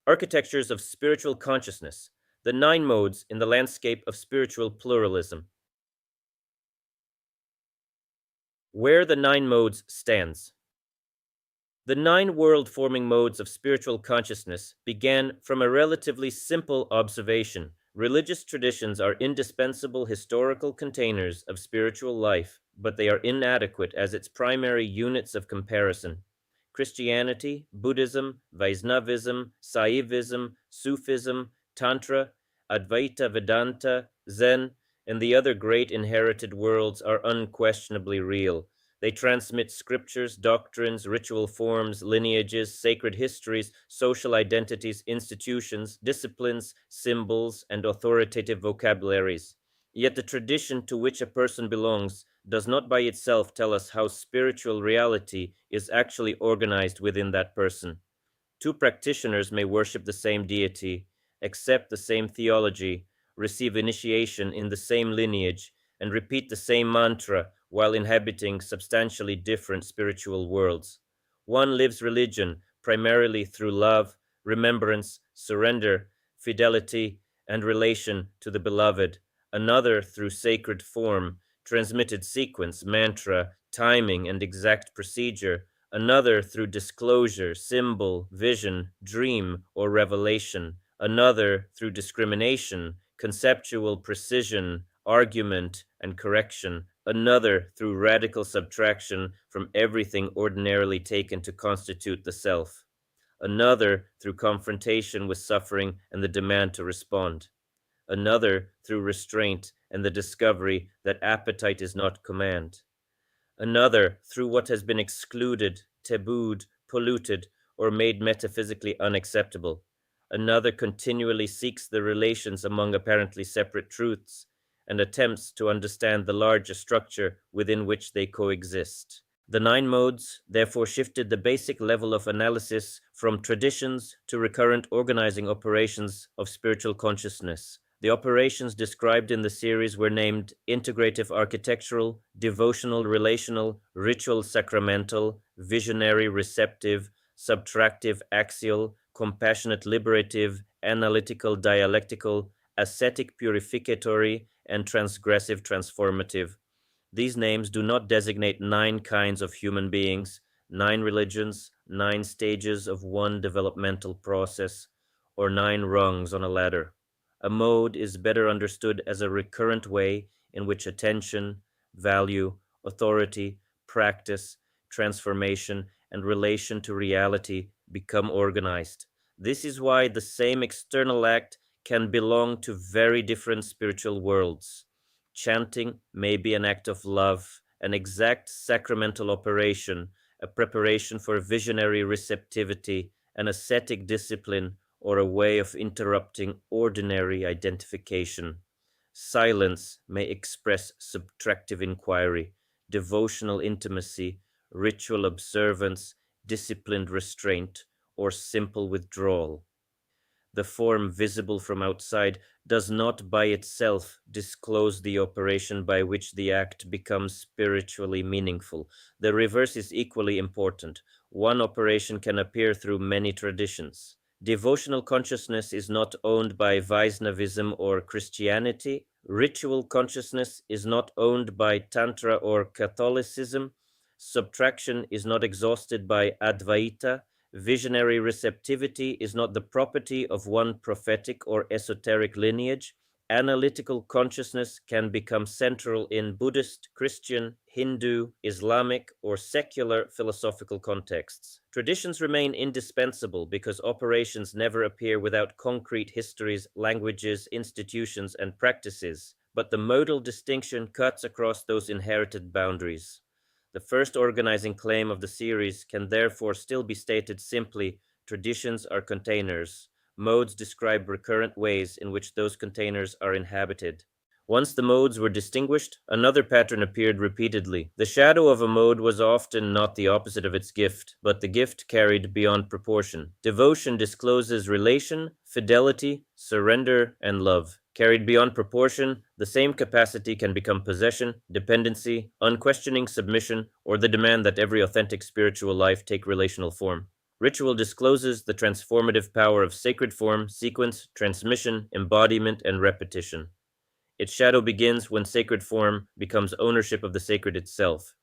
Architectures of Spiritual Consciousness, the 9 Modes in the Landscape of Spiritual Pluralism. Where the 9 Modes stands. The 9 world-forming modes of spiritual consciousness began from a relatively simple observation. Religious traditions are indispensable historical containers of spiritual life, but they are inadequate as its primary units of comparison. Christianity, Buddhism, Vaishnavism, Saivism, Sufism, Tantra, Advaita Vedanta, Zen, and the other great inherited worlds are unquestionably real. They transmit scriptures, doctrines, ritual forms, lineages, sacred histories, social identities, institutions, disciplines, symbols, and authoritative vocabularies. Yet the tradition to which a person belongs does not by itself tell us how spiritual reality is actually organized within that person. Two practitioners may worship the same deity, accept the same theology, receive initiation in the same lineage, and repeat the same mantra while inhabiting substantially different spiritual worlds. One lives religion primarily through love, remembrance, surrender, fidelity, and relation to the beloved, another through sacred form, transmitted sequence, mantra, timing, and exact procedure, another through disclosure, symbol, vision, dream, or revelation, another through discrimination, conceptual precision, argument, and correction, another through radical subtraction from everything ordinarily taken to constitute the self, another through confrontation with suffering and the demand to respond, another through restraint and the discovery that appetite is not command, another through what has been excluded, tabooed, polluted, or made metaphysically unacceptable. Another continually seeks the relations among apparently separate truths and attempts to understand the larger structure within which they coexist. The 9 modes therefore shifted the basic level of analysis from traditions to recurrent organizing operations of spiritual consciousness. The operations described in the series were named Integrative-Architectural, Devotional-Relational, Ritual-Sacramental, Visionary-Receptive, Subtractive-Axial, Compassionate-Liberative, Analytical-Dialectical, Ascetic-Purificatory, and Transgressive-Transformative. These names do not designate 9 kinds of human beings, 9 religions, 9 stages of one developmental process, or 9 rungs on a ladder. A mode is better understood as a recurrent way in which attention, value, authority, practice, transformation, and relation to reality become organized. This is why the same external act can belong to very different spiritual worlds. Chanting may be an act of love, an exact sacramental operation, a preparation for visionary receptivity, an ascetic discipline, or a way of interrupting ordinary identification. Silence may express subtractive inquiry, devotional intimacy, ritual observance, disciplined restraint, or simple withdrawal. The form visible from outside does not by itself disclose the operation by which the act becomes spiritually meaningful. The reverse is equally important. One operation can appear through many traditions. Devotional consciousness is not owned by Vaishnavism or Christianity. Ritual consciousness is not owned by Tantra or Catholicism. Subtraction is not exhausted by Advaita. Visionary receptivity is not the property of one prophetic or esoteric lineage. Analytical consciousness can become central in Buddhist, Christian, Hindu, Islamic, or secular philosophical contexts. Traditions remain indispensable because operations never appear without concrete histories, languages, institutions, and practices, but the modal distinction cuts across those inherited boundaries. The first organizing claim of the series can therefore still be stated simply: traditions are containers. Modes describe recurrent ways in which those containers are inhabited. Once the modes were distinguished, another pattern appeared repeatedly. The shadow of a mode was often not the opposite of its gift, but the gift carried beyond proportion. Devotion discloses relation, fidelity, surrender, and love. Carried beyond proportion, the same capacity can become possession, dependency, unquestioning submission, or the demand that every authentic spiritual life take relational form. Ritual discloses the transformative power of sacred form, sequence, transmission, embodiment, and repetition. Its shadow begins when sacred form becomes ownership of the sacred itself.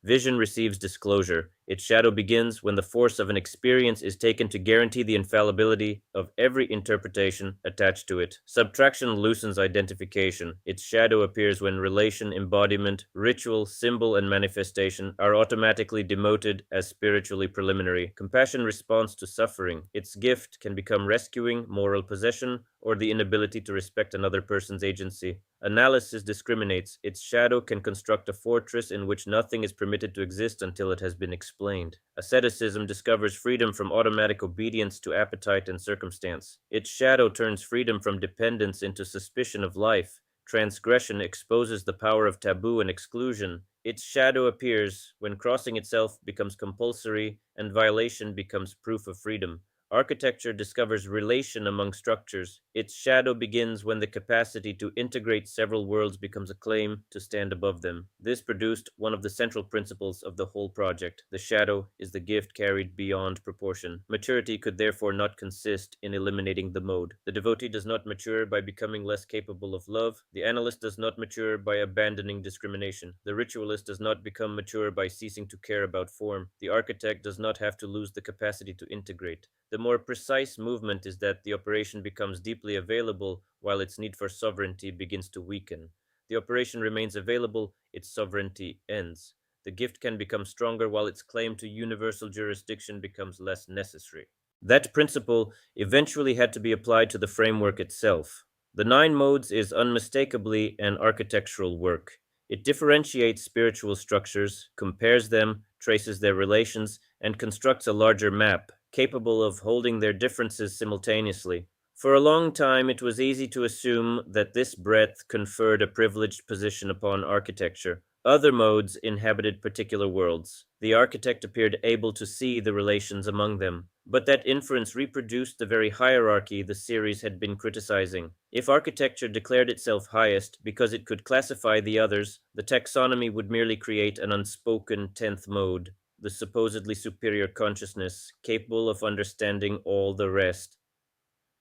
Vision receives disclosure. Its shadow begins when the force of an experience is taken to guarantee the infallibility of every interpretation attached to it. Subtraction loosens identification. Its shadow appears when relation, embodiment, ritual, symbol, and manifestation are automatically demoted as spiritually preliminary. Compassion responds to suffering. Its gift can become rescuing, moral possession, or the inability to respect another person's agency. Analysis discriminates. Its shadow can construct a fortress in which nothing is permitted to exist until it has been explained. Asceticism discovers freedom from automatic obedience to appetite and circumstance. Its shadow turns freedom from dependence into suspicion of life. Transgression exposes the power of taboo and exclusion. Its shadow appears when crossing itself becomes compulsory and violation becomes proof of freedom. Architecture discovers relation among structures. Its shadow begins when the capacity to integrate several worlds becomes a claim to stand above them. This produced one of the central principles of the whole project. The shadow is the gift carried beyond proportion. Maturity could therefore not consist in eliminating the mode. The devotee does not mature by becoming less capable of love. The analyst does not mature by abandoning discrimination. The ritualist does not become mature by ceasing to care about form. The architect does not have to lose the capacity to integrate. The more precise movement is that the operation becomes deeply available while its need for sovereignty begins to weaken. The operation remains available, its sovereignty ends. The gift can become stronger while its claim to universal jurisdiction becomes less necessary. That principle eventually had to be applied to the framework itself. The Nine Modes is unmistakably an architectural work. It differentiates spiritual structures, compares them, traces their relations, and constructs a larger map, capable of holding their differences simultaneously. For a long time, it was easy to assume that this breadth conferred a privileged position upon architecture. Other modes inhabited particular worlds. The architect appeared able to see the relations among them, but that inference reproduced the very hierarchy the series had been criticizing. If architecture declared itself highest because it could classify the others, the taxonomy would merely create an unspoken 10th mode, the supposedly superior consciousness capable of understanding all the rest.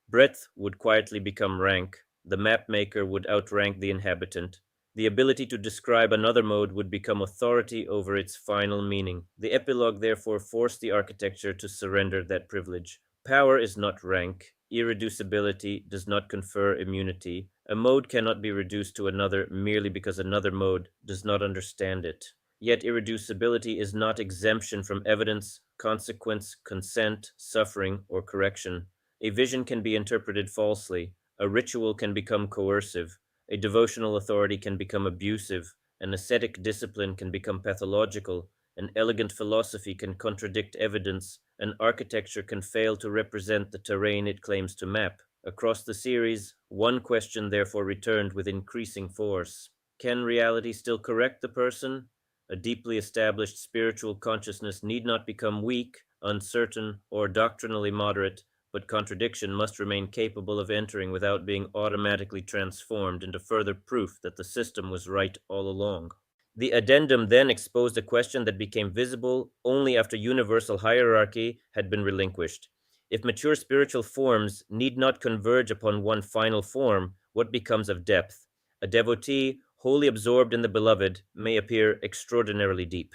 Breadth would quietly become rank, the map maker would outrank the inhabitant. The ability to describe another mode would become authority over its final meaning. The epilogue therefore forced the architecture to surrender that privilege. Power is not rank. Irreducibility does not confer immunity. A mode cannot be reduced to another merely because another mode does not understand it. Yet irreducibility is not exemption from evidence, consequence, consent, suffering, or correction. A vision can be interpreted falsely. A ritual can become coercive. A devotional authority can become abusive. An ascetic discipline can become pathological. An elegant philosophy can contradict evidence. An architecture can fail to represent the terrain it claims to map. Across the series, one question therefore returned with increasing force. Can reality still correct the person? A deeply established spiritual consciousness need not become weak, uncertain, or doctrinally moderate, but contradiction must remain capable of entering without being automatically transformed into further proof that the system was right all along. The addendum then exposed a question that became visible only after universal hierarchy had been relinquished. If mature spiritual forms need not converge upon one final form, what becomes of depth? A devotee, wholly absorbed in the beloved, may appear extraordinarily deep.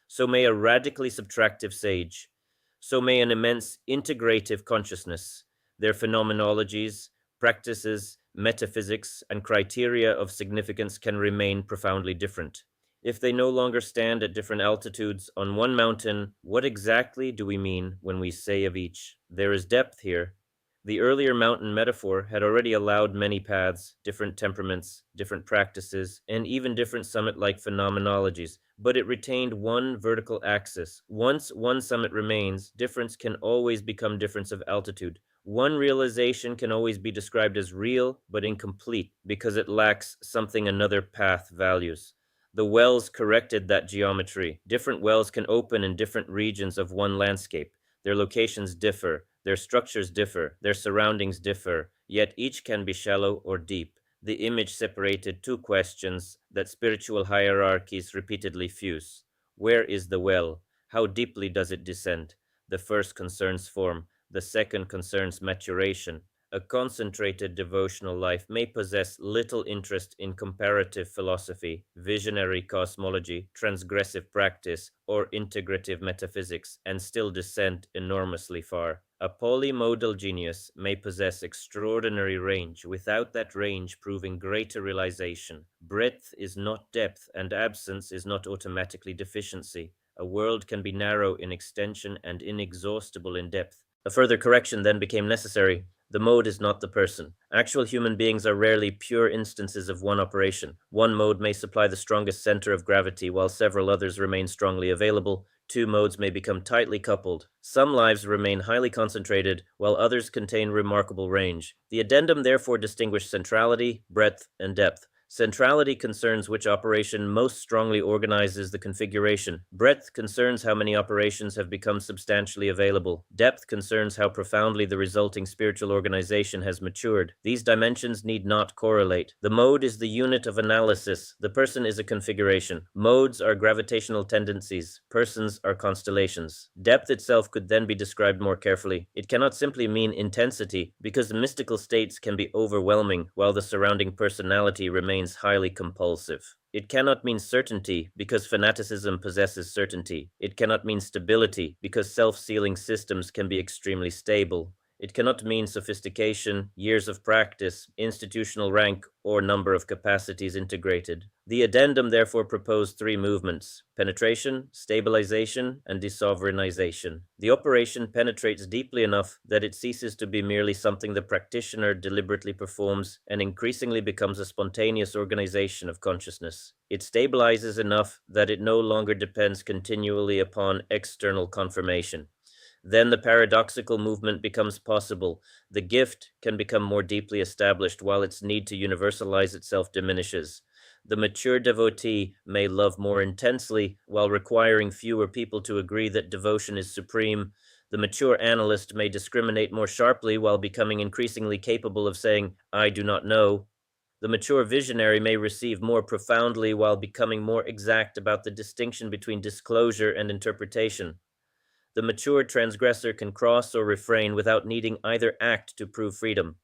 So may a radically subtractive sage. So may an immense integrative consciousness. Their phenomenologies, practices, metaphysics, and criteria of significance can remain profoundly different. If they no longer stand at different altitudes on one mountain, what exactly do we mean when we say of each, there is depth here? The earlier mountain metaphor had already allowed many paths, different temperaments, different practices, and even different summit-like phenomenologies, but it retained one vertical axis. Once one summit remains, difference can always become difference of altitude. One realization can always be described as real, but incomplete, because it lacks something another path values. The wells corrected that geometry. Different wells can open in different regions of one landscape. Their locations differ, their structures differ, their surroundings differ, yet each can be shallow or deep. The image separated two questions that spiritual hierarchies repeatedly fuse. Where is the well? How deeply does it descend? The first concerns form, the second concerns maturation. A concentrated devotional life may possess little interest in comparative philosophy, visionary cosmology, transgressive practice, or integrative metaphysics, and still descend enormously far. A polymodal genius may possess extraordinary range, without that range proving greater realization. Breadth is not depth, and absence is not automatically deficiency. A world can be narrow in extension and inexhaustible in depth. A further correction then became necessary. The mode is not the person. Actual human beings are rarely pure instances of one operation. One mode may supply the strongest center of gravity, while several others remain strongly available. Two modes may become tightly coupled. Some lives remain highly concentrated, while others contain remarkable range. The addendum therefore distinguished centrality, breadth, and depth. Centrality concerns which operation most strongly organizes the configuration. Breadth concerns how many operations have become substantially available. Depth concerns how profoundly the resulting spiritual organization has matured. These dimensions need not correlate. The mode is the unit of analysis. The person is a configuration. Modes are gravitational tendencies. Persons are constellations. Depth itself could then be described more carefully. It cannot simply mean intensity, because the mystical states can be overwhelming, while the surrounding personality remains highly compulsive. It cannot mean certainty, because fanaticism possesses certainty. It cannot mean stability, because self-sealing systems can be extremely stable. It cannot mean sophistication, years of practice, institutional rank, or number of capacities integrated. The addendum therefore proposed three movements: penetration, stabilization, and desovereignization. The operation penetrates deeply enough that it ceases to be merely something the practitioner deliberately performs and increasingly becomes a spontaneous organization of consciousness. It stabilizes enough that it no longer depends continually upon external confirmation. Then the paradoxical movement becomes possible. The gift can become more deeply established while its need to universalize itself diminishes. The mature devotee may love more intensely while requiring fewer people to agree that devotion is supreme. The mature analyst may discriminate more sharply while becoming increasingly capable of saying, "I do not know." The mature visionary may receive more profoundly while becoming more exact about the distinction between disclosure and interpretation. The mature transgressor can cross or refrain without needing either act to prove freedom.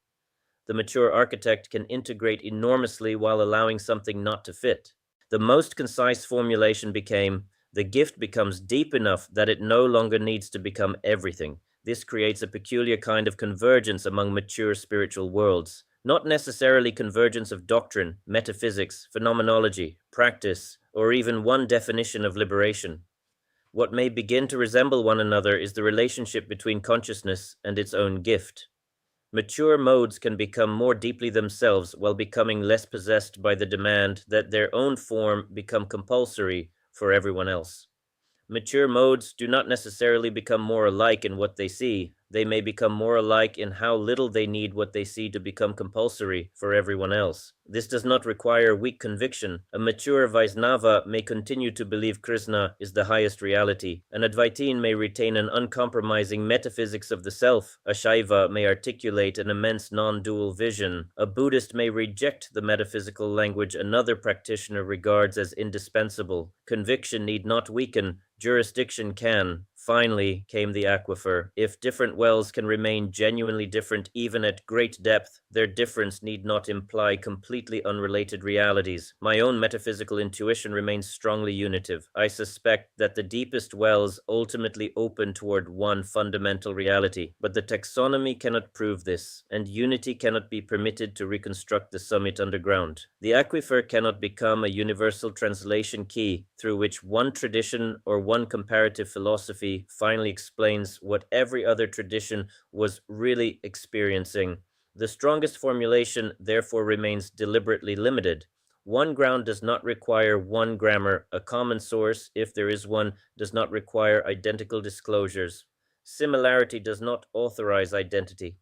The mature architect can integrate enormously while allowing something not to fit. The most concise formulation became, the gift becomes deep enough that it no longer needs to become everything. This creates a peculiar kind of convergence among mature spiritual worlds. Not necessarily convergence of doctrine, metaphysics, phenomenology, practice, or even one definition of liberation. What may begin to resemble one another is the relationship between consciousness and its own gift. Mature modes can become more deeply themselves while becoming less possessed by the demand that their own form become compulsory for everyone else. Mature modes do not necessarily become more alike in what they see. They may become more alike in how little they need what they see to become compulsory for everyone else. This does not require weak conviction. A mature Vaisnava may continue to believe Krishna is the highest reality. An Advaitin may retain an uncompromising metaphysics of the self. A Shaiva may articulate an immense non-dual vision. A Buddhist may reject the metaphysical language another practitioner regards as indispensable. Conviction need not weaken. Jurisdiction can. Finally came the aquifer. If different wells can remain genuinely different even at great depth, their difference need not imply completely unrelated realities. My own metaphysical intuition remains strongly unitive. I suspect that the deepest wells ultimately open toward one fundamental reality, but the taxonomy cannot prove this, and unity cannot be permitted to reconstruct the summit underground. The aquifer cannot become a universal translation key through which one tradition or one comparative philosophy finally explains what every other tradition was really experiencing. The strongest formulation therefore remains deliberately limited. One ground does not require one grammar. A common source, if there is one, does not require identical disclosures. Similarity does not authorize identity.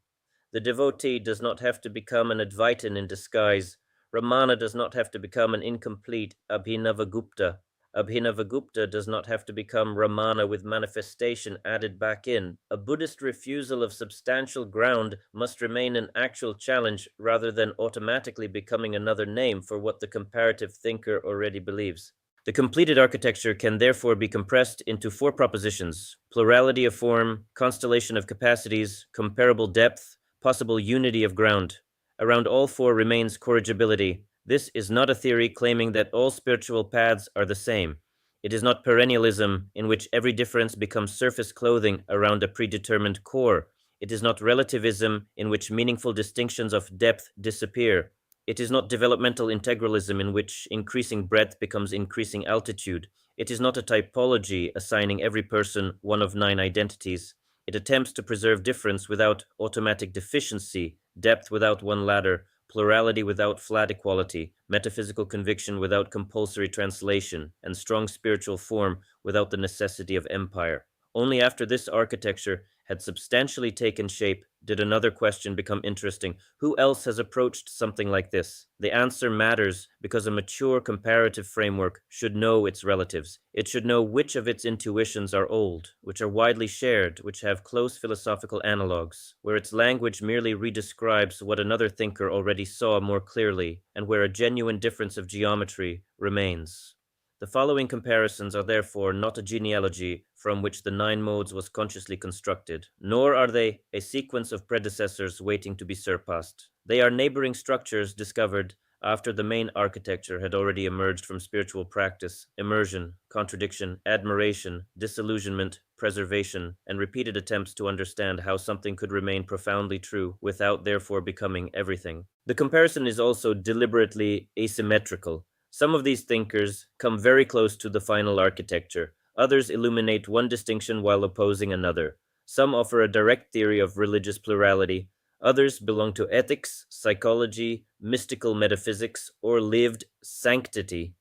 The devotee does not have to become an Advaitin in disguise. Ramana does not have to become an incomplete Abhinavagupta. Abhinavagupta does not have to become Ramana with manifestation added back in. A Buddhist refusal of substantial ground must remain an actual challenge rather than automatically becoming another name for what the comparative thinker already believes. The completed architecture can therefore be compressed into four propositions: plurality of form, constellation of capacities, comparable depth, possible unity of ground. Around all four remains corrigibility. This is not a theory claiming that all spiritual paths are the same. It is not perennialism, in which every difference becomes surface clothing around a predetermined core. It is not relativism, in which meaningful distinctions of depth disappear. It is not developmental integralism, in which increasing breadth becomes increasing altitude. It is not a typology assigning every person one of nine identities. It attempts to preserve difference without automatic deficiency, depth without one ladder, plurality without flat equality, metaphysical conviction without compulsory translation, and strong spiritual form without the necessity of empire. Only after this architecture had substantially taken shape did another question become interesting: who else has approached something like this? The answer matters because a mature comparative framework should know its relatives. It should know which of its intuitions are old, which are widely shared, which have close philosophical analogues, where its language merely redescribes what another thinker already saw more clearly, and where a genuine difference of geometry remains. The following comparisons are therefore not a genealogy from which the nine modes was consciously constructed, nor are they a sequence of predecessors waiting to be surpassed. They are neighboring structures discovered after the main architecture had already emerged from spiritual practice, immersion, contradiction, admiration, disillusionment, preservation, and repeated attempts to understand how something could remain profoundly true without therefore becoming everything. The comparison is also deliberately asymmetrical. Some of these thinkers come very close to the final architecture. Others illuminate one distinction while opposing another. Some offer a direct theory of religious plurality. Others belong to ethics, psychology, mystical metaphysics, or lived sanctity.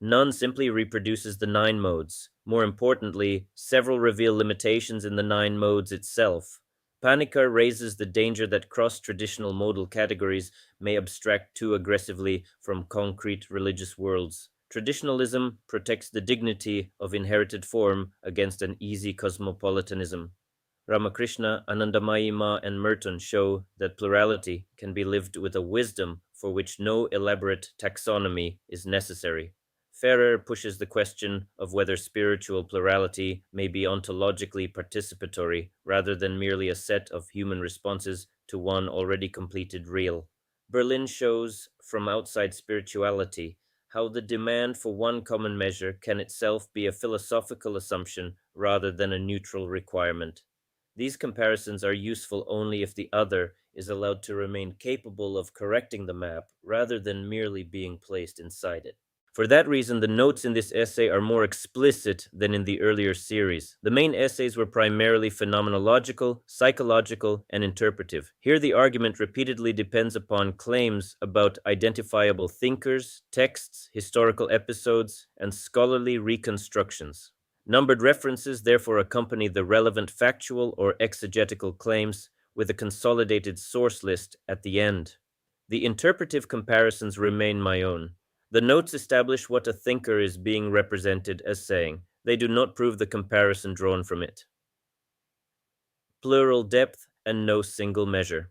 None simply reproduces the nine modes. More importantly, several reveal limitations in the nine modes itself. Panikkar raises the danger that cross-traditional modal categories may abstract too aggressively from concrete religious worlds. Traditionalism protects the dignity of inherited form against an easy cosmopolitanism. Ramakrishna, Anandamayi Ma, and Merton show that plurality can be lived with a wisdom for which no elaborate taxonomy is necessary. Ferrer pushes the question of whether spiritual plurality may be ontologically participatory rather than merely a set of human responses to one already completed real. Berlin shows from outside spirituality how the demand for one common measure can itself be a philosophical assumption rather than a neutral requirement. These comparisons are useful only if the other is allowed to remain capable of correcting the map rather than merely being placed inside it. For that reason, the notes in this essay are more explicit than in the earlier series. The main essays were primarily phenomenological, psychological, and interpretive. Here, the argument repeatedly depends upon claims about identifiable thinkers, texts, historical episodes, and scholarly reconstructions. Numbered references therefore accompany the relevant factual or exegetical claims with a consolidated source list at the end. The interpretive comparisons remain my own. The notes establish what a thinker is being represented as saying. They do not prove the comparison drawn from it. Plural depth and no single measure.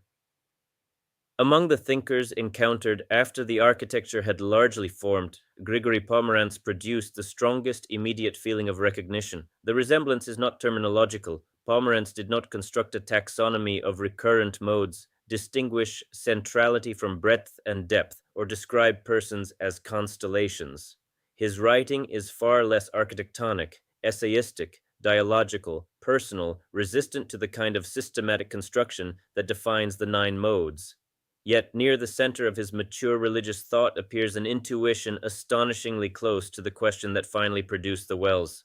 Among the thinkers encountered after the architecture had largely formed, Grigory Pomerantz produced the strongest immediate feeling of recognition. The resemblance is not terminological. Pomerantz did not construct a taxonomy of recurrent modes, distinguish centrality from breadth and depth, or describe persons as constellations. His writing is far less architectonic, essayistic, dialogical, personal, resistant to the kind of systematic construction that defines the nine modes. Yet near the center of his mature religious thought appears an intuition astonishingly close to the question that finally produced the wells.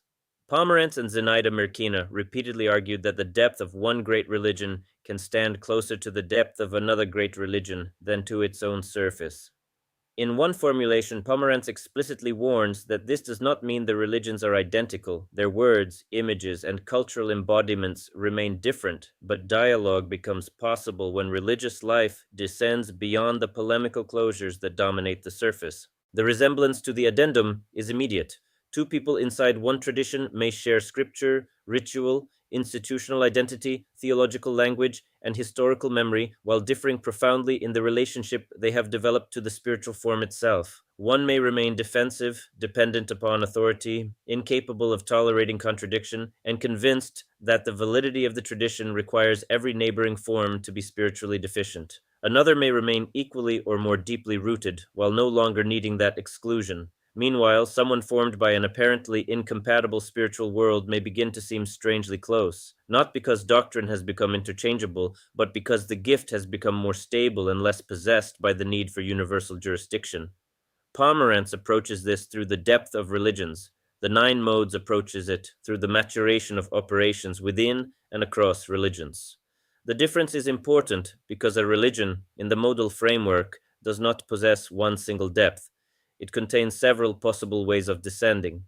Pomerantz and Zenaida Mirkina repeatedly argued that the depth of one great religion can stand closer to the depth of another great religion than to its own surface. In one formulation, Pomerantz explicitly warns that this does not mean the religions are identical. Their words, images, and cultural embodiments remain different, but dialogue becomes possible when religious life descends beyond the polemical closures that dominate the surface. The resemblance to the addendum is immediate. Two people inside one tradition may share scripture, ritual, institutional identity, theological language, and historical memory, while differing profoundly in the relationship they have developed to the spiritual form itself. One may remain defensive, dependent upon authority, incapable of tolerating contradiction, and convinced that the validity of the tradition requires every neighboring form to be spiritually deficient. Another may remain equally or more deeply rooted, while no longer needing that exclusion. Meanwhile, someone formed by an apparently incompatible spiritual world may begin to seem strangely close, not because doctrine has become interchangeable, but because the gift has become more stable and less possessed by the need for universal jurisdiction. Pomerantz approaches this through the depth of religions. The Nine Modes approaches it through the maturation of operations within and across religions. The difference is important because a religion, in the modal framework, does not possess one single depth. It contains several possible ways of descending.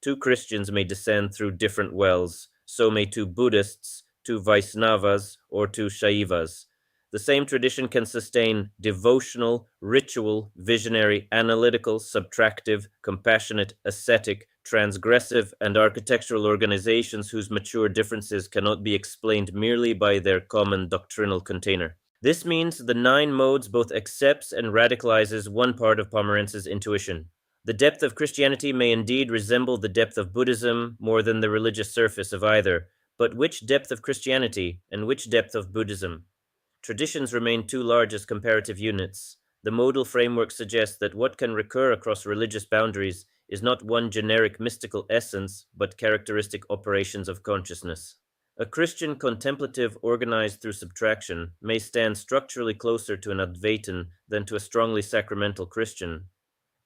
Two Christians may descend through different wells, so may two Buddhists, two Vaisnavas, or two Shaivas. The same tradition can sustain devotional, ritual, visionary, analytical, subtractive, compassionate, ascetic, transgressive, and architectural organizations whose mature differences cannot be explained merely by their common doctrinal container. This means the Nine Modes both accepts and radicalizes one part of Pomerantz's intuition. The depth of Christianity may indeed resemble the depth of Buddhism more than the religious surface of either, but which depth of Christianity and which depth of Buddhism? Traditions remain too large as comparative units. The modal framework suggests that what can recur across religious boundaries is not one generic mystical essence, but characteristic operations of consciousness. A Christian contemplative organized through subtraction may stand structurally closer to an Advaitin than to a strongly sacramental Christian.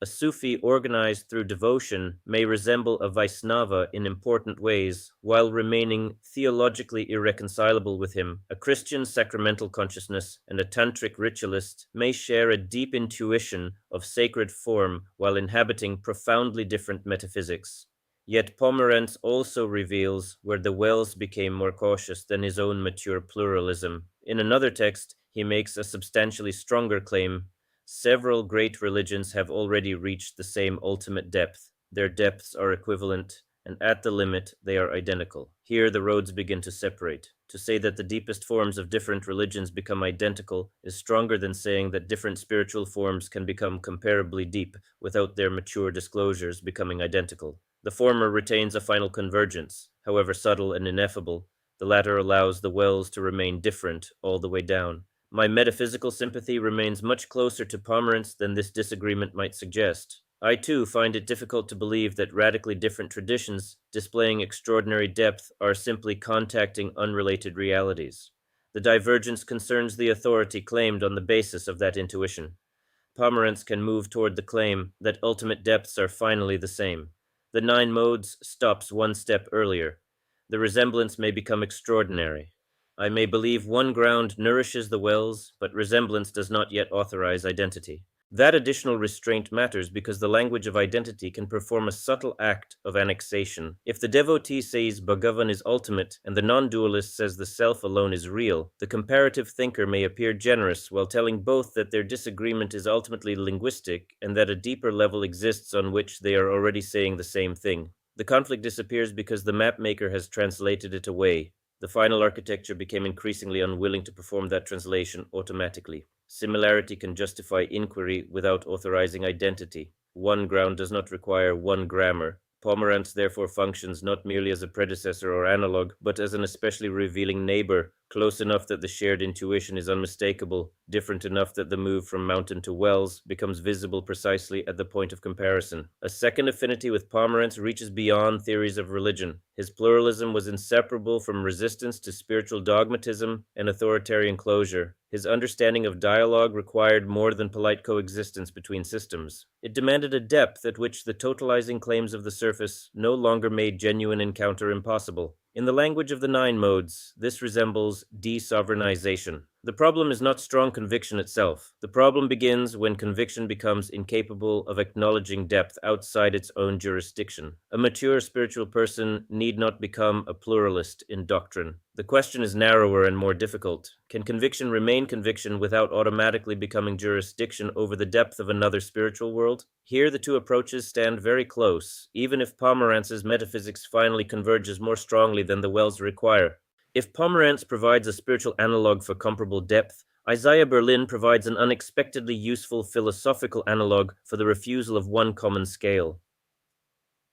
A Sufi organized through devotion may resemble a Vaisnava in important ways, while remaining theologically irreconcilable with him. A Christian sacramental consciousness and a tantric ritualist may share a deep intuition of sacred form while inhabiting profoundly different metaphysics. Yet Pomerantz also reveals where the wells became more cautious than his own mature pluralism. In another text, he makes a substantially stronger claim. Several great religions have already reached the same ultimate depth. Their depths are equivalent, and at the limit they are identical. Here the roads begin to separate. To say that the deepest forms of different religions become identical is stronger than saying that different spiritual forms can become comparably deep without their mature disclosures becoming identical. The former retains a final convergence, however subtle and ineffable. The latter allows the wells to remain different all the way down. My metaphysical sympathy remains much closer to Pomerantz than this disagreement might suggest. I too find it difficult to believe that radically different traditions, displaying extraordinary depth, are simply contacting unrelated realities. The divergence concerns the authority claimed on the basis of that intuition. Pomerantz can move toward the claim that ultimate depths are finally the same. The Nine Modes stops one step earlier. The resemblance may become extraordinary. I may believe one ground nourishes the wells, but resemblance does not yet authorize identity. That additional restraint matters because the language of identity can perform a subtle act of annexation. If the devotee says Bhagavan is ultimate and the non-dualist says the self alone is real, the comparative thinker may appear generous while telling both that their disagreement is ultimately linguistic and that a deeper level exists on which they are already saying the same thing. The conflict disappears because the map maker has translated it away. The final architecture became increasingly unwilling to perform that translation automatically. Similarity can justify inquiry without authorizing identity. One ground does not require one grammar. Pomerantz therefore functions not merely as a predecessor or analog, but as an especially revealing neighbor, close enough that the shared intuition is unmistakable, different enough that the move from mountain to wells becomes visible precisely at the point of comparison. A second affinity with Pomerantz reaches beyond theories of religion. His pluralism was inseparable from resistance to spiritual dogmatism and authoritarian closure. His understanding of dialogue required more than polite coexistence between systems. It demanded a depth at which the totalizing claims of the surface no longer made genuine encounter impossible. In the language of the Nine Modes, this resembles de-sovereignization. The problem is not strong conviction itself. The problem begins when conviction becomes incapable of acknowledging depth outside its own jurisdiction. A mature spiritual person need not become a pluralist in doctrine. The question is narrower and more difficult. Can conviction remain conviction without automatically becoming jurisdiction over the depth of another spiritual world? Here the two approaches stand very close, even if Pomerantz's metaphysics finally converges more strongly than the wells require. If Pomerantz provides a spiritual analog for comparable depth, Isaiah Berlin provides an unexpectedly useful philosophical analog for the refusal of one common scale.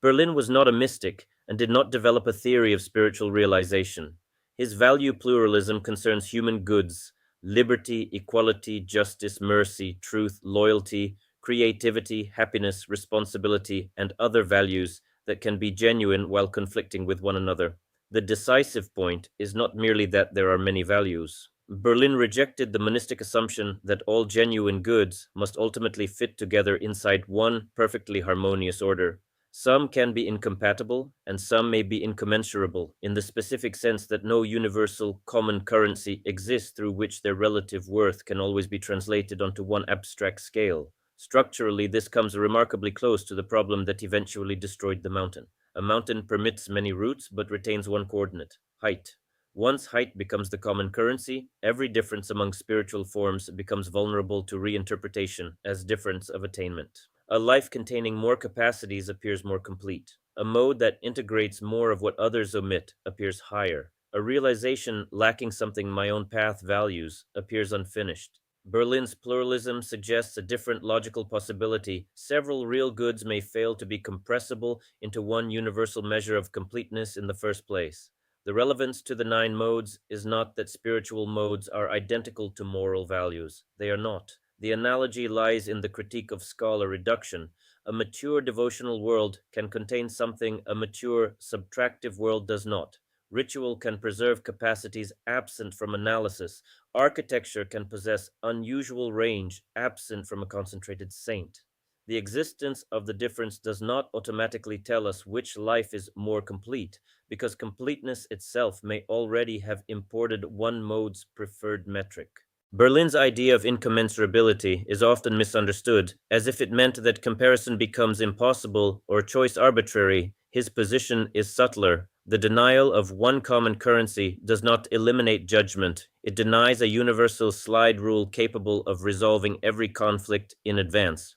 Berlin was not a mystic and did not develop a theory of spiritual realization. His value pluralism concerns human goods, liberty, equality, justice, mercy, truth, loyalty, creativity, happiness, responsibility, and other values that can be genuine while conflicting with one another. The decisive point is not merely that there are many values. Berlin rejected the monistic assumption that all genuine goods must ultimately fit together inside one perfectly harmonious order. Some can be incompatible, and some may be incommensurable, in the specific sense that no universal common currency exists through which their relative worth can always be translated onto one abstract scale. Structurally, this comes remarkably close to the problem that eventually destroyed the mountain. A mountain permits many routes but retains one coordinate, height. Once height becomes the common currency, every difference among spiritual forms becomes vulnerable to reinterpretation as difference of attainment. A life containing more capacities appears more complete. A mode that integrates more of what others omit appears higher. A realization lacking something my own path values appears unfinished. Berlin's pluralism suggests a different logical possibility. Several real goods may fail to be compressible into one universal measure of completeness in the first place. The relevance to the nine modes is not that spiritual modes are identical to moral values. They are not. The analogy lies in the critique of scholar reduction. A mature devotional world can contain something a mature subtractive world does not. Ritual can preserve capacities absent from analysis. Architecture can possess unusual range absent from a concentrated saint. The existence of the difference does not automatically tell us which life is more complete, because completeness itself may already have imported one mode's preferred metric. Berlin's idea of incommensurability is often misunderstood, as if it meant that comparison becomes impossible or choice arbitrary. His position is subtler. The denial of one common currency does not eliminate judgment. It denies a universal slide rule capable of resolving every conflict in advance.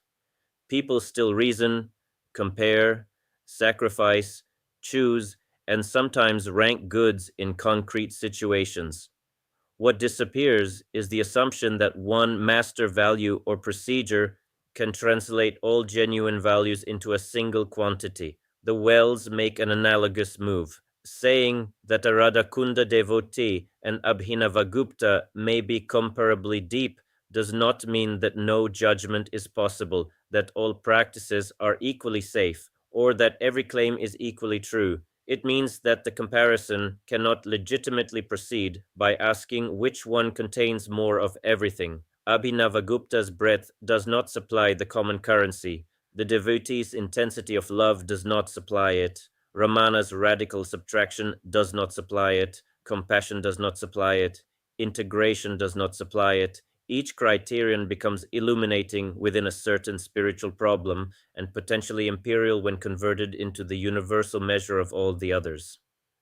People still reason, compare, sacrifice, choose, and sometimes rank goods in concrete situations. What disappears is the assumption that one master value or procedure can translate all genuine values into a single quantity. The Wells make an analogous move, saying that a Radhakunda devotee and Abhinavagupta may be comparably deep does not mean that no judgment is possible, that all practices are equally safe, or that every claim is equally true. It means that the comparison cannot legitimately proceed by asking which one contains more of everything. Abhinavagupta's breadth does not supply the common currency. The devotee's intensity of love does not supply it. Ramana's radical subtraction does not supply it. Compassion does not supply it. Integration does not supply it. Each criterion becomes illuminating within a certain spiritual problem and potentially imperial when converted into the universal measure of all the others.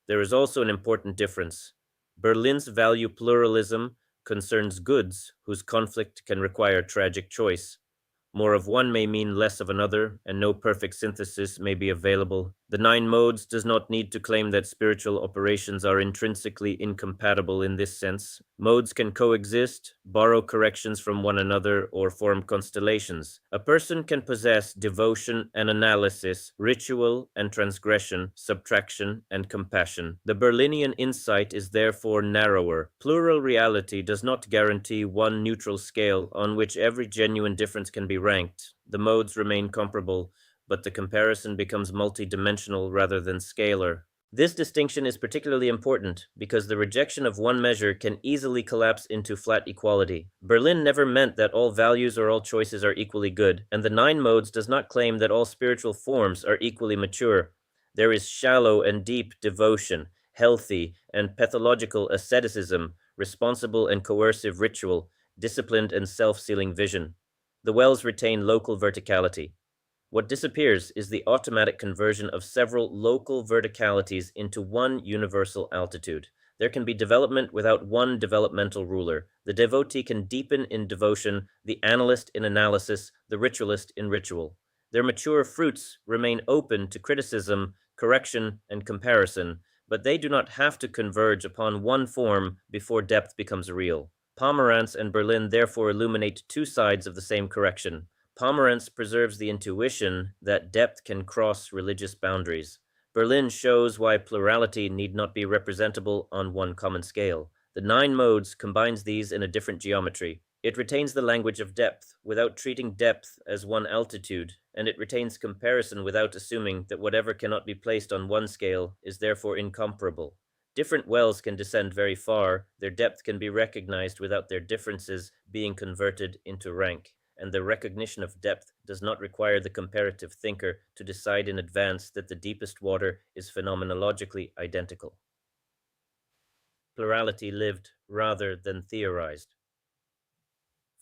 There is also an important difference. Berlin's value pluralism concerns goods whose conflict can require tragic choice. More of one may mean less of another, and no perfect synthesis may be available. The nine modes does not need to claim that spiritual operations are intrinsically incompatible in this sense. Modes can coexist, borrow corrections from one another, or form constellations. A person can possess devotion and analysis, ritual and transgression, subtraction and compassion. The Berlinian insight is therefore narrower. Plural reality does not guarantee one neutral scale on which every genuine difference can be ranked. The modes remain comparable, but the comparison becomes multidimensional rather than scalar. This distinction is particularly important because the rejection of one measure can easily collapse into flat equality. Berlin never meant that all values or all choices are equally good, and the nine modes does not claim that all spiritual forms are equally mature. There is shallow and deep devotion, healthy and pathological asceticism, responsible and coercive ritual, disciplined and self-sealing vision. The wells retain local verticality. What disappears is the automatic conversion of several local verticalities into one universal altitude. There can be development without one developmental ruler. The devotee can deepen in devotion, the analyst in analysis, the ritualist in ritual. Their mature fruits remain open to criticism, correction, and comparison, but they do not have to converge upon one form before depth becomes real. Pomerantz and Berlin therefore illuminate two sides of the same correction. Pomerantz preserves the intuition that depth can cross religious boundaries. Berlin shows why plurality need not be representable on one common scale. The nine modes combines these in a different geometry. It retains the language of depth without treating depth as one altitude, and it retains comparison without assuming that whatever cannot be placed on one scale is therefore incomparable. Different wells can descend very far, their depth can be recognized without their differences being converted into rank, and the recognition of depth does not require the comparative thinker to decide in advance that the deepest water is phenomenologically identical. Plurality lived rather than theorized.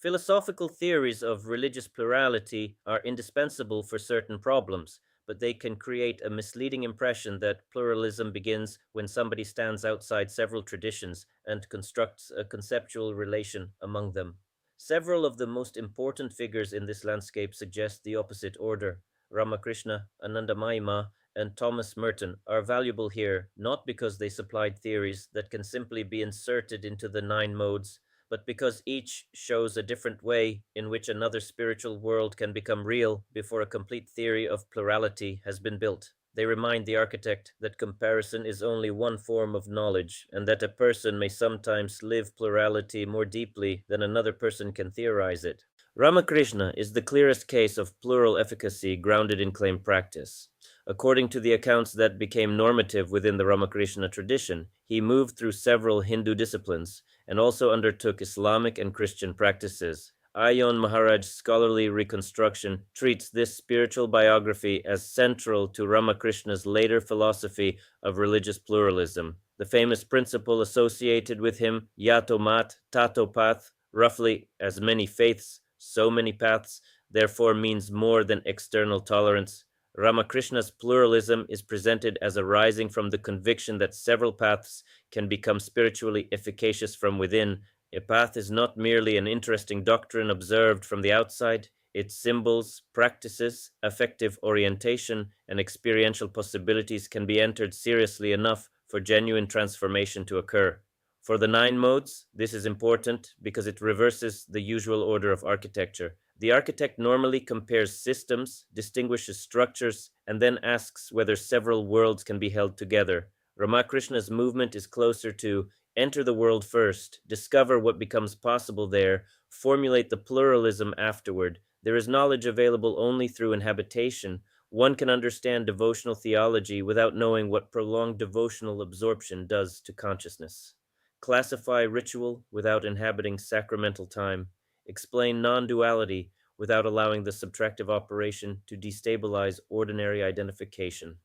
Philosophical theories of religious plurality are indispensable for certain problems, but they can create a misleading impression that pluralism begins when somebody stands outside several traditions and constructs a conceptual relation among them. Several of the most important figures in this landscape suggest the opposite order. Ramakrishna, Anandamayi, and Thomas Merton are valuable here not because they supplied theories that can simply be inserted into the nine modes, but because each shows a different way in which another spiritual world can become real before a complete theory of plurality has been built. They remind the architect that comparison is only one form of knowledge, and that a person may sometimes live plurality more deeply than another person can theorize it. Ramakrishna is the clearest case of plural efficacy grounded in claimed practice. According to the accounts that became normative within the Ramakrishna tradition, he moved through several Hindu disciplines and also undertook Islamic and Christian practices. Ayon Maharaj's scholarly reconstruction treats this spiritual biography as central to Ramakrishna's later philosophy of religious pluralism. The famous principle associated with him, Yato Mat, Tato Path, roughly as many faiths, so many paths, therefore means more than external tolerance. Ramakrishna's pluralism is presented as arising from the conviction that several paths can become spiritually efficacious from within. A path is not merely an interesting doctrine observed from the outside. Its symbols, practices, affective orientation, and experiential possibilities can be entered seriously enough for genuine transformation to occur. For the nine modes, this is important because it reverses the usual order of architecture. The architect normally compares systems, distinguishes structures, and then asks whether several worlds can be held together. Ramakrishna's movement is closer to enter the world first, discover what becomes possible there, formulate the pluralism afterward. There is knowledge available only through inhabitation. One can understand devotional theology without knowing what prolonged devotional absorption does to consciousness. Classify ritual without inhabiting sacramental time. Explain non-duality without allowing the subtractive operation to destabilize ordinary identification.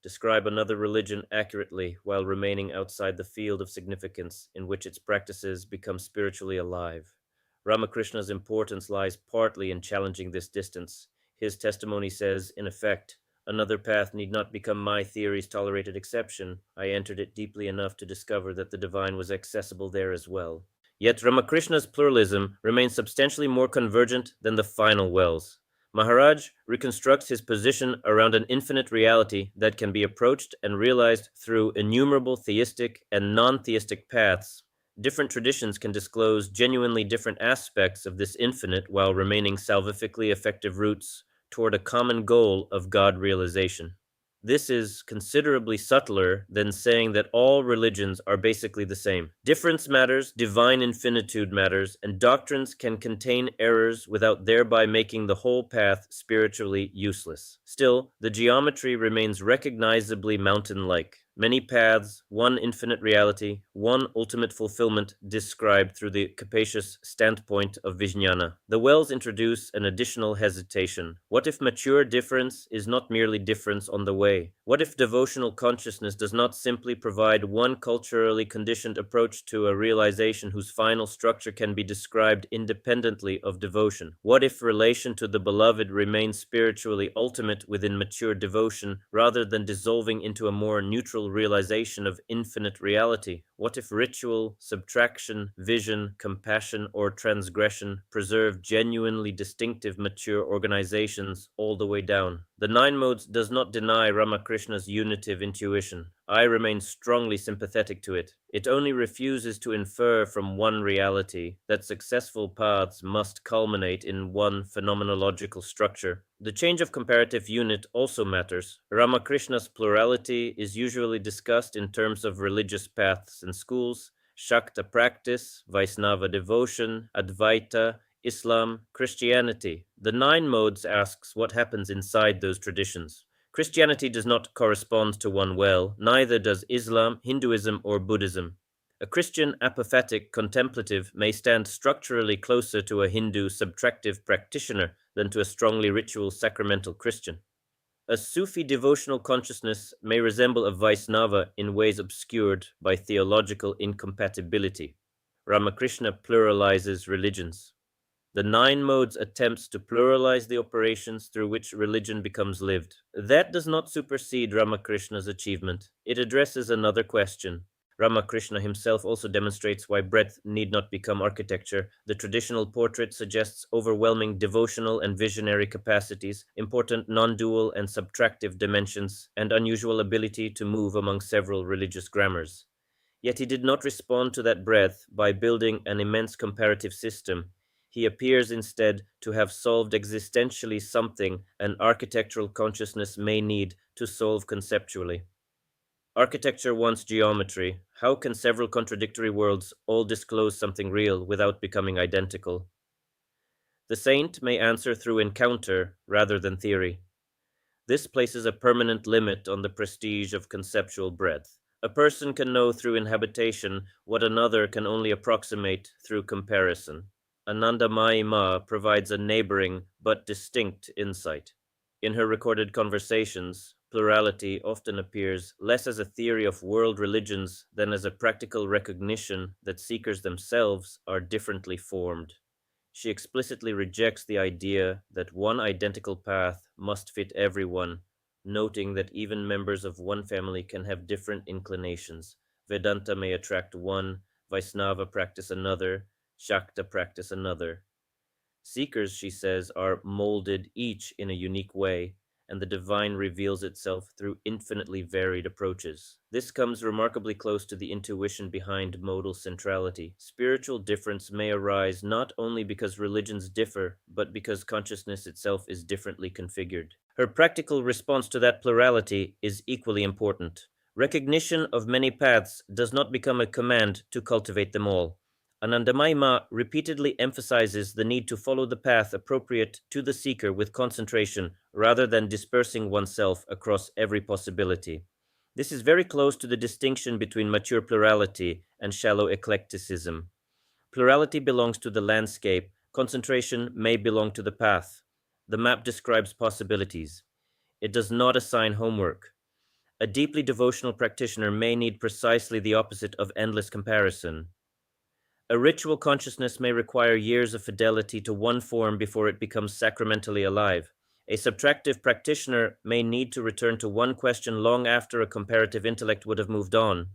Describe another religion accurately while remaining outside the field of significance in which its practices become spiritually alive. Ramakrishna's importance lies partly in challenging this distance. His testimony says, in effect, another path need not become my theory's tolerated exception. I entered it deeply enough to discover that the divine was accessible there as well. Yet Ramakrishna's pluralism remains substantially more convergent than the final wells. Maharaj reconstructs his position around an infinite reality that can be approached and realized through innumerable theistic and non-theistic paths. Different traditions can disclose genuinely different aspects of this infinite while remaining salvifically effective routes toward a common goal of God realization. This is considerably subtler than saying that all religions are basically the same. Difference matters, divine infinitude matters, and doctrines can contain errors without thereby making the whole path spiritually useless. Still, the geometry remains recognizably mountain-like. Many paths, one infinite reality, one ultimate fulfillment described through the capacious standpoint of Vijnana. The wells introduce an additional hesitation. What if mature difference is not merely difference on the way? What if devotional consciousness does not simply provide one culturally conditioned approach to a realization whose final structure can be described independently of devotion? What if relation to the beloved remains spiritually ultimate within mature devotion rather than dissolving into a more neutral realization of infinite reality? What if ritual, subtraction, vision, compassion, or transgression preserve genuinely distinctive mature organizations all the way down? The Nine Modes does not deny Ramakrishna's unitive intuition. I remain strongly sympathetic to it. It only refuses to infer from one reality that successful paths must culminate in one phenomenological structure. The change of comparative unit also matters. Ramakrishna's plurality is usually discussed in terms of religious paths in schools: Shakta practice, Vaisnava devotion, Advaita, Islam, Christianity. The Nine Modes asks what happens inside those traditions. Christianity does not correspond to one well, neither does Islam, Hinduism, or Buddhism. A Christian apophatic contemplative may stand structurally closer to a Hindu subtractive practitioner than to a strongly ritual-sacramental Christian. A Sufi devotional consciousness may resemble a Vaisnava in ways obscured by theological incompatibility. Ramakrishna pluralizes religions. The Nine Modes attempts to pluralize the operations through which religion becomes lived. That does not supersede Ramakrishna's achievement. It addresses another question. Ramakrishna himself also demonstrates why breadth need not become architecture. The traditional portrait suggests overwhelming devotional and visionary capacities, important non-dual and subtractive dimensions, and unusual ability to move among several religious grammars. Yet he did not respond to that breadth by building an immense comparative system. He appears instead to have solved existentially something an architectural consciousness may need to solve conceptually. Architecture wants geometry. How can several contradictory worlds all disclose something real without becoming identical? The saint may answer through encounter rather than theory. This places a permanent limit on the prestige of conceptual breadth. A person can know through inhabitation what another can only approximate through comparison. Anandamayi Ma provides a neighboring but distinct insight. In her recorded conversations, plurality often appears less as a theory of world religions than as a practical recognition that seekers themselves are differently formed. She explicitly rejects the idea that one identical path must fit everyone, noting that even members of one family can have different inclinations. Vedanta may attract one, Vaisnava practice another, Shakta practice another. Seekers, she says, are molded each in a unique way, and the divine reveals itself through infinitely varied approaches. This comes remarkably close to the intuition behind modal centrality. Spiritual difference may arise not only because religions differ, but because consciousness itself is differently configured. Her practical response to that plurality is equally important. Recognition of many paths does not become a command to cultivate them all. Anandamayi Ma repeatedly emphasizes the need to follow the path appropriate to the seeker with concentration rather than dispersing oneself across every possibility. This is very close to the distinction between mature plurality and shallow eclecticism. Plurality belongs to the landscape, concentration may belong to the path. The map describes possibilities. It does not assign homework. A deeply devotional practitioner may need precisely the opposite of endless comparison. A ritual consciousness may require years of fidelity to one form before it becomes sacramentally alive. A subtractive practitioner may need to return to one question long after a comparative intellect would have moved on.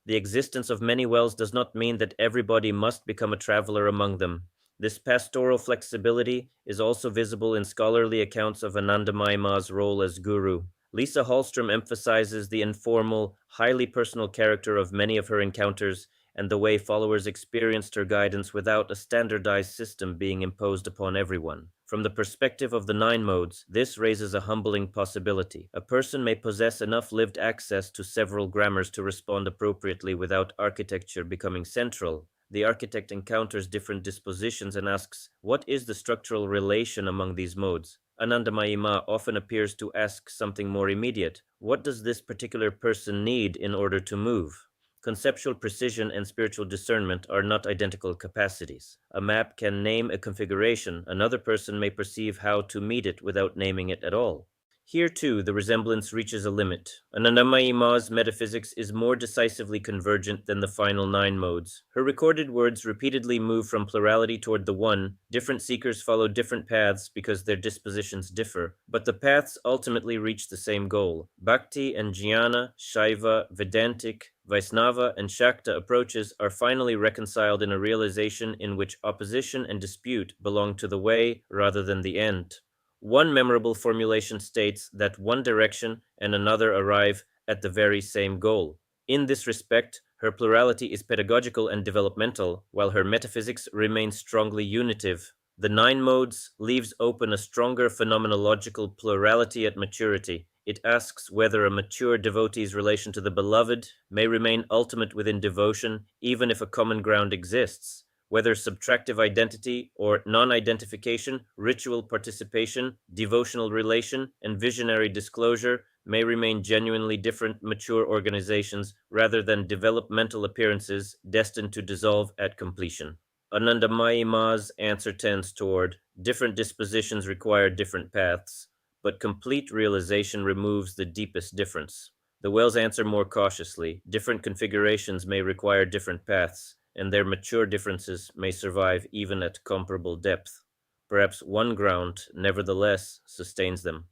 The existence of many wells does not mean that everybody must become a traveler among them. This pastoral flexibility is also visible in scholarly accounts of Anandamayi Ma's role as guru. Lisa Hallstrom emphasizes the informal, highly personal character of many of her encounters and the way followers experienced her guidance without a standardized system being imposed upon everyone. From the perspective of the Nine Modes, this raises a humbling possibility. A person may possess enough lived access to several grammars to respond appropriately without architecture becoming central. The architect encounters different dispositions and asks, what is the structural relation among these modes? Anandamayima often appears to ask something more immediate. What does this particular person need in order to move? Conceptual precision and spiritual discernment are not identical capacities. A map can name a configuration, another person may perceive how to meet it without naming it at all. Here, too, the resemblance reaches a limit. Anandamayima's metaphysics is more decisively convergent than the final nine modes. Her recorded words repeatedly move from plurality toward the one. Different seekers follow different paths because their dispositions differ, but the paths ultimately reach the same goal. Bhakti and Jnana, Shaiva, Vedantic, Vaisnava, and Shakta approaches are finally reconciled in a realization in which opposition and dispute belong to the way rather than the end. One memorable formulation states that one direction and another arrive at the very same goal. In this respect, her plurality is pedagogical and developmental, while her metaphysics remains strongly unitive. The nine modes leaves open a stronger phenomenological plurality at maturity. It asks whether a mature devotee's relation to the beloved may remain ultimate within devotion, even if a common ground exists. Whether subtractive identity or non-identification, ritual participation, devotional relation, and visionary disclosure may remain genuinely different mature organizations rather than developmental appearances destined to dissolve at completion. Anandamayima's answer tends toward different dispositions require different paths, but complete realization removes the deepest difference. The Wells answer more cautiously. Different configurations may require different paths, and their mature differences may survive even at comparable depth. Perhaps one ground, nevertheless, sustains them.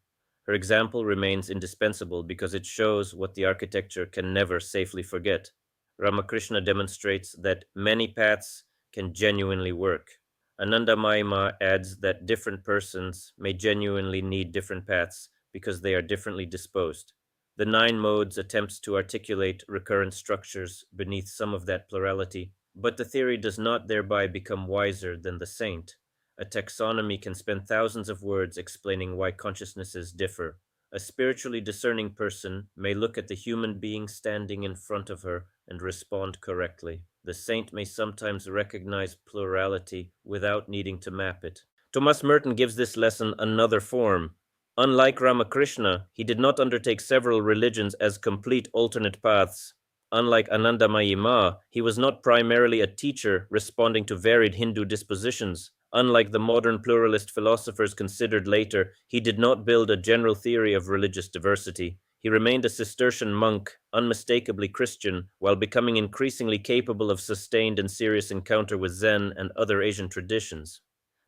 Her example remains indispensable because it shows what the architecture can never safely forget. Ramakrishna demonstrates that many paths can genuinely work. Anandamayima adds that different persons may genuinely need different paths because they are differently disposed. The nine modes attempts to articulate recurrent structures beneath some of that plurality, but the theory does not thereby become wiser than the saint. A taxonomy can spend thousands of words explaining why consciousnesses differ. A spiritually discerning person may look at the human being standing in front of her and respond correctly. The saint may sometimes recognize plurality without needing to map it. Thomas Merton gives this lesson another form. Unlike Ramakrishna, he did not undertake several religions as complete alternate paths. Unlike Anandamayima, he was not primarily a teacher responding to varied Hindu dispositions. Unlike the modern pluralist philosophers considered later, he did not build a general theory of religious diversity. He remained a Cistercian monk, unmistakably Christian, while becoming increasingly capable of sustained and serious encounter with Zen and other Asian traditions.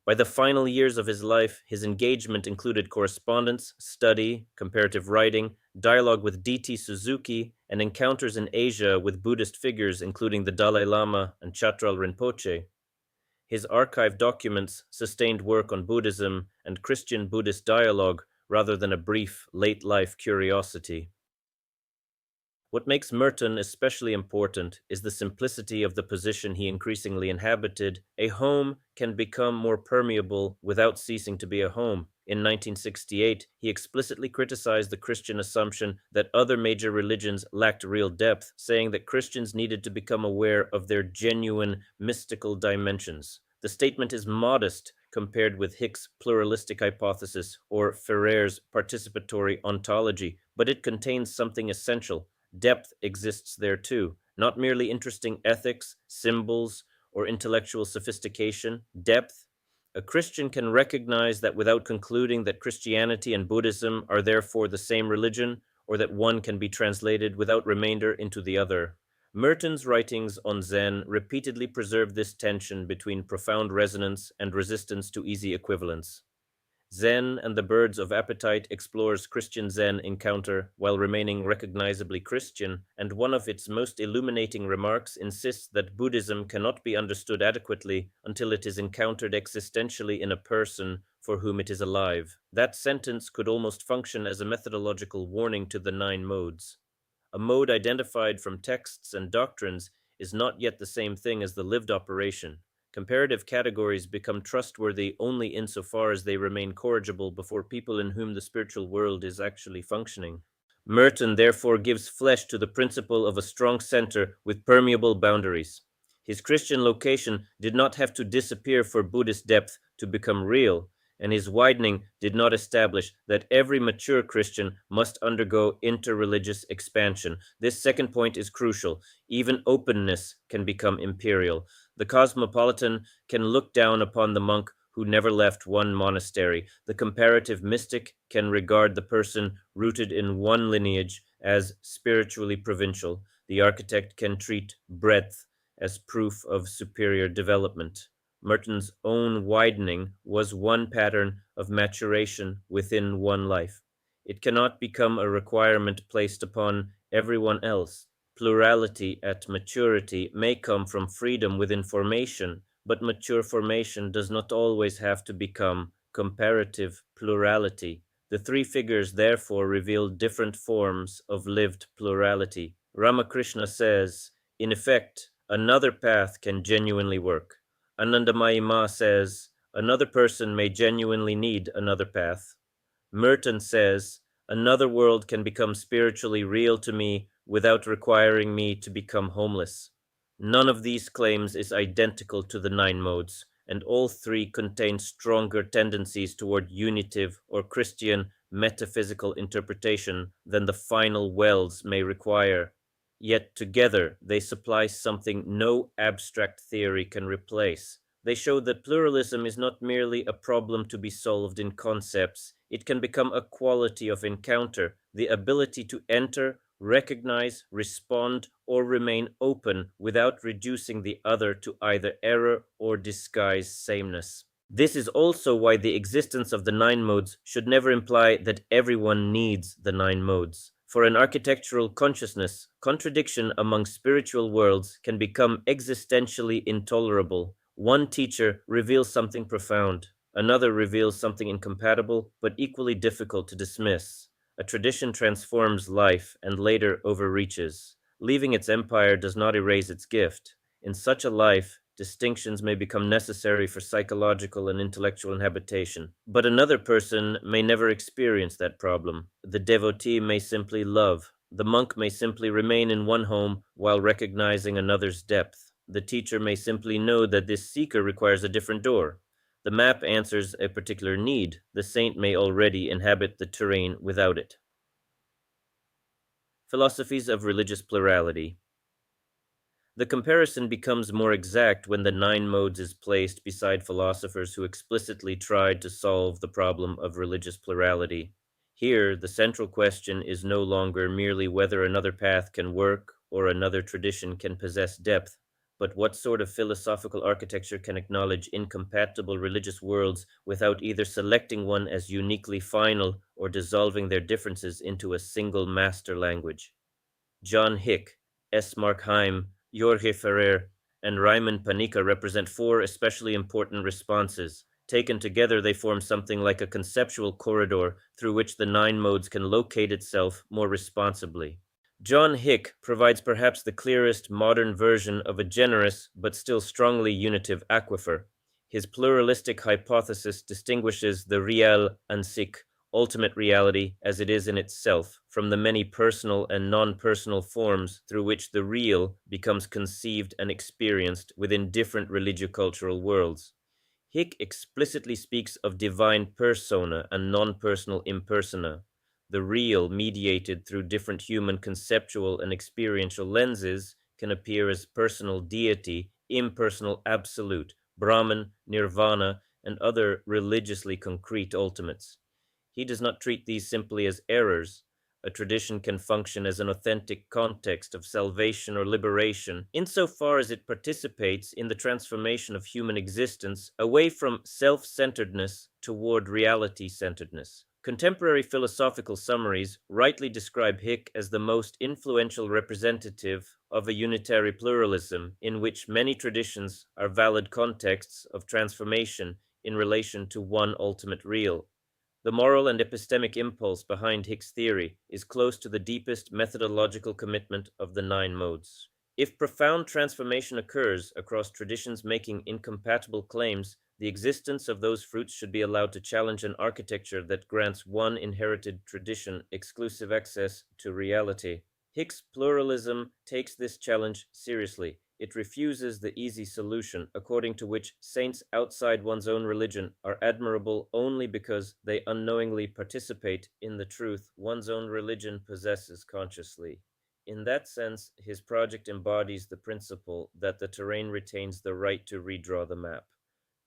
By the final years of his life, his engagement included correspondence, study, comparative writing, dialogue with D.T. Suzuki, and encounters in Asia with Buddhist figures including the Dalai Lama and Chatral Rinpoche. His archived documents sustained work on Buddhism and Christian-Buddhist dialogue rather than a brief, late-life curiosity. What makes Merton especially important is the simplicity of the position he increasingly inhabited. A home can become more permeable without ceasing to be a home. In 1968, he explicitly criticized the Christian assumption that other major religions lacked real depth, saying that Christians needed to become aware of their genuine mystical dimensions. The statement is modest compared with Hicks' pluralistic hypothesis or Ferrer's participatory ontology, but it contains something essential. Depth exists there too, not merely interesting ethics, symbols, or intellectual sophistication. Depth. A Christian can recognize that without concluding that Christianity and Buddhism are therefore the same religion, or that one can be translated without remainder into the other. Merton's writings on Zen repeatedly preserve this tension between profound resonance and resistance to easy equivalence. Zen and the Birds of Appetite explores Christian Zen encounter while remaining recognizably Christian, and one of its most illuminating remarks insists that Buddhism cannot be understood adequately until it is encountered existentially in a person for whom it is alive. That sentence could almost function as a methodological warning to the nine modes. A mode identified from texts and doctrines is not yet the same thing as the lived operation. Comparative categories become trustworthy only insofar as they remain corrigible before people in whom the spiritual world is actually functioning. Merton therefore gives flesh to the principle of a strong center with permeable boundaries. His Christian location did not have to disappear for Buddhist depth to become real, and his widening did not establish that every mature Christian must undergo interreligious expansion. This second point is crucial. Even openness can become imperial. The cosmopolitan can look down upon the monk who never left one monastery. The comparative mystic can regard the person rooted in one lineage as spiritually provincial. The architect can treat breadth as proof of superior development. Merton's own widening was one pattern of maturation within one life. It cannot become a requirement placed upon everyone else. Plurality at maturity may come from freedom within formation, but mature formation does not always have to become comparative plurality. The three figures therefore reveal different forms of lived plurality. Ramakrishna says, in effect, another path can genuinely work. Anandamayi Ma says, another person may genuinely need another path. Merton says, another world can become spiritually real to me without requiring me to become homeless. None of these claims is identical to the nine modes, and all three contain stronger tendencies toward unitive or Christian metaphysical interpretation than the final wells may require. Yet together they supply something no abstract theory can replace. They show that pluralism is not merely a problem to be solved in concepts, it can become a quality of encounter, the ability to enter, recognize, respond, or remain open without reducing the other to either error or disguised sameness. This is also why the existence of the nine modes should never imply that everyone needs the nine modes. For an architectural consciousness, contradiction among spiritual worlds can become existentially intolerable. One teacher reveals something profound, another reveals something incompatible but equally difficult to dismiss. A tradition transforms life and later overreaches. Leaving its empire does not erase its gift. In such a life, distinctions may become necessary for psychological and intellectual inhabitation. But another person may never experience that problem. The devotee may simply love. The monk may simply remain in one home while recognizing another's depth. The teacher may simply know that this seeker requires a different door. The map answers a particular need. The saint may already inhabit the terrain without it. Philosophies of religious plurality. The comparison becomes more exact when the nine modes is placed beside philosophers who explicitly tried to solve the problem of religious plurality. Here, the central question is no longer merely whether another path can work or another tradition can possess depth, but what sort of philosophical architecture can acknowledge incompatible religious worlds without either selecting one as uniquely final or dissolving their differences into a single master language. John Hick, S. Markheim, Jorge Ferrer, and Raymond Panica represent four especially important responses. Taken together, they form something like a conceptual corridor through which the nine modes can locate itself more responsibly. John Hick provides perhaps the clearest modern version of a generous but still strongly unitive aquifer. His pluralistic hypothesis distinguishes the real an sich, ultimate reality as it is in itself, from the many personal and non-personal forms through which the real becomes conceived and experienced within different religio-cultural worlds. Hick explicitly speaks of divine persona and non-personal impersona. The real, mediated through different human conceptual and experiential lenses, can appear as personal deity, impersonal absolute, Brahman, nirvana, and other religiously concrete ultimates. He does not treat these simply as errors. A tradition can function as an authentic context of salvation or liberation, insofar as it participates in the transformation of human existence away from self-centeredness toward reality-centeredness. Contemporary philosophical summaries rightly describe Hick as the most influential representative of a unitary pluralism in which many traditions are valid contexts of transformation in relation to one ultimate real. The moral and epistemic impulse behind Hick's theory is close to the deepest methodological commitment of the nine modes. If profound transformation occurs across traditions making incompatible claims, the existence of those fruits should be allowed to challenge an architecture that grants one inherited tradition exclusive access to reality. Hick's pluralism takes this challenge seriously. It refuses the easy solution, according to which saints outside one's own religion are admirable only because they unknowingly participate in the truth one's own religion possesses consciously. In that sense, his project embodies the principle that the terrain retains the right to redraw the map.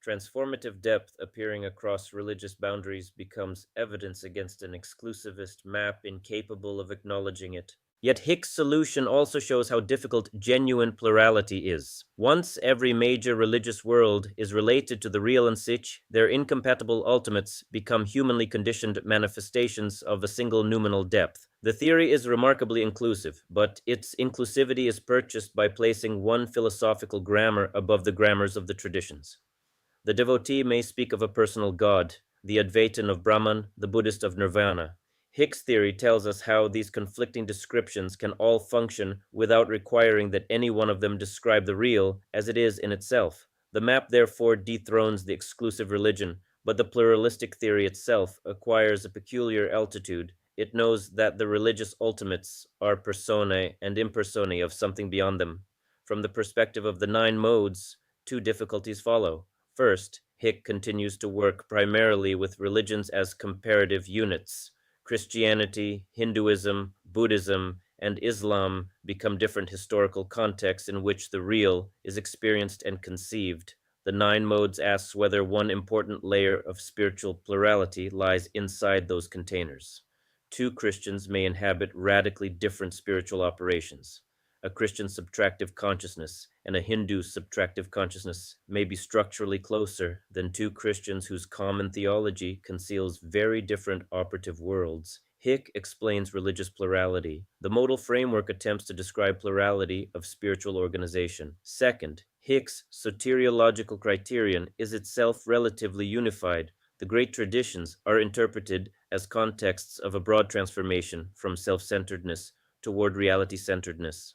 Transformative depth appearing across religious boundaries becomes evidence against an exclusivist map incapable of acknowledging it. Yet Hick's solution also shows how difficult genuine plurality is. Once every major religious world is related to the real and sich, their incompatible ultimates become humanly conditioned manifestations of a single noumenal depth. The theory is remarkably inclusive, but its inclusivity is purchased by placing one philosophical grammar above the grammars of the traditions. The devotee may speak of a personal God, the Advaitin of Brahman, the Buddhist of Nirvana. Hick's theory tells us how these conflicting descriptions can all function without requiring that any one of them describe the real as it is in itself. The map therefore dethrones the exclusive religion, but the pluralistic theory itself acquires a peculiar altitude. It knows that the religious ultimates are personae and impersonae of something beyond them. From the perspective of the nine modes, two difficulties follow. First, Hick continues to work primarily with religions as comparative units. Christianity, Hinduism, Buddhism, and Islam become different historical contexts in which the real is experienced and conceived. The nine modes asks whether one important layer of spiritual plurality lies inside those containers. Two Christians may inhabit radically different spiritual operations. A Christian subtractive consciousness and a Hindu subtractive consciousness may be structurally closer than two Christians whose common theology conceals very different operative worlds. Hick explains religious plurality. The modal framework attempts to describe plurality of spiritual organization. Second, Hick's soteriological criterion is itself relatively unified. The great traditions are interpreted as contexts of a broad transformation from self-centeredness toward reality-centeredness.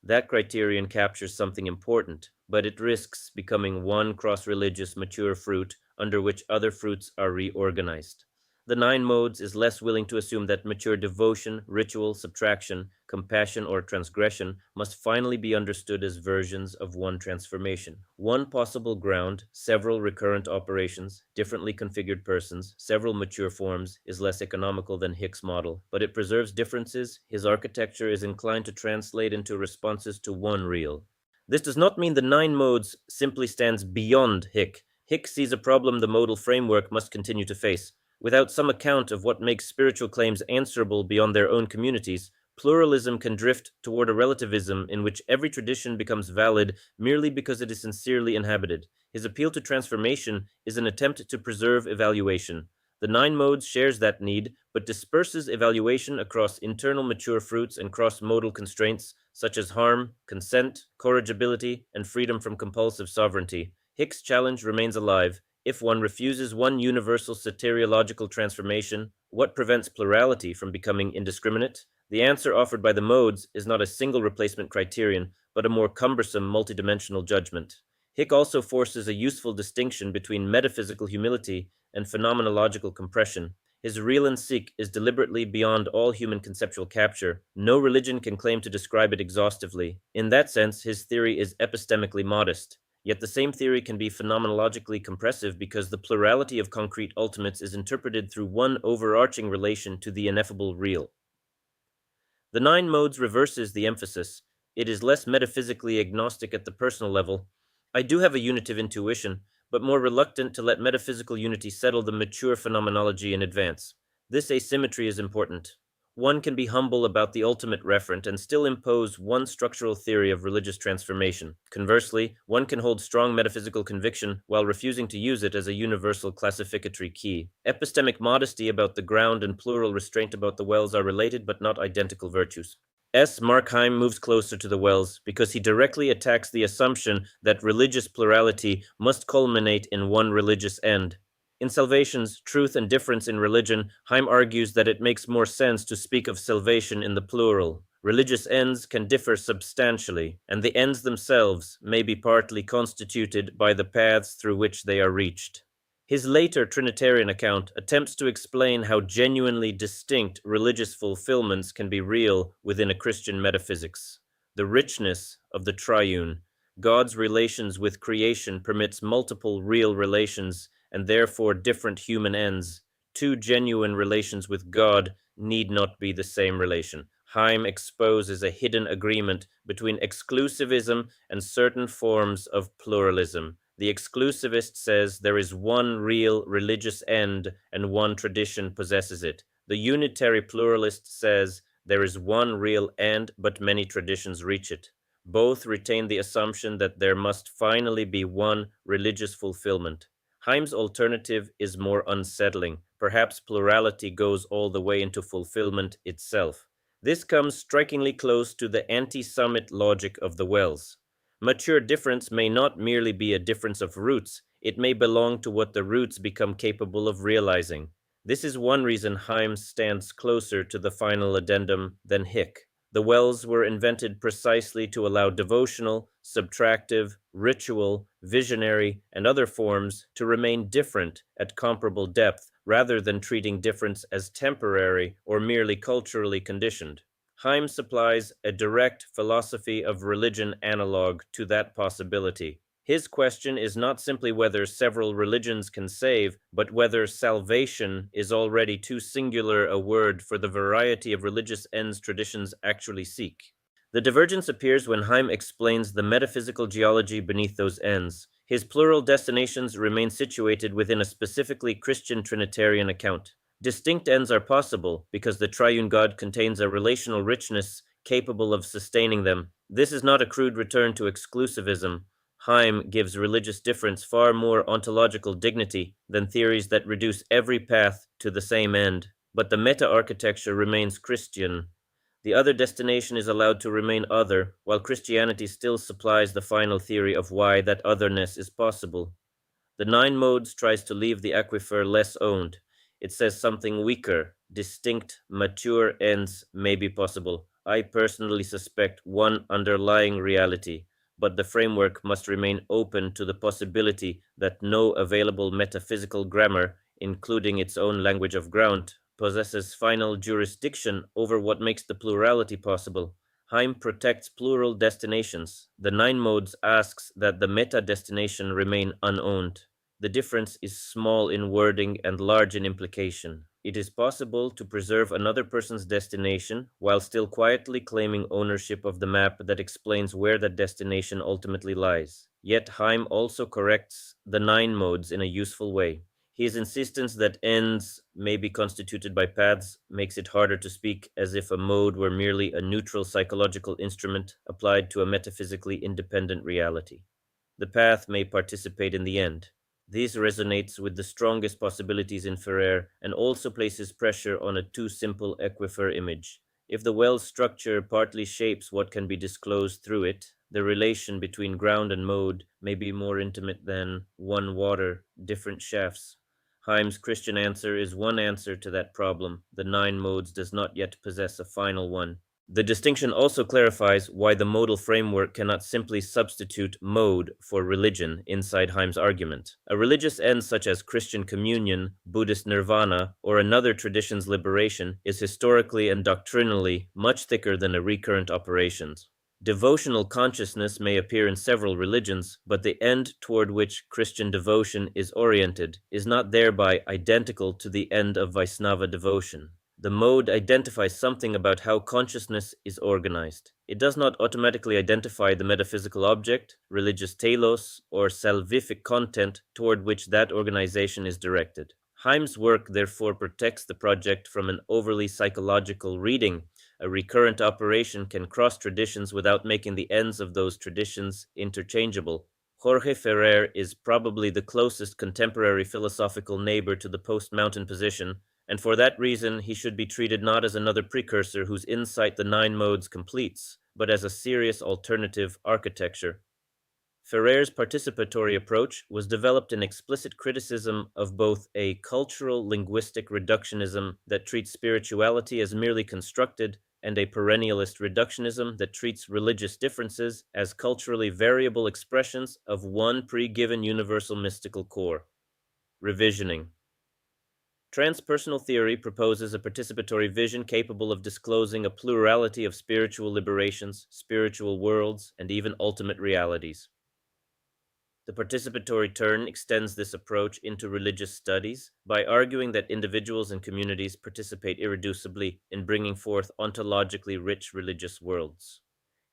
That criterion captures something important, but it risks becoming one cross-religious mature fruit under which other fruits are reorganized. The nine modes is less willing to assume that mature devotion, ritual, subtraction, compassion, or transgression must finally be understood as versions of one transformation. One possible ground, several recurrent operations, differently configured persons, several mature forms, is less economical than Hick's model, but it preserves differences his architecture is inclined to translate into responses to one real. This does not mean the nine modes simply stands beyond Hick. Hick sees a problem the modal framework must continue to face. Without some account of what makes spiritual claims answerable beyond their own communities, pluralism can drift toward a relativism in which every tradition becomes valid merely because it is sincerely inhabited. His appeal to transformation is an attempt to preserve evaluation. The nine modes shares that need, but disperses evaluation across internal mature fruits and cross-modal constraints such as harm, consent, corrigibility, and freedom from compulsive sovereignty. Hick's challenge remains alive. If one refuses one universal soteriological transformation, what prevents plurality from becoming indiscriminate? The answer offered by the modes is not a single replacement criterion, but a more cumbersome multidimensional judgment. Hick also forces a useful distinction between metaphysical humility and phenomenological compression. His real and sick is deliberately beyond all human conceptual capture. No religion can claim to describe it exhaustively. In that sense, his theory is epistemically modest. Yet the same theory can be phenomenologically compressive because the plurality of concrete ultimates is interpreted through one overarching relation to the ineffable real. The nine modes reverses the emphasis. It is less metaphysically agnostic at the personal level. I do have a unitive intuition, but more reluctant to let metaphysical unity settle the mature phenomenology in advance. This asymmetry is important. One can be humble about the ultimate referent and still impose one structural theory of religious transformation. Conversely, one can hold strong metaphysical conviction while refusing to use it as a universal classificatory key. Epistemic modesty about the ground and plural restraint about the wells are related but not identical virtues. S. Markheim moves closer to the wells because he directly attacks the assumption that religious plurality must culminate in one religious end. In Salvation's Truth and Difference in Religion, Heim argues that it makes more sense to speak of salvation in the plural. Religious ends can differ substantially, and the ends themselves may be partly constituted by the paths through which they are reached. His later Trinitarian account attempts to explain how genuinely distinct religious fulfillments can be real within a Christian metaphysics. The richness of the triune, God's relations with creation permits multiple real relations and therefore different human ends. Two genuine relations with God need not be the same relation. Heim exposes a hidden agreement between exclusivism and certain forms of pluralism. The exclusivist says there is one real religious end and one tradition possesses it. The unitary pluralist says there is one real end, but many traditions reach it. Both retain the assumption that there must finally be one religious fulfillment. Heim's alternative is more unsettling. Perhaps plurality goes all the way into fulfillment itself. This comes strikingly close to the anti-summit logic of the Wells. Mature difference may not merely be a difference of roots, it may belong to what the roots become capable of realizing. This is one reason Heim stands closer to the final addendum than Hick. The wells were invented precisely to allow devotional, subtractive, ritual, visionary, and other forms to remain different at comparable depth rather than treating difference as temporary or merely culturally conditioned. Heim supplies a direct philosophy of religion analog to that possibility. His question is not simply whether several religions can save, but whether salvation is already too singular a word for the variety of religious ends traditions actually seek. The divergence appears when Heim explains the metaphysical geology beneath those ends. His plural destinations remain situated within a specifically Christian Trinitarian account. Distinct ends are possible because the triune God contains a relational richness capable of sustaining them. This is not a crude return to exclusivism. Heim gives religious difference far more ontological dignity than theories that reduce every path to the same end. But the meta-architecture remains Christian. The other destination is allowed to remain other, while Christianity still supplies the final theory of why that otherness is possible. The Nine Modes tries to leave the aquifer less owned. It says something weaker, distinct, mature ends may be possible. I personally suspect one underlying reality, but the framework must remain open to the possibility that no available metaphysical grammar, including its own language of ground, possesses final jurisdiction over what makes the plurality possible. Heim protects plural destinations. The Nine Modes asks that the meta-destination remain unowned. The difference is small in wording and large in implication. It is possible to preserve another person's destination while still quietly claiming ownership of the map that explains where that destination ultimately lies. Yet Heim also corrects the Nine Modes in a useful way. His insistence that ends may be constituted by paths makes it harder to speak as if a mode were merely a neutral psychological instrument applied to a metaphysically independent reality. The path may participate in the end. This resonates with the strongest possibilities in Ferrer and also places pressure on a too simple aquifer image. If the well's structure partly shapes what can be disclosed through it, the relation between ground and mode may be more intimate than one water, different shafts. Heim's Christian answer is one answer to that problem. The Nine Modes does not yet possess a final one. The distinction also clarifies why the modal framework cannot simply substitute mode for religion inside Heim's argument. A religious end such as Christian communion, Buddhist nirvana, or another tradition's liberation is historically and doctrinally much thicker than a recurrent operations. Devotional consciousness may appear in several religions, but the end toward which Christian devotion is oriented is not thereby identical to the end of Vaisnava devotion. The mode identifies something about how consciousness is organized. It does not automatically identify the metaphysical object, religious telos, or salvific content toward which that organization is directed. Heim's work therefore protects the project from an overly psychological reading. A recurrent operation can cross traditions without making the ends of those traditions interchangeable. Jorge Ferrer is probably the closest contemporary philosophical neighbor to the post-mountain position, and for that reason he should be treated not as another precursor whose insight the Nine Modes completes, but as a serious alternative architecture. Ferrer's participatory approach was developed in explicit criticism of both a cultural linguistic reductionism that treats spirituality as merely constructed and a perennialist reductionism that treats religious differences as culturally variable expressions of one pre-given universal mystical core. Revisioning. Transpersonal theory proposes a participatory vision capable of disclosing a plurality of spiritual liberations, spiritual worlds, and even ultimate realities. The participatory turn extends this approach into religious studies by arguing that individuals and communities participate irreducibly in bringing forth ontologically rich religious worlds.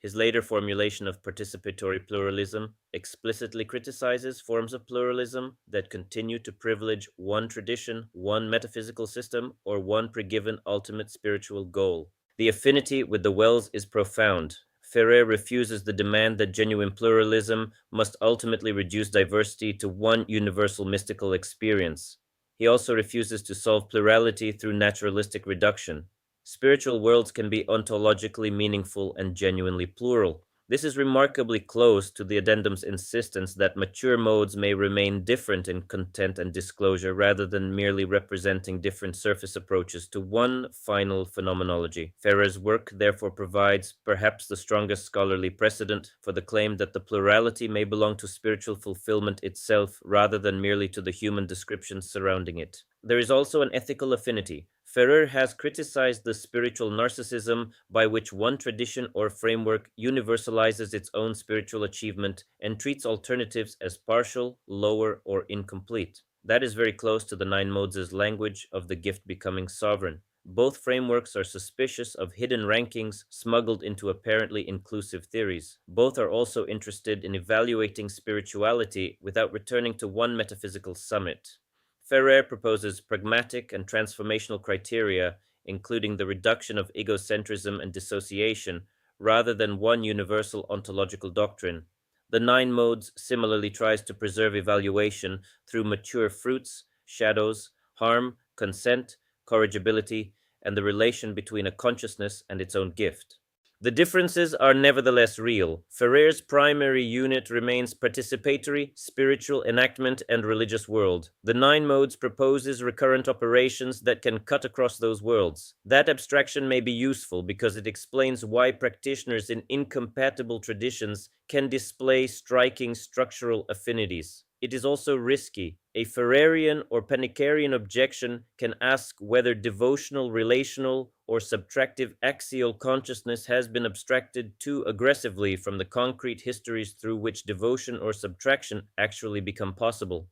His later formulation of participatory pluralism explicitly criticizes forms of pluralism that continue to privilege one tradition, one metaphysical system, or one pregiven ultimate spiritual goal. The affinity with the Wells is profound. Ferrer refuses the demand that genuine pluralism must ultimately reduce diversity to one universal mystical experience. He also refuses to solve plurality through naturalistic reduction. Spiritual worlds can be ontologically meaningful and genuinely plural. This is remarkably close to the addendum's insistence that mature modes may remain different in content and disclosure rather than merely representing different surface approaches to one final phenomenology. Ferrer's work therefore provides perhaps the strongest scholarly precedent for the claim that the plurality may belong to spiritual fulfillment itself rather than merely to the human descriptions surrounding it. There is also an ethical affinity. Ferrer has criticized the spiritual narcissism by which one tradition or framework universalizes its own spiritual achievement and treats alternatives as partial, lower, or incomplete. That is very close to the Nine Modes' language of the gift becoming sovereign. Both frameworks are suspicious of hidden rankings smuggled into apparently inclusive theories. Both are also interested in evaluating spirituality without returning to one metaphysical summit. Ferrer proposes pragmatic and transformational criteria, including the reduction of egocentrism and dissociation, rather than one universal ontological doctrine. The Nine Modes similarly tries to preserve evaluation through mature fruits, shadows, harm, consent, corrigibility, and the relation between a consciousness and its own gift. The differences are nevertheless real. Ferrer's primary unit remains participatory, spiritual enactment, and religious world. The Nine Modes proposes recurrent operations that can cut across those worlds. That abstraction may be useful because it explains why practitioners in incompatible traditions can display striking structural affinities. It is also risky. A Ferrerian or Panicarian objection can ask whether devotional-relational or subtractive axial consciousness has been abstracted too aggressively from the concrete histories through which devotion or subtraction actually become possible.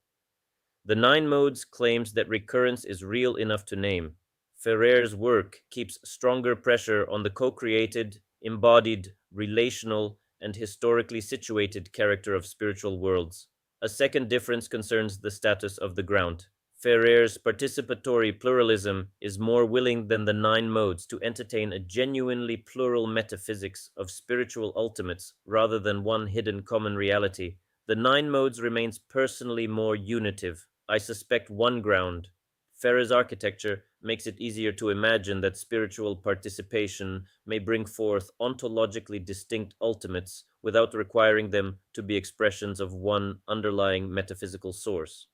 The Nine Modes claims that recurrence is real enough to name. Ferrer's work keeps stronger pressure on the co-created, embodied, relational, and historically situated character of spiritual worlds. A second difference concerns the status of the ground. Ferrer's participatory pluralism is more willing than the Nine Modes to entertain a genuinely plural metaphysics of spiritual ultimates rather than one hidden common reality. The Nine Modes remains personally more unitive. I suspect one ground. Ferrer's architecture makes it easier to imagine that spiritual participation may bring forth ontologically distinct ultimates without requiring them to be expressions of one underlying metaphysical source.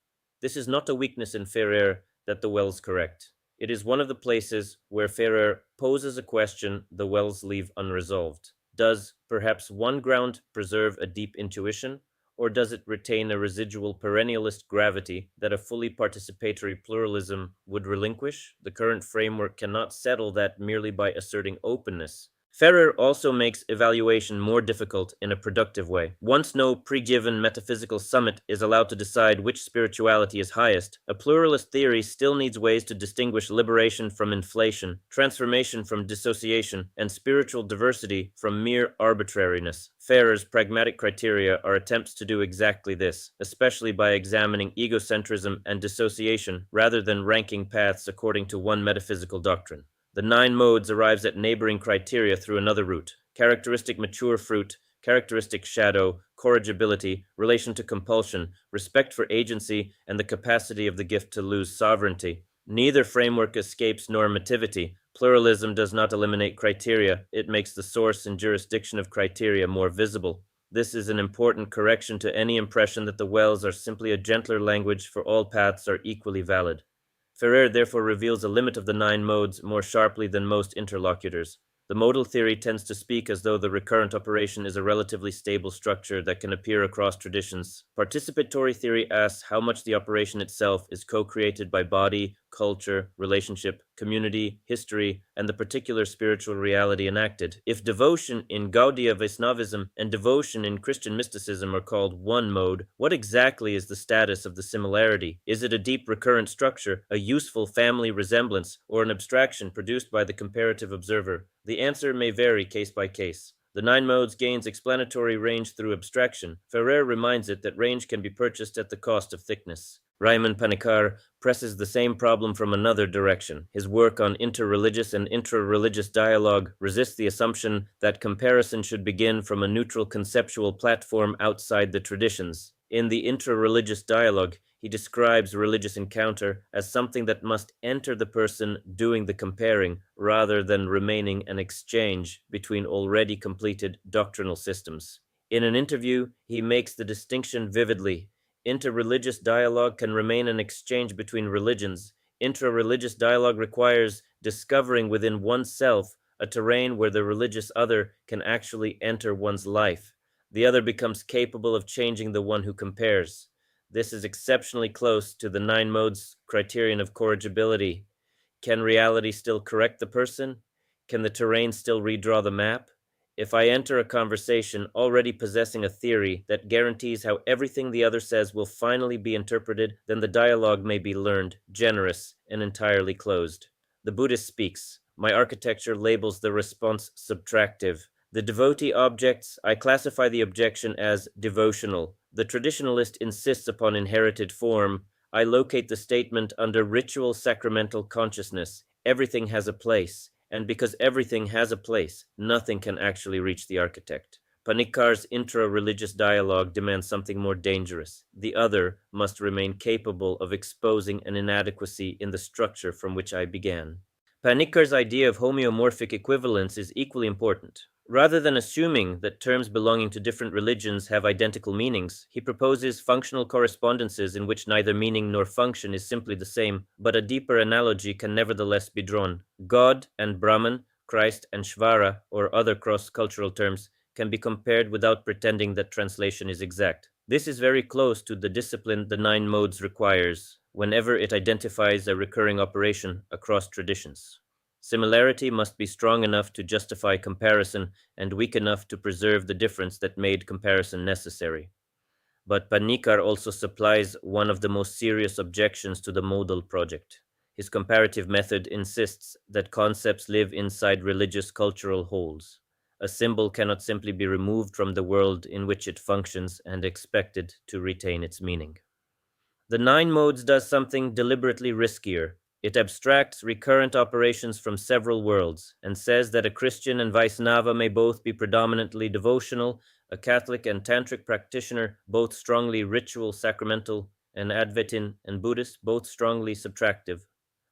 This is not a weakness in Ferrer that the Wells correct. It is one of the places where Ferrer poses a question the Wells leave unresolved. Does perhaps one ground preserve a deep intuition, or does it retain a residual perennialist gravity that a fully participatory pluralism would relinquish? The current framework cannot settle that merely by asserting openness. Ferrer also makes evaluation more difficult in a productive way. Once no pre-given metaphysical summit is allowed to decide which spirituality is highest, a pluralist theory still needs ways to distinguish liberation from inflation, transformation from dissociation, and spiritual diversity from mere arbitrariness. Ferrer's pragmatic criteria are attempts to do exactly this, especially by examining egocentrism and dissociation rather than ranking paths according to one metaphysical doctrine. The Nine Modes arrives at neighboring criteria through another route: characteristic mature fruit, characteristic shadow, corrigibility, relation to compulsion, respect for agency, and the capacity of the gift to lose sovereignty. Neither framework escapes normativity. Pluralism does not eliminate criteria, it makes the source and jurisdiction of criteria more visible. This is an important correction to any impression that the Wells are simply a gentler language for all paths are equally valid. Ferrer therefore reveals a limit of the Nine Modes more sharply than most interlocutors. The modal theory tends to speak as though the recurrent operation is a relatively stable structure that can appear across traditions. Participatory theory asks how much the operation itself is co-created by body, culture, relationship, community, history, and the particular spiritual reality enacted. If devotion in Gaudiya Vaishnavism and devotion in Christian mysticism are called one mode, what exactly is the status of the similarity? Is it a deep recurrent structure, a useful family resemblance, or an abstraction produced by the comparative observer? The answer may vary case by case. The nine modes gains explanatory range through abstraction. Ferrer reminds it that range can be purchased at the cost of thickness. Raymond Panikkar presses the same problem from another direction. His work on interreligious and intra-religious dialogue resists the assumption that comparison should begin from a neutral conceptual platform outside the traditions. In the intra-religious dialogue, he describes religious encounter as something that must enter the person doing the comparing rather than remaining an exchange between already completed doctrinal systems. In an interview, he makes the distinction vividly. Interreligious dialogue can remain an exchange between religions. Intra-religious dialogue requires discovering within oneself a terrain where the religious other can actually enter one's life. The other becomes capable of changing the one who compares. This is exceptionally close to the nine modes criterion of corrigibility. Can reality still correct the person? Can the terrain still redraw the map? If I enter a conversation already possessing a theory that guarantees how everything the other says will finally be interpreted, then the dialogue may be learned, generous, and entirely closed. The Buddhist speaks. My architecture labels the response subtractive. The devotee objects, I classify the objection as devotional. The traditionalist insists upon inherited form. I locate the statement under ritual-sacramental consciousness. Everything has a place, and because everything has a place, nothing can actually reach the architect. Panikkar's intra-religious dialogue demands something more dangerous. The other must remain capable of exposing an inadequacy in the structure from which I began. Panikkar's idea of homeomorphic equivalence is equally important. Rather than assuming that terms belonging to different religions have identical meanings, he proposes functional correspondences in which neither meaning nor function is simply the same, but a deeper analogy can nevertheless be drawn. God and Brahman, Christ and Shvara, or other cross-cultural terms, can be compared without pretending that translation is exact. This is very close to the discipline the nine modes requires, whenever it identifies a recurring operation across traditions. Similarity must be strong enough to justify comparison and weak enough to preserve the difference that made comparison necessary. But Panikkar also supplies one of the most serious objections to the modal project. His comparative method insists that concepts live inside religious cultural holes. A symbol cannot simply be removed from the world in which it functions and expected to retain its meaning. The nine modes does something deliberately riskier. It abstracts recurrent operations from several worlds and says that a Christian and Vaisnava may both be predominantly devotional, a Catholic and Tantric practitioner both strongly ritual-sacramental, and Advaitin and Buddhist both strongly subtractive.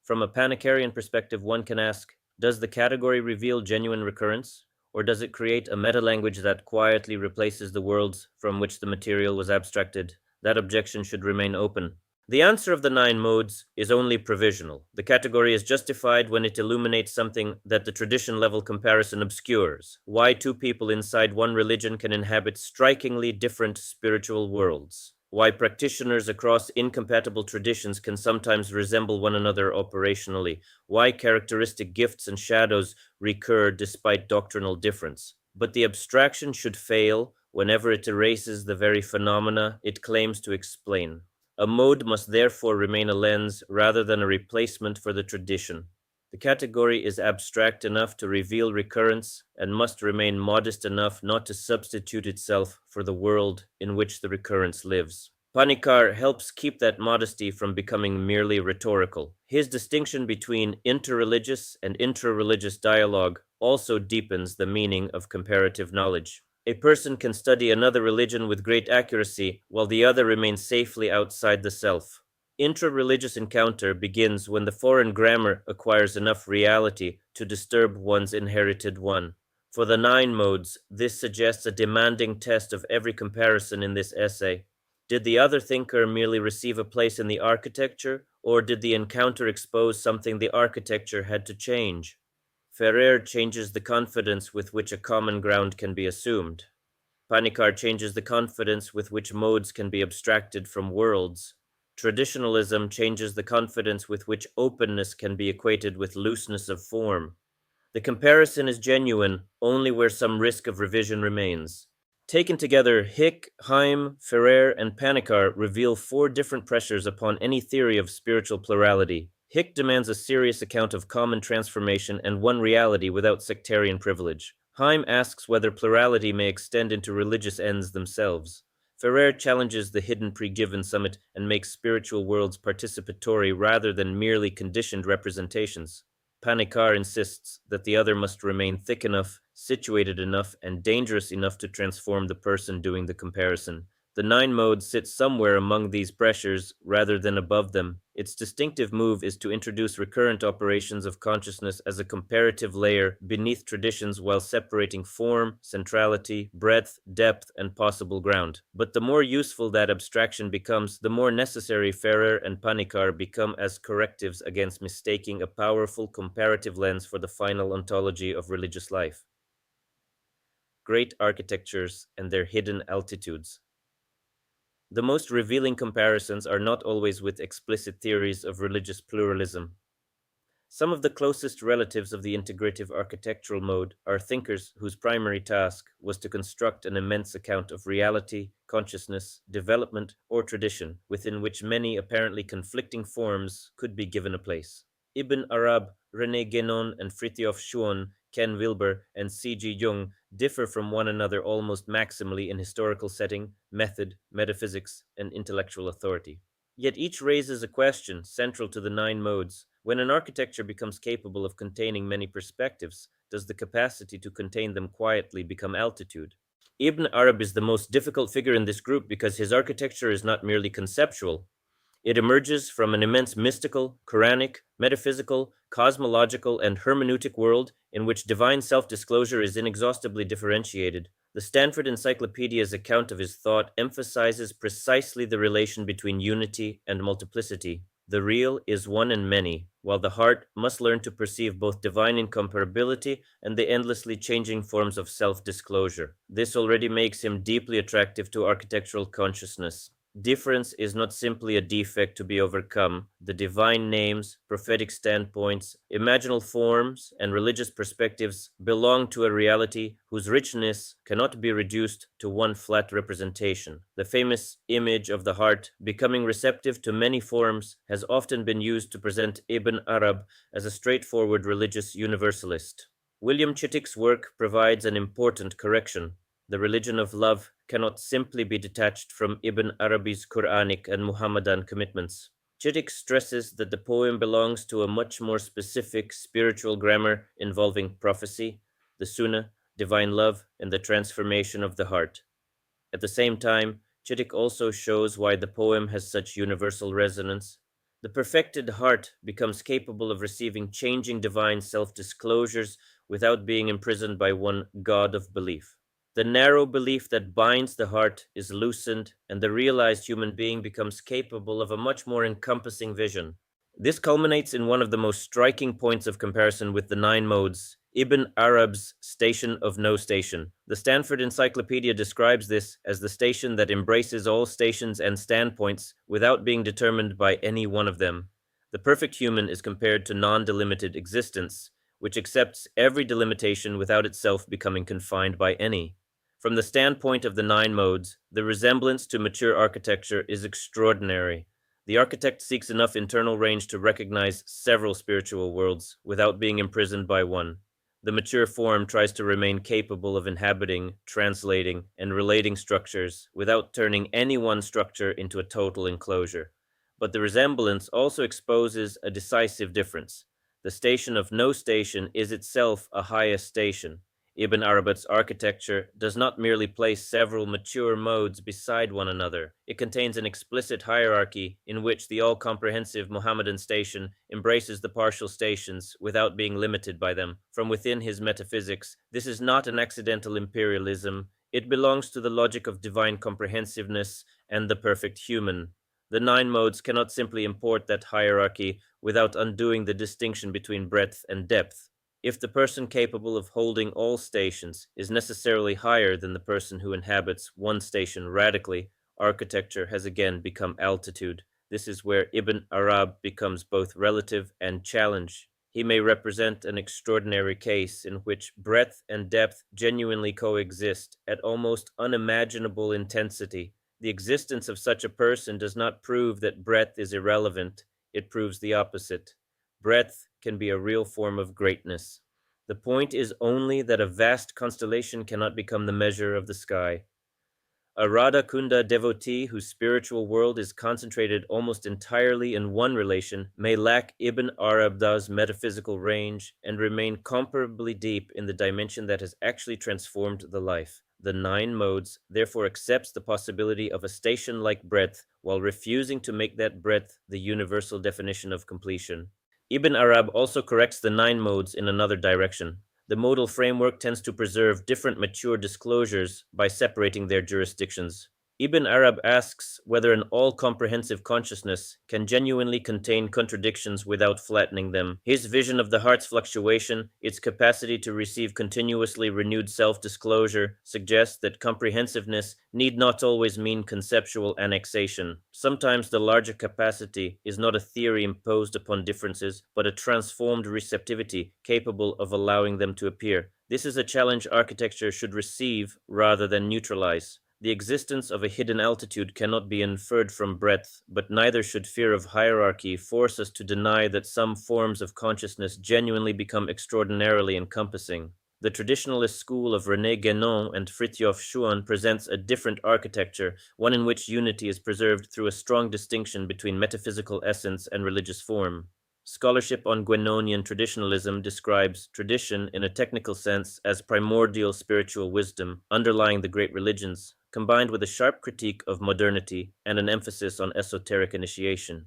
From a Panikkarian perspective, one can ask, does the category reveal genuine recurrence, or does it create a meta-language that quietly replaces the worlds from which the material was abstracted? That objection should remain open. The answer of the nine modes is only provisional. The category is justified when it illuminates something that the tradition-level comparison obscures: why two people inside one religion can inhabit strikingly different spiritual worlds, why practitioners across incompatible traditions can sometimes resemble one another operationally, why characteristic gifts and shadows recur despite doctrinal difference. But the abstraction should fail whenever it erases the very phenomena it claims to explain. A mode must therefore remain a lens rather than a replacement for the tradition. The category is abstract enough to reveal recurrence and must remain modest enough not to substitute itself for the world in which the recurrence lives. Panikkar helps keep that modesty from becoming merely rhetorical. His distinction between interreligious and intra-religious dialogue also deepens the meaning of comparative knowledge. A person can study another religion with great accuracy while the other remains safely outside the self. Intra-religious encounter begins when the foreign grammar acquires enough reality to disturb one's inherited one. For the nine modes, this suggests a demanding test of every comparison in this essay. Did the other thinker merely receive a place in the architecture, or did the encounter expose something the architecture had to change? Ferrer changes the confidence with which a common ground can be assumed. Panikkar changes the confidence with which modes can be abstracted from worlds. Traditionalism changes the confidence with which openness can be equated with looseness of form. The comparison is genuine only where some risk of revision remains. Taken together, Hick, Heim, Ferrer, and Panikkar reveal four different pressures upon any theory of spiritual plurality. Hick demands a serious account of common transformation and one reality without sectarian privilege. Heim asks whether plurality may extend into religious ends themselves. Ferrer challenges the hidden pre-given summit and makes spiritual worlds participatory rather than merely conditioned representations. Panikkar insists that the other must remain thick enough, situated enough, and dangerous enough to transform the person doing the comparison. The nine modes sit somewhere among these pressures rather than above them. Its distinctive move is to introduce recurrent operations of consciousness as a comparative layer beneath traditions while separating form, centrality, breadth, depth, and possible ground. But the more useful that abstraction becomes, the more necessary Ferrer and Panikkar become as correctives against mistaking a powerful comparative lens for the final ontology of religious life. Great architectures and their hidden altitudes. The most revealing comparisons are not always with explicit theories of religious pluralism. Some of the closest relatives of the integrative architectural mode are thinkers whose primary task was to construct an immense account of reality, consciousness, development, or tradition, within which many apparently conflicting forms could be given a place. Ibn Arab, René Guénon, and Fritjof Schuon, Ken Wilber, and C.G. Jung differ from one another almost maximally in historical setting, method, metaphysics, and intellectual authority. Yet each raises a question central to the nine modes. When an architecture becomes capable of containing many perspectives, does the capacity to contain them quietly become altitude? Ibn Arab is the most difficult figure in this group because his architecture is not merely conceptual. It emerges from an immense mystical, Quranic, metaphysical, cosmological, and hermeneutic world in which divine self-disclosure is inexhaustibly differentiated. The Stanford Encyclopedia's account of his thought emphasizes precisely the relation between unity and multiplicity. The real is one and many, while the heart must learn to perceive both divine incomparability and the endlessly changing forms of self-disclosure. This already makes him deeply attractive to architectural consciousness. Difference is not simply a defect to be overcome. The divine names, prophetic standpoints, imaginal forms, and religious perspectives belong to a reality whose richness cannot be reduced to one flat representation. The famous image of the heart, becoming receptive to many forms, has often been used to present Ibn Arab as a straightforward religious universalist. William Chittick's work provides an important correction. The religion of love cannot simply be detached from Ibn Arabi's Quranic and Muhammadan commitments. Chittick stresses that the poem belongs to a much more specific spiritual grammar involving prophecy, the Sunnah, divine love, and the transformation of the heart. At the same time, Chittick also shows why the poem has such universal resonance. The perfected heart becomes capable of receiving changing divine self-disclosures without being imprisoned by one God of belief. The narrow belief that binds the heart is loosened, and the realized human being becomes capable of a much more encompassing vision. This culminates in one of the most striking points of comparison with the nine modes, Ibn Arab's station of no station. The Stanford Encyclopedia describes this as the station that embraces all stations and standpoints without being determined by any one of them. The perfect human is compared to non-delimited existence, which accepts every delimitation without itself becoming confined by any. From the standpoint of the nine modes, the resemblance to mature architecture is extraordinary. The architect seeks enough internal range to recognize several spiritual worlds without being imprisoned by one. The mature form tries to remain capable of inhabiting, translating, and relating structures without turning any one structure into a total enclosure. But the resemblance also exposes a decisive difference. The station of no station is itself a highest station. Ibn Arabat's architecture does not merely place several mature modes beside one another. It contains an explicit hierarchy in which the all-comprehensive Mohammedan station embraces the partial stations without being limited by them. From within his metaphysics, this is not an accidental imperialism. It belongs to the logic of divine comprehensiveness and the perfect human. The nine modes cannot simply import that hierarchy without undoing the distinction between breadth and depth. If the person capable of holding all stations is necessarily higher than the person who inhabits one station radically, architecture has again become altitude. This is where Ibn Arab becomes both relative and challenge. He may represent an extraordinary case in which breadth and depth genuinely coexist at almost unimaginable intensity. The existence of such a person does not prove that breadth is irrelevant, it proves the opposite. Breadth can be a real form of greatness. The point is only that a vast constellation cannot become the measure of the sky. A Radha Kunda devotee whose spiritual world is concentrated almost entirely in one relation may lack Ibn Arabda's metaphysical range and remain comparably deep in the dimension that has actually transformed the life. The nine modes therefore accepts the possibility of a station-like breadth while refusing to make that breadth the universal definition of completion. Ibn Arab also corrects the nine modes in another direction. The modal framework tends to preserve different mature disclosures by separating their jurisdictions. Ibn Arab asks whether an all-comprehensive consciousness can genuinely contain contradictions without flattening them. His vision of the heart's fluctuation, its capacity to receive continuously renewed self-disclosure, suggests that comprehensiveness need not always mean conceptual annexation. Sometimes the larger capacity is not a theory imposed upon differences, but a transformed receptivity capable of allowing them to appear. This is a challenge architecture should receive rather than neutralize. The existence of a hidden altitude cannot be inferred from breadth, but neither should fear of hierarchy force us to deny that some forms of consciousness genuinely become extraordinarily encompassing. The traditionalist school of René Guénon and Fritjof Schuon presents a different architecture, one in which unity is preserved through a strong distinction between metaphysical essence and religious form. Scholarship on Guénonian traditionalism describes tradition in a technical sense as primordial spiritual wisdom underlying the great religions, combined with a sharp critique of modernity and an emphasis on esoteric initiation.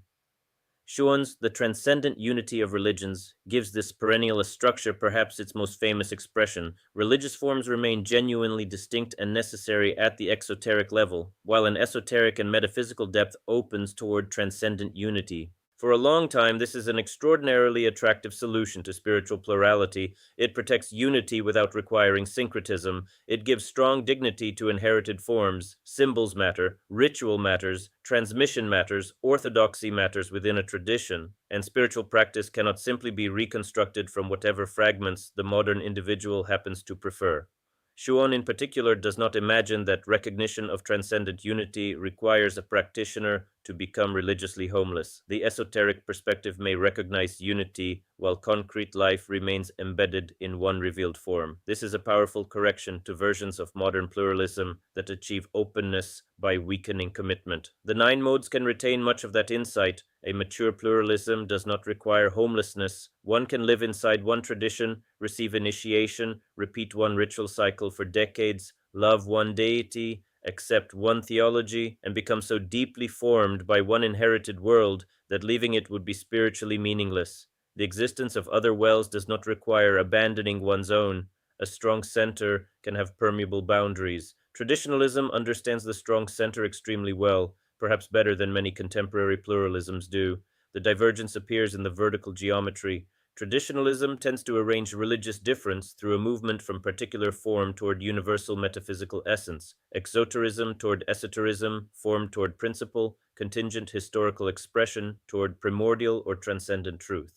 Schuon's The Transcendent Unity of Religions gives this perennialist structure perhaps its most famous expression. Religious forms remain genuinely distinct and necessary at the exoteric level, while an esoteric and metaphysical depth opens toward transcendent unity. For a long time, this is an extraordinarily attractive solution to spiritual plurality. It protects unity without requiring syncretism. It gives strong dignity to inherited forms. Symbols matter, ritual matters, transmission matters, orthodoxy matters within a tradition, and spiritual practice cannot simply be reconstructed from whatever fragments the modern individual happens to prefer. Schuon in particular does not imagine that recognition of transcendent unity requires a practitioner to become religiously homeless. The esoteric perspective may recognize unity while concrete life remains embedded in one revealed form. This is a powerful correction to versions of modern pluralism that achieve openness by weakening commitment. The nine modes can retain much of that insight. A mature pluralism does not require homelessness. One can live inside one tradition, receive initiation, repeat one ritual cycle for decades, love one deity, accept one theology, and become so deeply formed by one inherited world that leaving it would be spiritually meaningless. The existence of other wells does not require abandoning one's own. A strong center can have permeable boundaries. Traditionalism understands the strong center extremely well, perhaps better than many contemporary pluralisms do. The divergence appears in the vertical geometry. Traditionalism tends to arrange religious difference through a movement from particular form toward universal metaphysical essence, exoterism toward esoterism, form toward principle, contingent historical expression toward primordial or transcendent truth.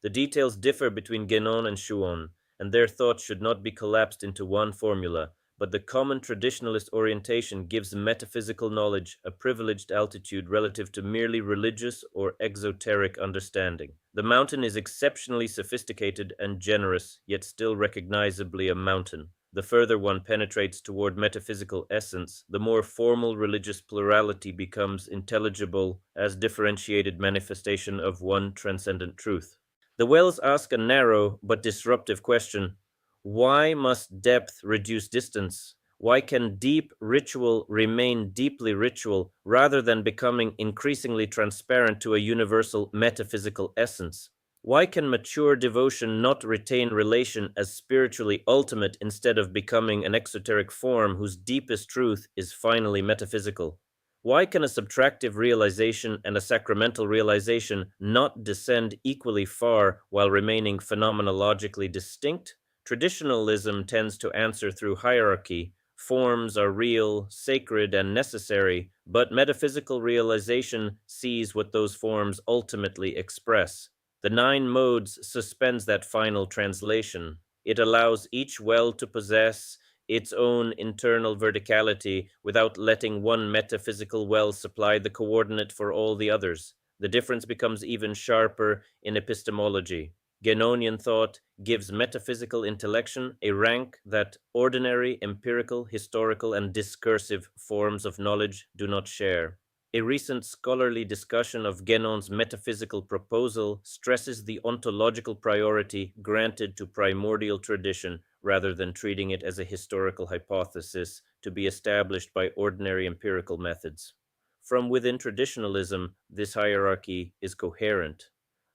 The details differ between Guénon and Schuon, and their thought should not be collapsed into one formula, but the common traditionalist orientation gives metaphysical knowledge a privileged altitude relative to merely religious or exoteric understanding. The mountain is exceptionally sophisticated and generous, yet still recognizably a mountain. The further one penetrates toward metaphysical essence, the more formal religious plurality becomes intelligible as differentiated manifestation of one transcendent truth. The Wells ask a narrow but disruptive question: why must depth reduce distance? Why can deep ritual remain deeply ritual rather than becoming increasingly transparent to a universal metaphysical essence? Why can mature devotion not retain relation as spiritually ultimate instead of becoming an exoteric form whose deepest truth is finally metaphysical? Why can a subtractive realization and a sacramental realization not descend equally far while remaining phenomenologically distinct? Traditionalism tends to answer through hierarchy. Forms are real, sacred, and necessary, but metaphysical realization sees what those forms ultimately express. The nine modes suspends that final translation. It allows each well to possess its own internal verticality without letting one metaphysical well supply the coordinate for all the others. The difference becomes even sharper in epistemology. Genonian thought gives metaphysical intellection a rank that ordinary, empirical, historical, and discursive forms of knowledge do not share. A recent scholarly discussion of Genon's metaphysical proposal stresses the ontological priority granted to primordial tradition rather than treating it as a historical hypothesis to be established by ordinary empirical methods. From within traditionalism, this hierarchy is coherent.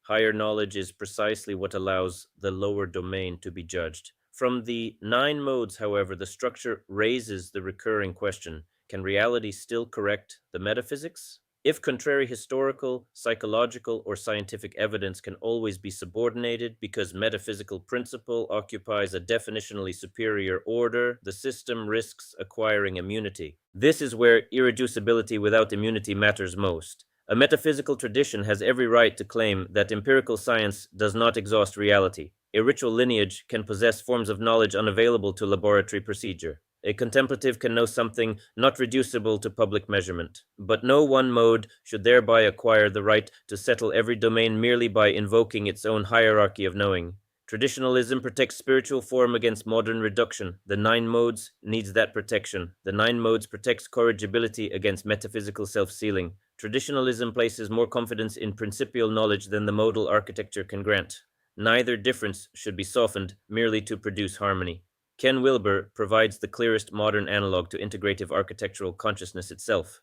Higher knowledge is precisely what allows the lower domain to be judged. From the nine modes, however, the structure raises the recurring question: can reality still correct the metaphysics? If contrary historical, psychological, or scientific evidence can always be subordinated because metaphysical principle occupies a definitionally superior order, the system risks acquiring immunity. This is where irreducibility without immunity matters most. A metaphysical tradition has every right to claim that empirical science does not exhaust reality. A ritual lineage can possess forms of knowledge unavailable to laboratory procedure. A contemplative can know something not reducible to public measurement. But no one mode should thereby acquire the right to settle every domain merely by invoking its own hierarchy of knowing. Traditionalism protects spiritual form against modern reduction. The nine modes needs that protection. The nine modes protects corrigibility against metaphysical self-sealing. Traditionalism places more confidence in principial knowledge than the modal architecture can grant. Neither difference should be softened merely to produce harmony. Ken Wilber provides the clearest modern analog to integrative architectural consciousness itself.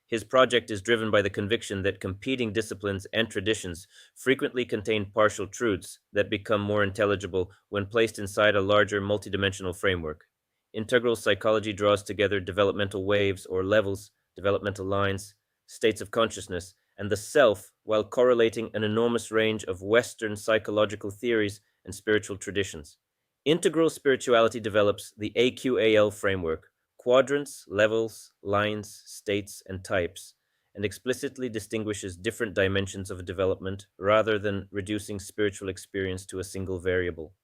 His project is driven by the conviction that competing disciplines and traditions frequently contain partial truths that become more intelligible when placed inside a larger multidimensional framework. Integral psychology draws together developmental waves or levels, developmental lines, states of consciousness, and the self while correlating an enormous range of Western psychological theories and spiritual traditions. Integral spirituality develops the AQAL framework: quadrants, levels, lines, states, and types, and explicitly distinguishes different dimensions of development rather than reducing spiritual experience to a single variable.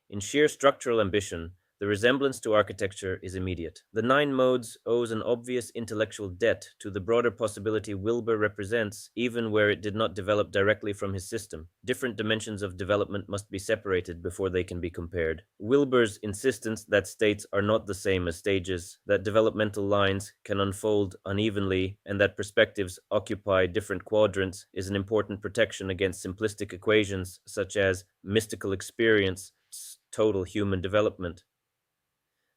In sheer structural ambition, the resemblance to architecture is immediate. The nine modes owes an obvious intellectual debt to the broader possibility Wilbur represents, even where it did not develop directly from his system. Different dimensions of development must be separated before they can be compared. Wilbur's insistence that states are not the same as stages, that developmental lines can unfold unevenly, and that perspectives occupy different quadrants is an important protection against simplistic equations such as mystical experience, total human development.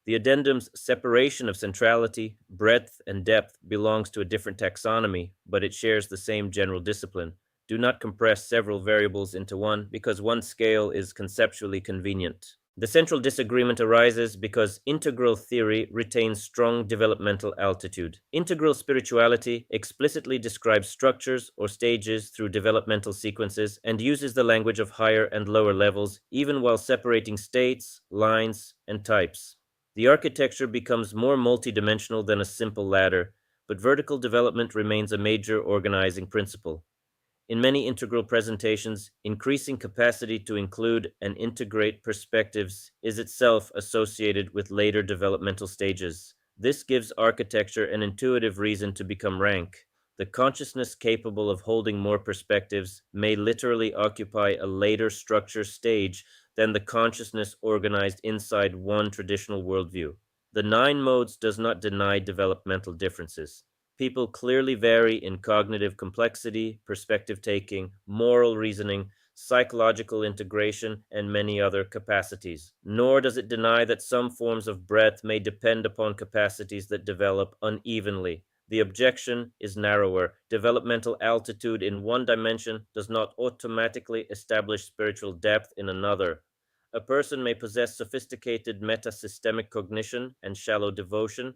The addendum's separation of centrality, breadth, and depth belongs to a different taxonomy, but it shares the same general discipline. Do not compress several variables into one because one scale is conceptually convenient. The central disagreement arises because integral theory retains strong developmental altitude. Integral spirituality explicitly describes structures or stages through developmental sequences and uses the language of higher and lower levels, even while separating states, lines, and types. The architecture becomes more multidimensional than a simple ladder, but vertical development remains a major organizing principle. In many integral presentations, increasing capacity to include and integrate perspectives is itself associated with later developmental stages. This gives architecture an intuitive reason to become rank. The consciousness capable of holding more perspectives may literally occupy a later structure stage than the consciousness organized inside one traditional worldview. The nine modes does not deny developmental differences. People clearly vary in cognitive complexity, perspective taking, moral reasoning, psychological integration, and many other capacities. Nor does it deny that some forms of breadth may depend upon capacities that develop unevenly. The objection is narrower. Developmental altitude in one dimension does not automatically establish spiritual depth in another. A person may possess sophisticated meta-systemic cognition and shallow devotion.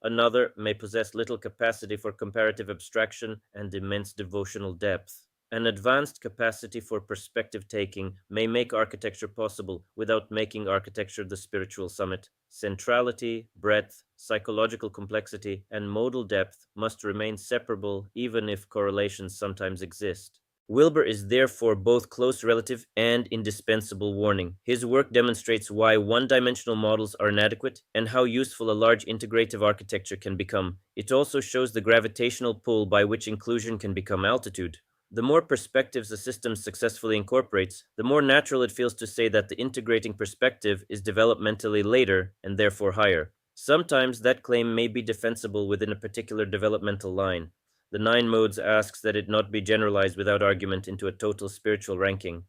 Another may possess little capacity for comparative abstraction and immense devotional depth. An advanced capacity for perspective taking may make architecture possible without making architecture the spiritual summit. Centrality, breadth, psychological complexity, and modal depth must remain separable even if correlations sometimes exist. Wilbur is therefore both close relative and indispensable warning. His work demonstrates why one-dimensional models are inadequate and how useful a large integrative architecture can become. It also shows the gravitational pull by which inclusion can become altitude. The more perspectives a system successfully incorporates, the more natural it feels to say that the integrating perspective is developmentally later and therefore higher. Sometimes that claim may be defensible within a particular developmental line. The Nine Modes asks that it not be generalized without argument into a total spiritual ranking.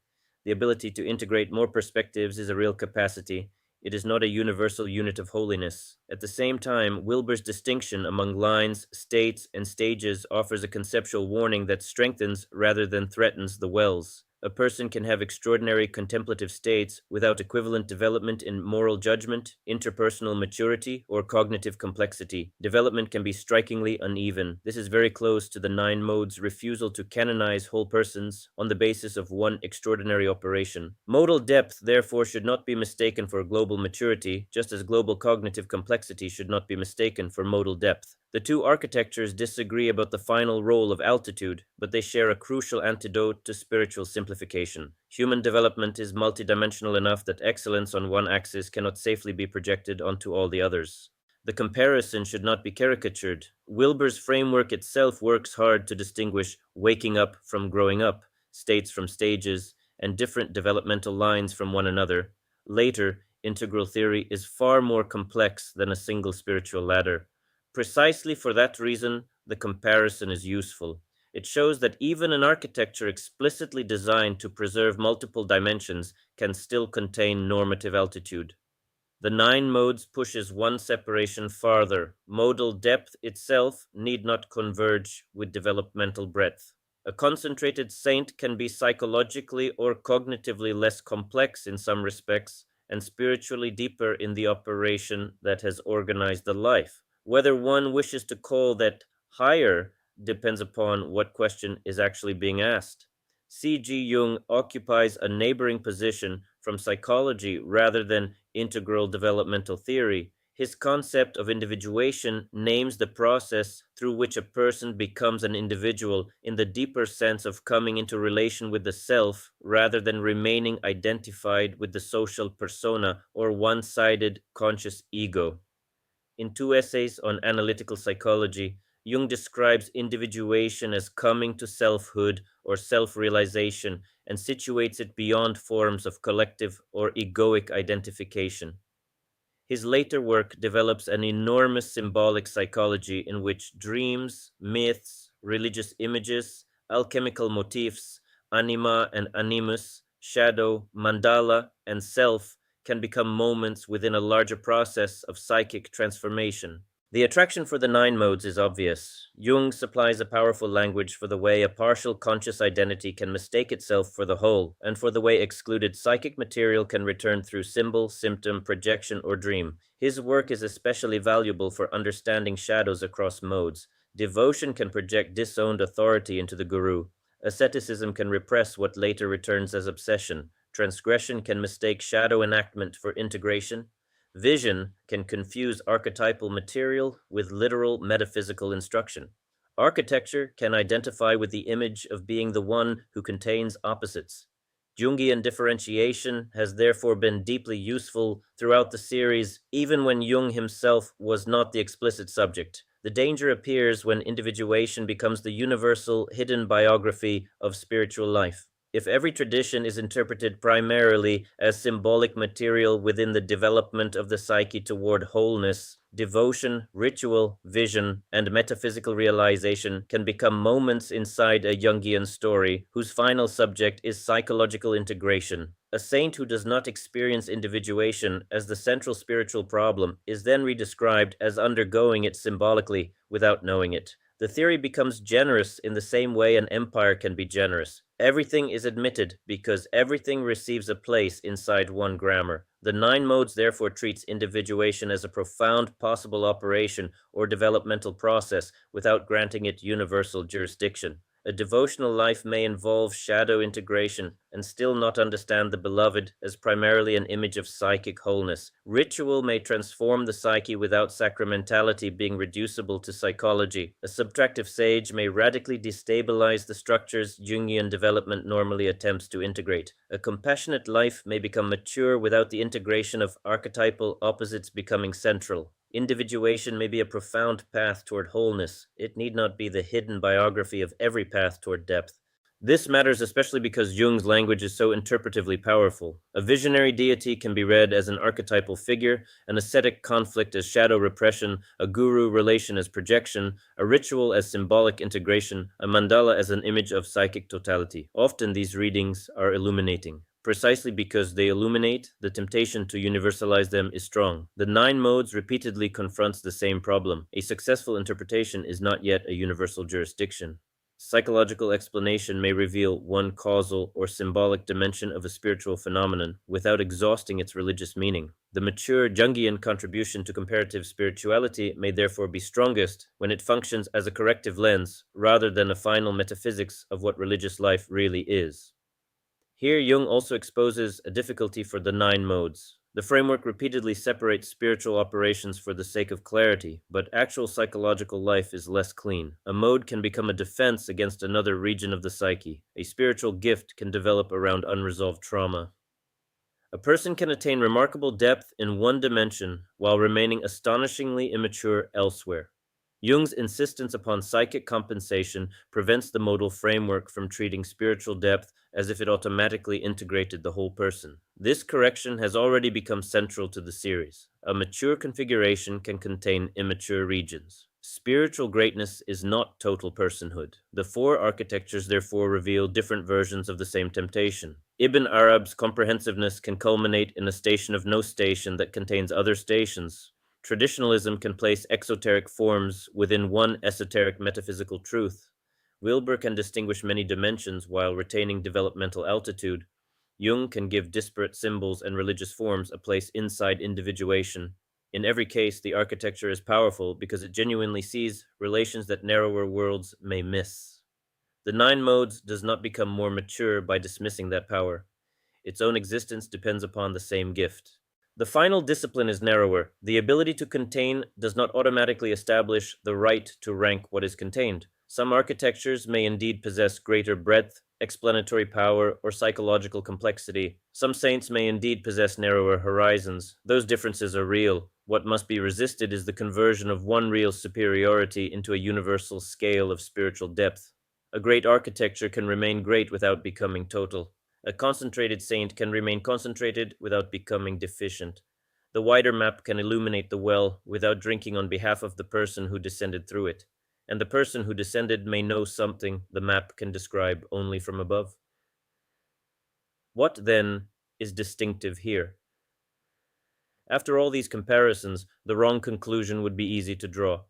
The ability to integrate more perspectives is a real capacity. It is not a universal unit of holiness. At the same time, Wilbur's distinction among lines, states, and stages offers a conceptual warning that strengthens rather than threatens the wells. A person can have extraordinary contemplative states without equivalent development in moral judgment, interpersonal maturity, or cognitive complexity. Development can be strikingly uneven. This is very close to the Nine Modes' refusal to canonize whole persons on the basis of one extraordinary operation. Modal depth, therefore, should not be mistaken for global maturity, just as global cognitive complexity should not be mistaken for modal depth. The two architectures disagree about the final role of altitude, but they share a crucial antidote to spiritual simplification. Human development is multidimensional enough that excellence on one axis cannot safely be projected onto all the others. The comparison should not be caricatured. Wilbur's framework itself works hard to distinguish waking up from growing up, states from stages, and different developmental lines from one another. Later, integral theory is far more complex than a single spiritual ladder. Precisely for that reason, the comparison is useful. It shows that even an architecture explicitly designed to preserve multiple dimensions can still contain normative altitude. The Nine Modes pushes one separation farther. Modal depth itself need not converge with developmental breadth. A concentrated saint can be psychologically or cognitively less complex in some respects and spiritually deeper in the operation that has organized the life. Whether one wishes to call that higher depends upon what question is actually being asked. C.G. Jung occupies a neighboring position from psychology rather than integral developmental theory. His concept of individuation names the process through which a person becomes an individual in the deeper sense of coming into relation with the self rather than remaining identified with the social persona or one-sided conscious ego. In two essays on analytical psychology, Jung describes individuation as coming to selfhood or self-realization and situates it beyond forms of collective or egoic identification. His later work develops an enormous symbolic psychology in which dreams, myths, religious images, alchemical motifs, anima and animus, shadow, mandala, and self can become moments within a larger process of psychic transformation. The attraction for the Nine Modes is obvious. Jung supplies a powerful language for the way a partial conscious identity can mistake itself for the whole, and for the way excluded psychic material can return through symbol, symptom, projection, or dream. His work is especially valuable for understanding shadows across modes. Devotion can project disowned authority into the guru. Asceticism can repress what later returns as obsession. Transgression can mistake shadow enactment for integration. Vision can confuse archetypal material with literal metaphysical instruction. Architecture can identify with the image of being the one who contains opposites. Jungian differentiation has therefore been deeply useful throughout the series, even when Jung himself was not the explicit subject. The danger appears when individuation becomes the universal, hidden biography of spiritual life. If every tradition is interpreted primarily as symbolic material within the development of the psyche toward wholeness, devotion, ritual, vision, and metaphysical realization can become moments inside a Jungian story whose final subject is psychological integration. A saint who does not experience individuation as the central spiritual problem is then redescribed as undergoing it symbolically without knowing it. The theory becomes generous in the same way an empire can be generous. Everything is admitted because everything receives a place inside one grammar. The Nine Modes therefore treats individuation as a profound possible operation or developmental process without granting it universal jurisdiction. A devotional life may involve shadow integration and still not understand the beloved as primarily an image of psychic wholeness. Ritual may transform the psyche without sacramentality being reducible to psychology. A subtractive sage may radically destabilize the structures Jungian development normally attempts to integrate. A compassionate life may become mature without the integration of archetypal opposites becoming central. Individuation may be a profound path toward wholeness. It need not be the hidden biography of every path toward depth. This matters especially because Jung's language is so interpretively powerful. A visionary deity can be read as an archetypal figure, an ascetic conflict as shadow repression, a guru relation as projection, a ritual as symbolic integration, a mandala as an image of psychic totality. Often these readings are illuminating. Precisely because they illuminate, the temptation to universalize them is strong. The nine modes repeatedly confronts the same problem. A successful interpretation is not yet a universal jurisdiction. Psychological explanation may reveal one causal or symbolic dimension of a spiritual phenomenon without exhausting its religious meaning. The mature Jungian contribution to comparative spirituality may therefore be strongest when it functions as a corrective lens rather than a final metaphysics of what religious life really is. Here, Jung also exposes a difficulty for the nine modes. The framework repeatedly separates spiritual operations for the sake of clarity, but actual psychological life is less clean. A mode can become a defense against another region of the psyche. A spiritual gift can develop around unresolved trauma. A person can attain remarkable depth in one dimension while remaining astonishingly immature elsewhere. Jung's insistence upon psychic compensation prevents the modal framework from treating spiritual depth as if it automatically integrated the whole person. This correction has already become central to the series. A mature configuration can contain immature regions. Spiritual greatness is not total personhood. The four architectures therefore reveal different versions of the same temptation. Ibn Arab's comprehensiveness can culminate in a station of no station that contains other stations. Traditionalism can place exoteric forms within one esoteric metaphysical truth. Wilber can distinguish many dimensions while retaining developmental altitude. Jung can give disparate symbols and religious forms a place inside individuation. In every case, the architecture is powerful because it genuinely sees relations that narrower worlds may miss. The nine modes does not become more mature by dismissing that power. Its own existence depends upon the same gift. The final discipline is narrower. The ability to contain does not automatically establish the right to rank what is contained. Some architectures may indeed possess greater breadth, explanatory power, or psychological complexity. Some saints may indeed possess narrower horizons. Those differences are real. What must be resisted is the conversion of one real superiority into a universal scale of spiritual depth. A great architecture can remain great without becoming total. A concentrated saint can remain concentrated without becoming deficient. The wider map can illuminate the well without drinking on behalf of the person who descended through it, and the person who descended may know something the map can describe only from above. What, then, is distinctive here? After all these comparisons, the wrong conclusion would be easy to draw.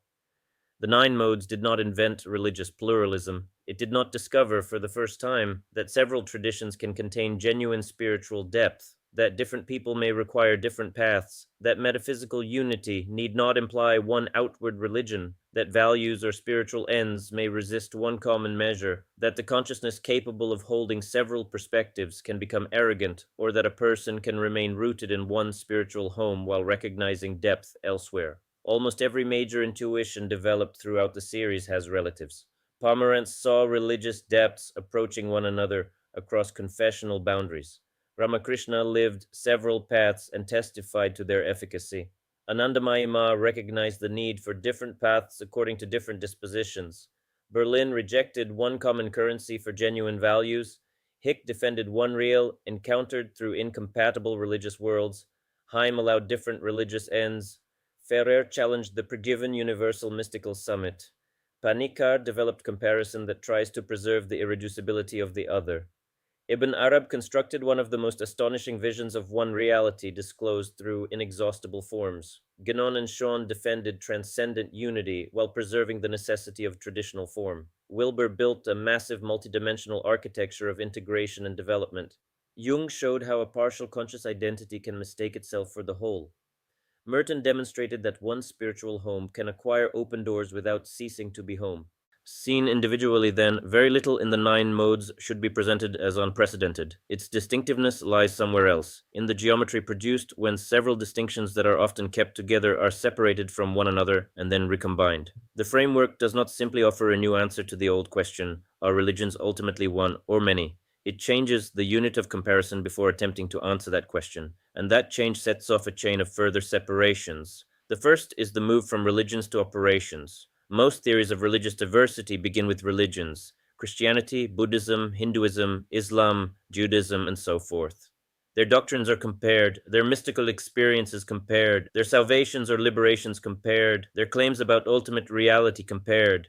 The nine modes did not invent religious pluralism. It did not discover for the first time that several traditions can contain genuine spiritual depth, that different people may require different paths, that metaphysical unity need not imply one outward religion, that values or spiritual ends may resist one common measure, that the consciousness capable of holding several perspectives can become arrogant, or that a person can remain rooted in one spiritual home while recognizing depth elsewhere. Almost every major intuition developed throughout the series has relatives. Pomerantz saw religious depths approaching one another across confessional boundaries. Ramakrishna lived several paths and testified to their efficacy. Anandamayi Ma recognized the need for different paths according to different dispositions. Berlin rejected one common currency for genuine values. Hick defended one real, encountered through incompatible religious worlds. Heim allowed different religious ends. Ferrer challenged the Pregiven Universal Mystical Summit. Panikar developed comparison that tries to preserve the irreducibility of the other. Ibn Arab constructed one of the most astonishing visions of one reality disclosed through inexhaustible forms. Guénon and Shawn defended transcendent unity while preserving the necessity of traditional form. Wilber built a massive multidimensional architecture of integration and development. Jung showed how a partial conscious identity can mistake itself for the whole. Merton demonstrated that one spiritual home can acquire open doors without ceasing to be home. Seen individually, then, very little in the nine modes should be presented as unprecedented. Its distinctiveness lies somewhere else, in the geometry produced when several distinctions that are often kept together are separated from one another and then recombined. The framework does not simply offer a new answer to the old question, are religions ultimately one or many? It changes the unit of comparison before attempting to answer that question, and that change sets off a chain of further separations. The first is the move from religions to operations. Most theories of religious diversity begin with religions: Christianity, Buddhism, Hinduism, Islam, Judaism, and so forth. Their doctrines are compared, their mystical experiences compared, their salvations or liberations compared, their claims about ultimate reality compared.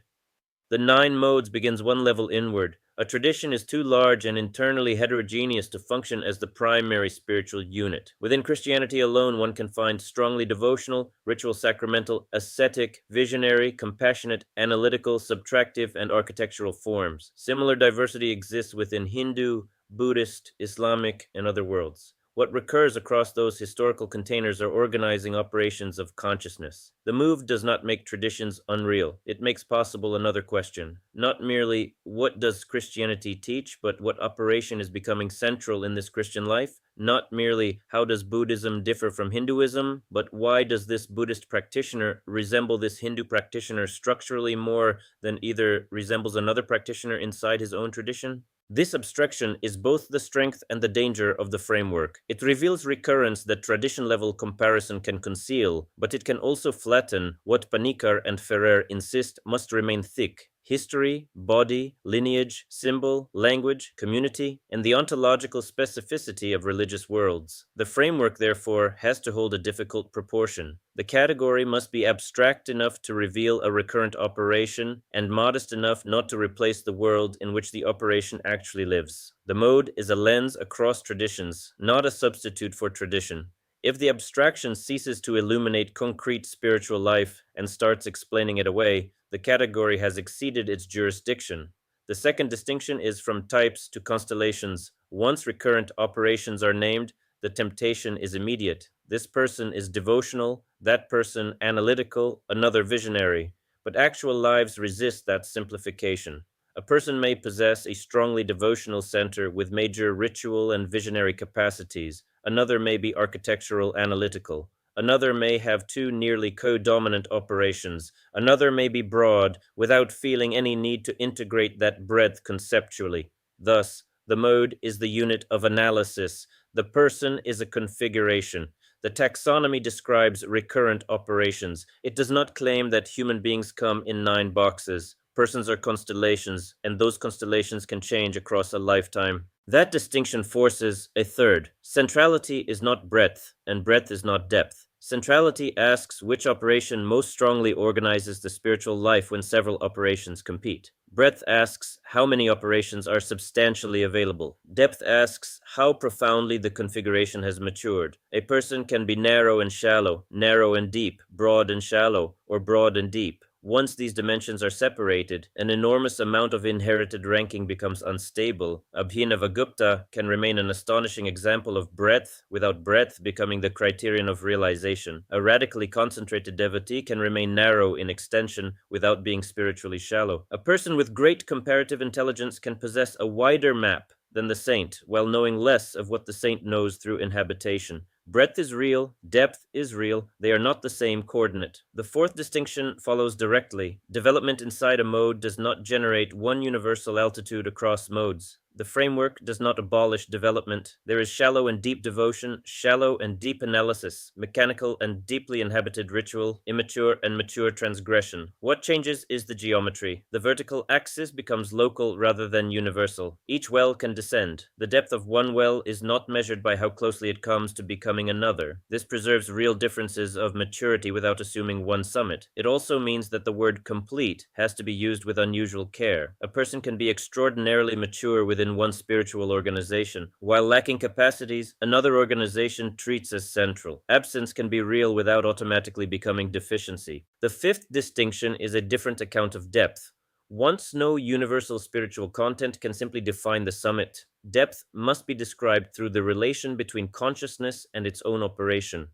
The nine modes begins one level inward. A tradition is too large and internally heterogeneous to function as the primary spiritual unit. Within Christianity alone, one can find strongly devotional, ritual-sacramental, ascetic, visionary, compassionate, analytical, subtractive, and architectural forms. Similar diversity exists within Hindu, Buddhist, Islamic, and other worlds. What recurs across those historical containers are organizing operations of consciousness. The move does not make traditions unreal. It makes possible another question. Not merely what does Christianity teach, but what operation is becoming central in this Christian life? Not merely how does Buddhism differ from Hinduism, but why does this Buddhist practitioner resemble this Hindu practitioner structurally more than either resembles another practitioner inside his own tradition? This abstraction is both the strength and the danger of the framework. It reveals recurrence that tradition-level comparison can conceal, but it can also flatten what Panikkar and Ferrer insist must remain thick: history, body, lineage, symbol, language, community, and the ontological specificity of religious worlds. The framework, therefore, has to hold a difficult proportion. The category must be abstract enough to reveal a recurrent operation and modest enough not to replace the world in which the operation actually lives. The mode is a lens across traditions, not a substitute for tradition. If the abstraction ceases to illuminate concrete spiritual life and starts explaining it away, the category has exceeded its jurisdiction. The second distinction is from types to constellations. Once recurrent operations are named, the temptation is immediate. This person is devotional, that person analytical, another visionary. But actual lives resist that simplification. A person may possess a strongly devotional center with major ritual and visionary capacities. Another may be architectural analytical. Another may have two nearly co-dominant operations. Another may be broad, without feeling any need to integrate that breadth conceptually. Thus, the mode is the unit of analysis. The person is a configuration. The taxonomy describes recurrent operations. It does not claim that human beings come in 9 boxes. Persons are constellations, and those constellations can change across a lifetime. That distinction forces a third. Centrality is not breadth, and breadth is not depth. Centrality asks which operation most strongly organizes the spiritual life when several operations compete. Breadth asks how many operations are substantially available. Depth asks how profoundly the configuration has matured. A person can be narrow and deep, broad and shallow, or broad and deep. Once these dimensions are separated, an enormous amount of inherited ranking becomes unstable. Abhinavagupta can remain an astonishing example of breadth without breadth becoming the criterion of realization. A radically concentrated devotee can remain narrow in extension without being spiritually shallow. A person with great comparative intelligence can possess a wider map than the saint, while knowing less of what the saint knows through inhabitation. Breadth is real, depth is real, they are not the same coordinate. The fourth distinction follows directly. Development inside a mode does not generate one universal altitude across modes. The framework does not abolish development. There is shallow and deep devotion, shallow and deep analysis, mechanical and deeply inhabited ritual, immature and mature transgression. What changes is the geometry. The vertical axis becomes local rather than universal. Each well can descend. The depth of one well is not measured by how closely it comes to becoming another. This preserves real differences of maturity without assuming one summit. It also means that the word complete has to be used with unusual care. A person can be extraordinarily mature within one spiritual organization. While lacking capacities, another organization treats as central. Absence can be real without automatically becoming deficiency. The fifth distinction is a different account of depth. Once no universal spiritual content can simply define the summit, depth must be described through the relation between consciousness and its own operation.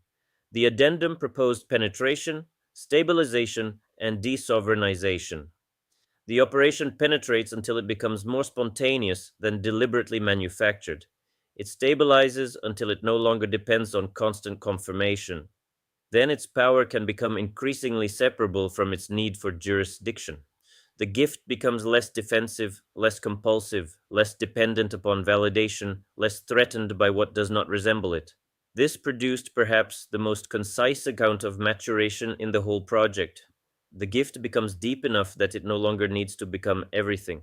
The addendum proposed penetration, stabilization, and desovereignization. The operation penetrates until it becomes more spontaneous than deliberately manufactured. It stabilizes until it no longer depends on constant confirmation. Then its power can become increasingly separable from its need for jurisdiction. The gift becomes less defensive, less compulsive, less dependent upon validation, less threatened by what does not resemble it. This produced perhaps the most concise account of maturation in the whole project. The gift becomes deep enough that it no longer needs to become everything.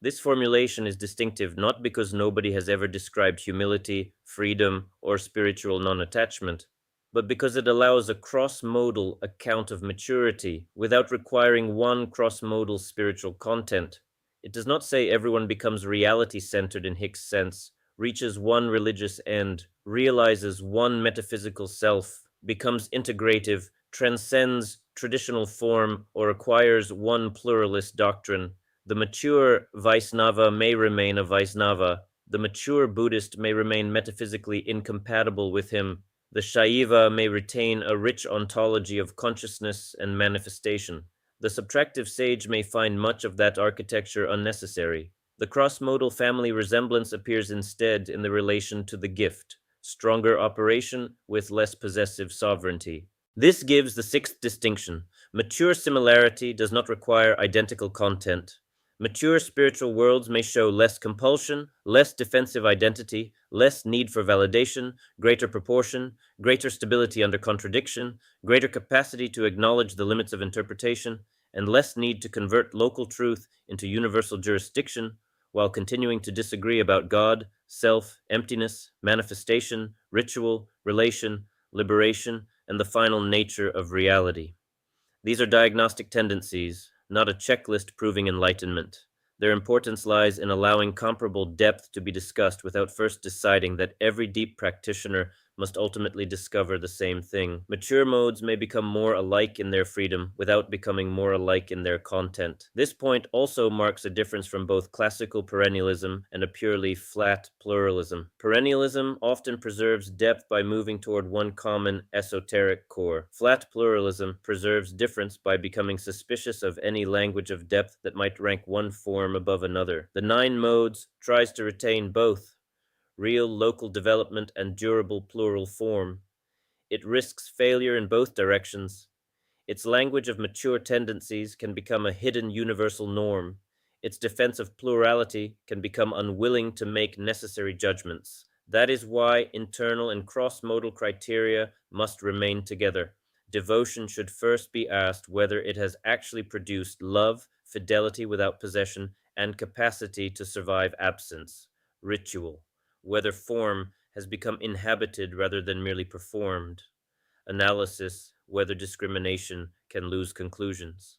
This formulation is distinctive not because nobody has ever described humility, freedom, or spiritual non attachment, but because it allows a cross modal account of maturity without requiring one cross modal spiritual content. It does not say everyone becomes reality centered in Hicks' sense, reaches one religious end, realizes one metaphysical self, becomes integrative, transcends traditional form, or acquires one pluralist doctrine. The mature Vaisnava may remain a Vaisnava. The mature Buddhist may remain metaphysically incompatible with him. The Shaiva may retain a rich ontology of consciousness and manifestation. The subtractive sage may find much of that architecture unnecessary. The cross-modal family resemblance appears instead in the relation to the gift, stronger operation with less possessive sovereignty. This gives the sixth distinction. Mature similarity does not require identical content. Mature spiritual worlds may show less compulsion, less defensive identity, less need for validation, greater proportion, greater stability under contradiction, greater capacity to acknowledge the limits of interpretation, and less need to convert local truth into universal jurisdiction while continuing to disagree about God, self, emptiness, manifestation, ritual, relation, liberation, and the final nature of reality. These are diagnostic tendencies, not a checklist proving enlightenment. Their importance lies in allowing comparable depth to be discussed without first deciding that every deep practitioner must ultimately discover the same thing. Mature modes may become more alike in their freedom without becoming more alike in their content. This point also marks a difference from both classical perennialism and a purely flat pluralism. Perennialism often preserves depth by moving toward one common esoteric core. Flat pluralism preserves difference by becoming suspicious of any language of depth that might rank one form above another. The nine modes tries to retain both real local development and durable plural form. It risks failure in both directions. Its language of mature tendencies can become a hidden universal norm. Its defense of plurality can become unwilling to make necessary judgments. That is why internal and cross-modal criteria must remain together. Devotion should first be asked whether it has actually produced love, fidelity without possession, and capacity to survive absence. Ritual, whether form has become inhabited rather than merely performed. Analysis, whether discrimination can lose conclusions.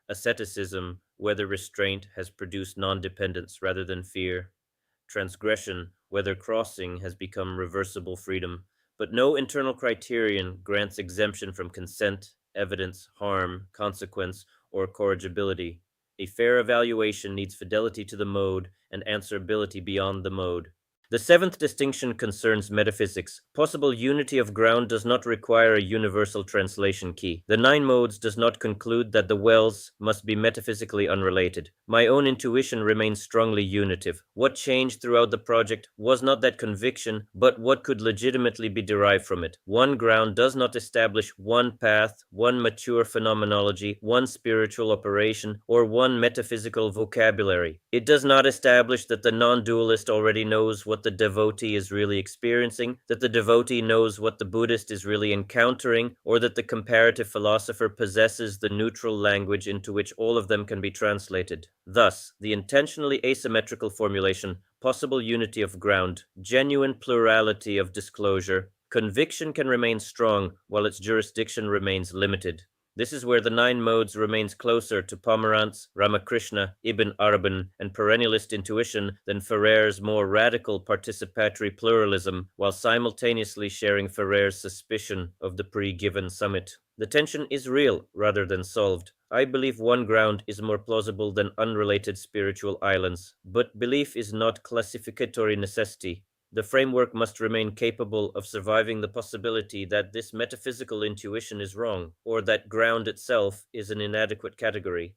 Asceticism, whether restraint has produced non-dependence rather than fear. Transgression, whether crossing has become reversible freedom. But no internal criterion grants exemption from consent, evidence, harm, consequence, or corrigibility. A fair evaluation needs fidelity to the mode and answerability beyond the mode. The seventh distinction concerns metaphysics. Possible unity of ground does not require a universal translation key. The nine modes does not conclude that the wells must be metaphysically unrelated. My own intuition remains strongly unitive. What changed throughout the project was not that conviction, but what could legitimately be derived from it. One ground does not establish one path, one mature phenomenology, one spiritual operation, or one metaphysical vocabulary. It does not establish that the non-dualist already knows what the devotee is really experiencing, that the devotee knows what the Buddhist is really encountering, or that the comparative philosopher possesses the neutral language into which all of them can be translated. Thus, the intentionally asymmetrical formulation, possible unity of ground, genuine plurality of disclosure, conviction can remain strong while its jurisdiction remains limited. This is where the nine modes remains closer to Pomerantz, Ramakrishna, Ibn Araban, and perennialist intuition than Ferrer's more radical participatory pluralism, while simultaneously sharing Ferrer's suspicion of the pre-given summit. The tension is real rather than solved. I believe one ground is more plausible than unrelated spiritual islands, but belief is not classificatory necessity. The framework must remain capable of surviving the possibility that this metaphysical intuition is wrong, or that ground itself is an inadequate category.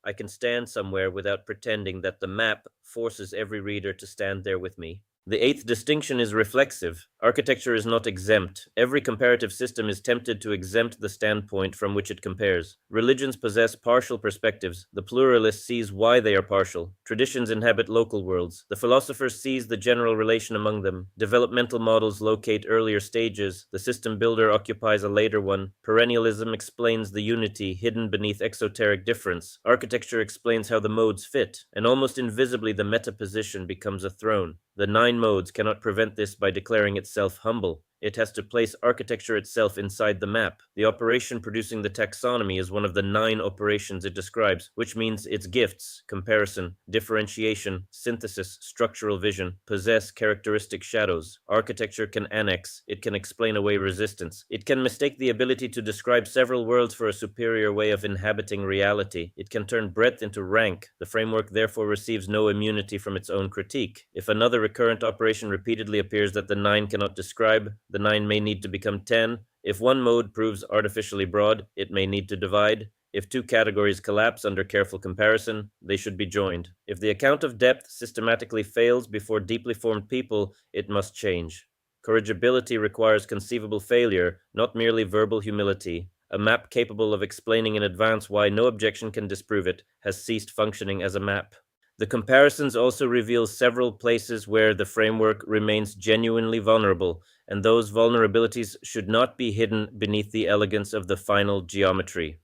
I can stand somewhere without pretending that the map forces every reader to stand there with me. The eighth distinction is reflexive. Architecture is not exempt. Every comparative system is tempted to exempt the standpoint from which it compares. Religions possess partial perspectives. The pluralist sees why they are partial. Traditions inhabit local worlds. The philosopher sees the general relation among them. Developmental models locate earlier stages. The system builder occupies a later one. Perennialism explains the unity hidden beneath exoteric difference. Architecture explains how the modes fit, and almost invisibly the metaposition becomes a throne. The nine modes cannot prevent this by declaring itself humble. It has to place architecture itself inside the map. The operation producing the taxonomy is one of the 9 operations it describes, which means its gifts, comparison, differentiation, synthesis, structural vision, possess characteristic shadows. Architecture can annex, it can explain away resistance. It can mistake the ability to describe several worlds for a superior way of inhabiting reality. It can turn breadth into rank. The framework therefore receives no immunity from its own critique. If another recurrent operation repeatedly appears that the 9 cannot describe, the 9 may need to become 10. If one mode proves artificially broad, it may need to divide. If 2 categories collapse under careful comparison, they should be joined. If the account of depth systematically fails before deeply formed people, it must change. Corrigibility requires conceivable failure, not merely verbal humility. A map capable of explaining in advance why no objection can disprove it has ceased functioning as a map. The comparisons also reveal several places where the framework remains genuinely vulnerable, and those vulnerabilities should not be hidden beneath the elegance of the final geometry.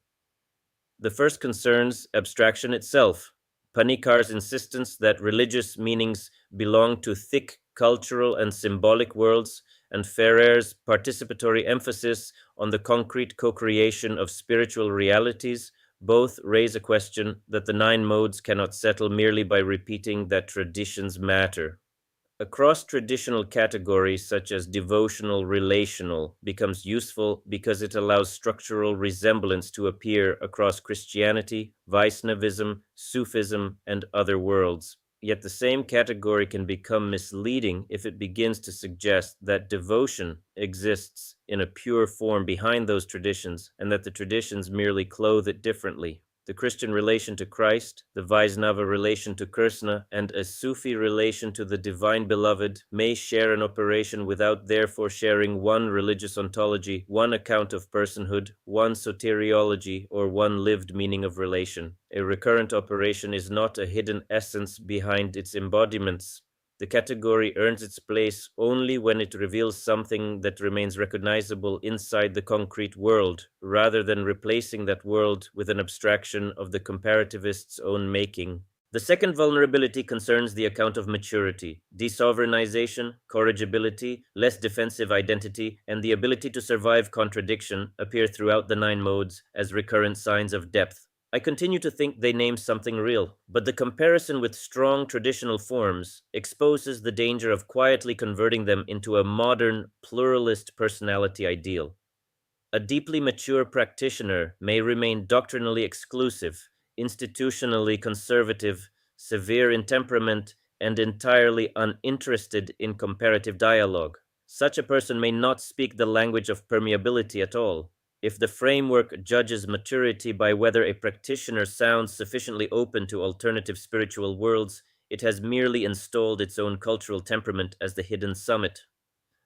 The first concerns abstraction itself. Panikar's insistence that religious meanings belong to thick cultural and symbolic worlds, and Ferrer's participatory emphasis on the concrete co-creation of spiritual realities both raise a question that the 9 modes cannot settle merely by repeating that traditions matter. A cross-traditional category such as devotional-relational becomes useful because it allows structural resemblance to appear across Christianity, Vaishnavism, Sufism, and other worlds. Yet the same category can become misleading if it begins to suggest that devotion exists in a pure form behind those traditions and that the traditions merely clothe it differently. The Christian relation to Christ, the Vaisnava relation to Krishna, and a Sufi relation to the Divine Beloved may share an operation without therefore sharing one religious ontology, one account of personhood, one soteriology, or one lived meaning of relation. A recurrent operation is not a hidden essence behind its embodiments. The category earns its place only when it reveals something that remains recognizable inside the concrete world, rather than replacing that world with an abstraction of the comparativist's own making. The second vulnerability concerns the account of maturity. Desovereignization, corrigibility, less defensive identity, and the ability to survive contradiction appear throughout the 9 modes as recurrent signs of depth. I continue to think they name something real, but the comparison with strong traditional forms exposes the danger of quietly converting them into a modern, pluralist personality ideal. A deeply mature practitioner may remain doctrinally exclusive, institutionally conservative, severe in temperament, and entirely uninterested in comparative dialogue. Such a person may not speak the language of permeability at all. If the framework judges maturity by whether a practitioner sounds sufficiently open to alternative spiritual worlds, it has merely installed its own cultural temperament as the hidden summit.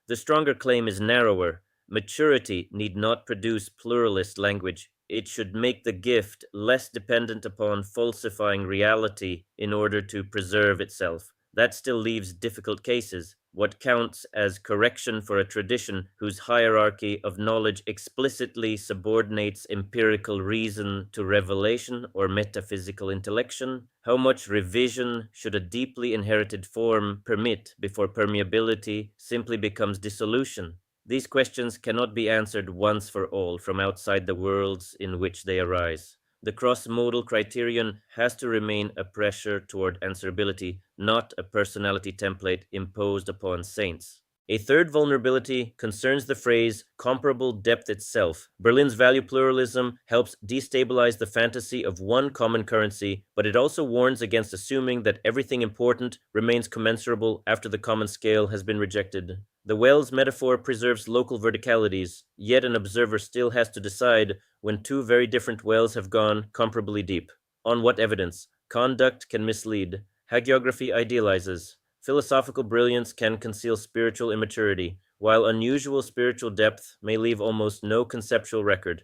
The stronger claim is narrower. Maturity need not produce pluralist language. It should make the gift less dependent upon falsifying reality in order to preserve itself. That still leaves difficult cases. What counts as correction for a tradition whose hierarchy of knowledge explicitly subordinates empirical reason to revelation or metaphysical intellection? How much revision should a deeply inherited form permit before permeability simply becomes dissolution? These questions cannot be answered once for all from outside the worlds in which they arise. The cross-modal criterion has to remain a pressure toward answerability, not a personality template imposed upon saints. A third vulnerability concerns the phrase comparable depth itself. Berlin's value pluralism helps destabilize the fantasy of one common currency, but it also warns against assuming that everything important remains commensurable after the common scale has been rejected. The Wells metaphor preserves local verticalities, yet an observer still has to decide when 2 very different wells have gone comparably deep. On what evidence? Conduct can mislead. Hagiography idealizes. Philosophical brilliance can conceal spiritual immaturity, while unusual spiritual depth may leave almost no conceptual record.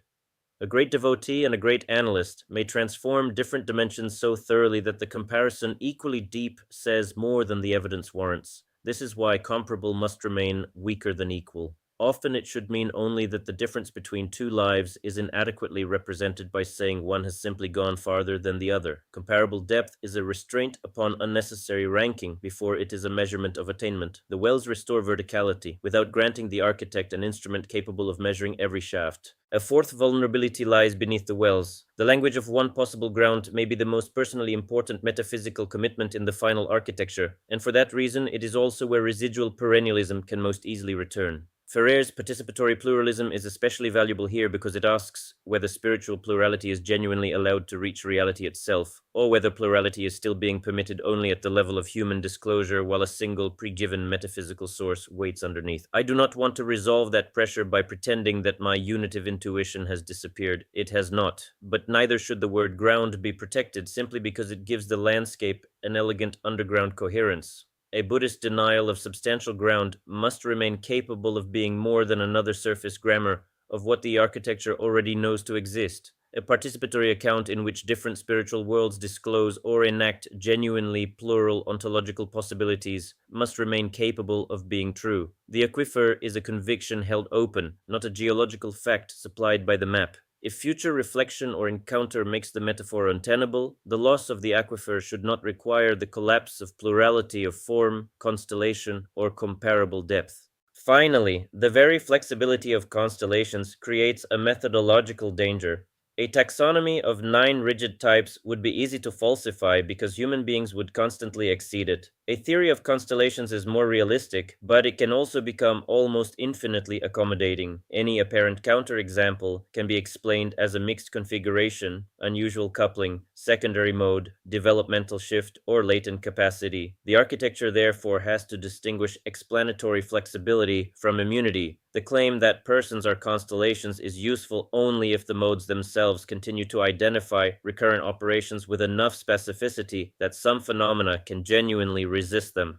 A great devotee and a great analyst may transform different dimensions so thoroughly that the comparison, equally deep, says more than the evidence warrants. This is why comparable must remain weaker than equal. Often it should mean only that the difference between two lives is inadequately represented by saying one has simply gone farther than the other. Comparable depth is a restraint upon unnecessary ranking before it is a measurement of attainment. The wells restore verticality, without granting the architect an instrument capable of measuring every shaft. A fourth vulnerability lies beneath the wells. The language of one possible ground may be the most personally important metaphysical commitment in the final architecture, and for that reason it is also where residual perennialism can most easily return. Ferrer's participatory pluralism is especially valuable here because it asks whether spiritual plurality is genuinely allowed to reach reality itself, or whether plurality is still being permitted only at the level of human disclosure while a single pre-given metaphysical source waits underneath. I do not want to resolve that pressure by pretending that my unitive intuition has disappeared. It has not, but neither should the word ground be protected simply because it gives the landscape an elegant underground coherence. A Buddhist denial of substantial ground must remain capable of being more than another surface grammar of what the architecture already knows to exist. A participatory account in which different spiritual worlds disclose or enact genuinely plural ontological possibilities must remain capable of being true. The aquifer is a conviction held open, not a geological fact supplied by the map. If future reflection or encounter makes the metaphor untenable, the loss of the aquifer should not require the collapse of plurality of form, constellation, or comparable depth. Finally, the very flexibility of constellations creates a methodological danger. A taxonomy of 9 rigid types would be easy to falsify because human beings would constantly exceed it. A theory of constellations is more realistic, but it can also become almost infinitely accommodating. Any apparent counterexample can be explained as a mixed configuration, unusual coupling, secondary mode, developmental shift, or latent capacity. The architecture therefore has to distinguish explanatory flexibility from immunity. The claim that persons are constellations is useful only if the modes themselves continue to identify recurrent operations with enough specificity that some phenomena can genuinely resist them.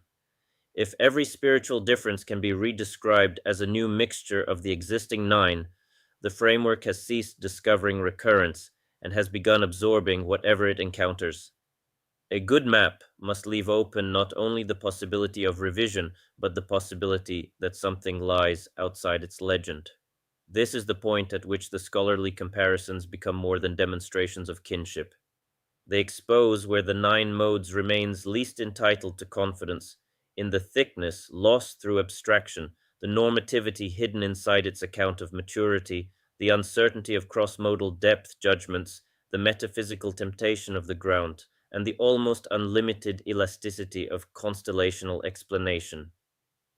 If every spiritual difference can be redescribed as a new mixture of the existing 9, the framework has ceased discovering recurrence and has begun absorbing whatever it encounters. A good map must leave open not only the possibility of revision, but the possibility that something lies outside its legend. This is the point at which the scholarly comparisons become more than demonstrations of kinship. They expose where the 9 modes remains least entitled to confidence, in the thickness lost through abstraction, the normativity hidden inside its account of maturity, the uncertainty of cross-modal depth judgments, the metaphysical temptation of the ground, and the almost unlimited elasticity of constellational explanation.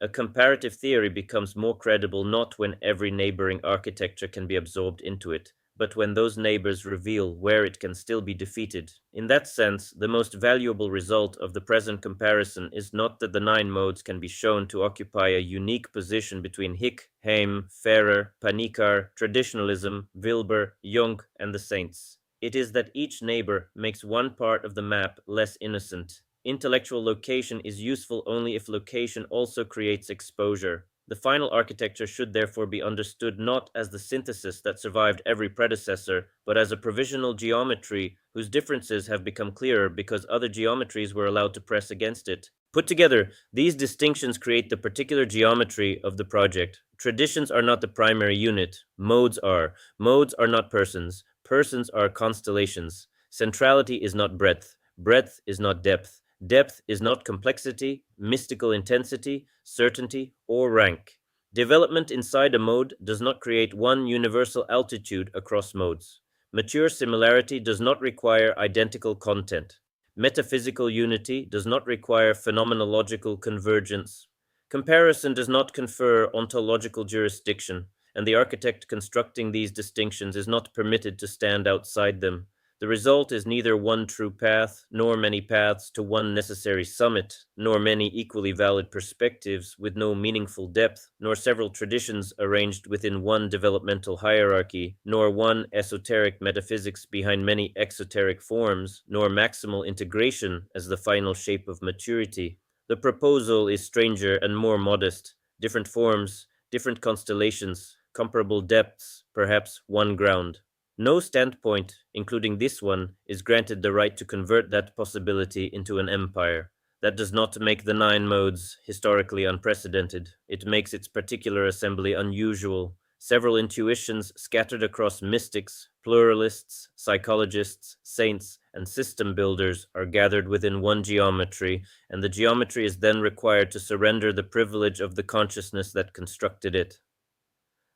A comparative theory becomes more credible not when every neighboring architecture can be absorbed into it, but when those neighbors reveal where it can still be defeated. In that sense, the most valuable result of the present comparison is not that the 9 modes can be shown to occupy a unique position between Hick, Heim, Ferrer, Panikar, traditionalism, Wilber, Jung, and the saints. It is that each neighbor makes one part of the map less innocent. Intellectual location is useful only if location also creates exposure. The final architecture should therefore be understood not as the synthesis that survived every predecessor, but as a provisional geometry whose differences have become clearer because other geometries were allowed to press against it. Put together, these distinctions create the particular geometry of the project. Traditions are not the primary unit. Modes are. Modes are not persons. Persons are constellations. Centrality is not breadth. Breadth is not depth. Depth is not complexity, mystical intensity, certainty, or rank. Development inside a mode does not create one universal altitude across modes. Mature similarity does not require identical content. Metaphysical unity does not require phenomenological convergence. Comparison does not confer ontological jurisdiction, and the architect constructing these distinctions is not permitted to stand outside them. The result is neither one true path, nor many paths to one necessary summit, nor many equally valid perspectives with no meaningful depth, nor several traditions arranged within one developmental hierarchy, nor one esoteric metaphysics behind many exoteric forms, nor maximal integration as the final shape of maturity. The proposal is stranger and more modest, different forms, different constellations, comparable depths, perhaps one ground. No standpoint, including this one, is granted the right to convert that possibility into an empire. That does not make the nine modes historically unprecedented. It makes its particular assembly unusual. Several intuitions scattered across mystics, pluralists, psychologists, saints, and system builders are gathered within one geometry, and the geometry is then required to surrender the privilege of the consciousness that constructed it.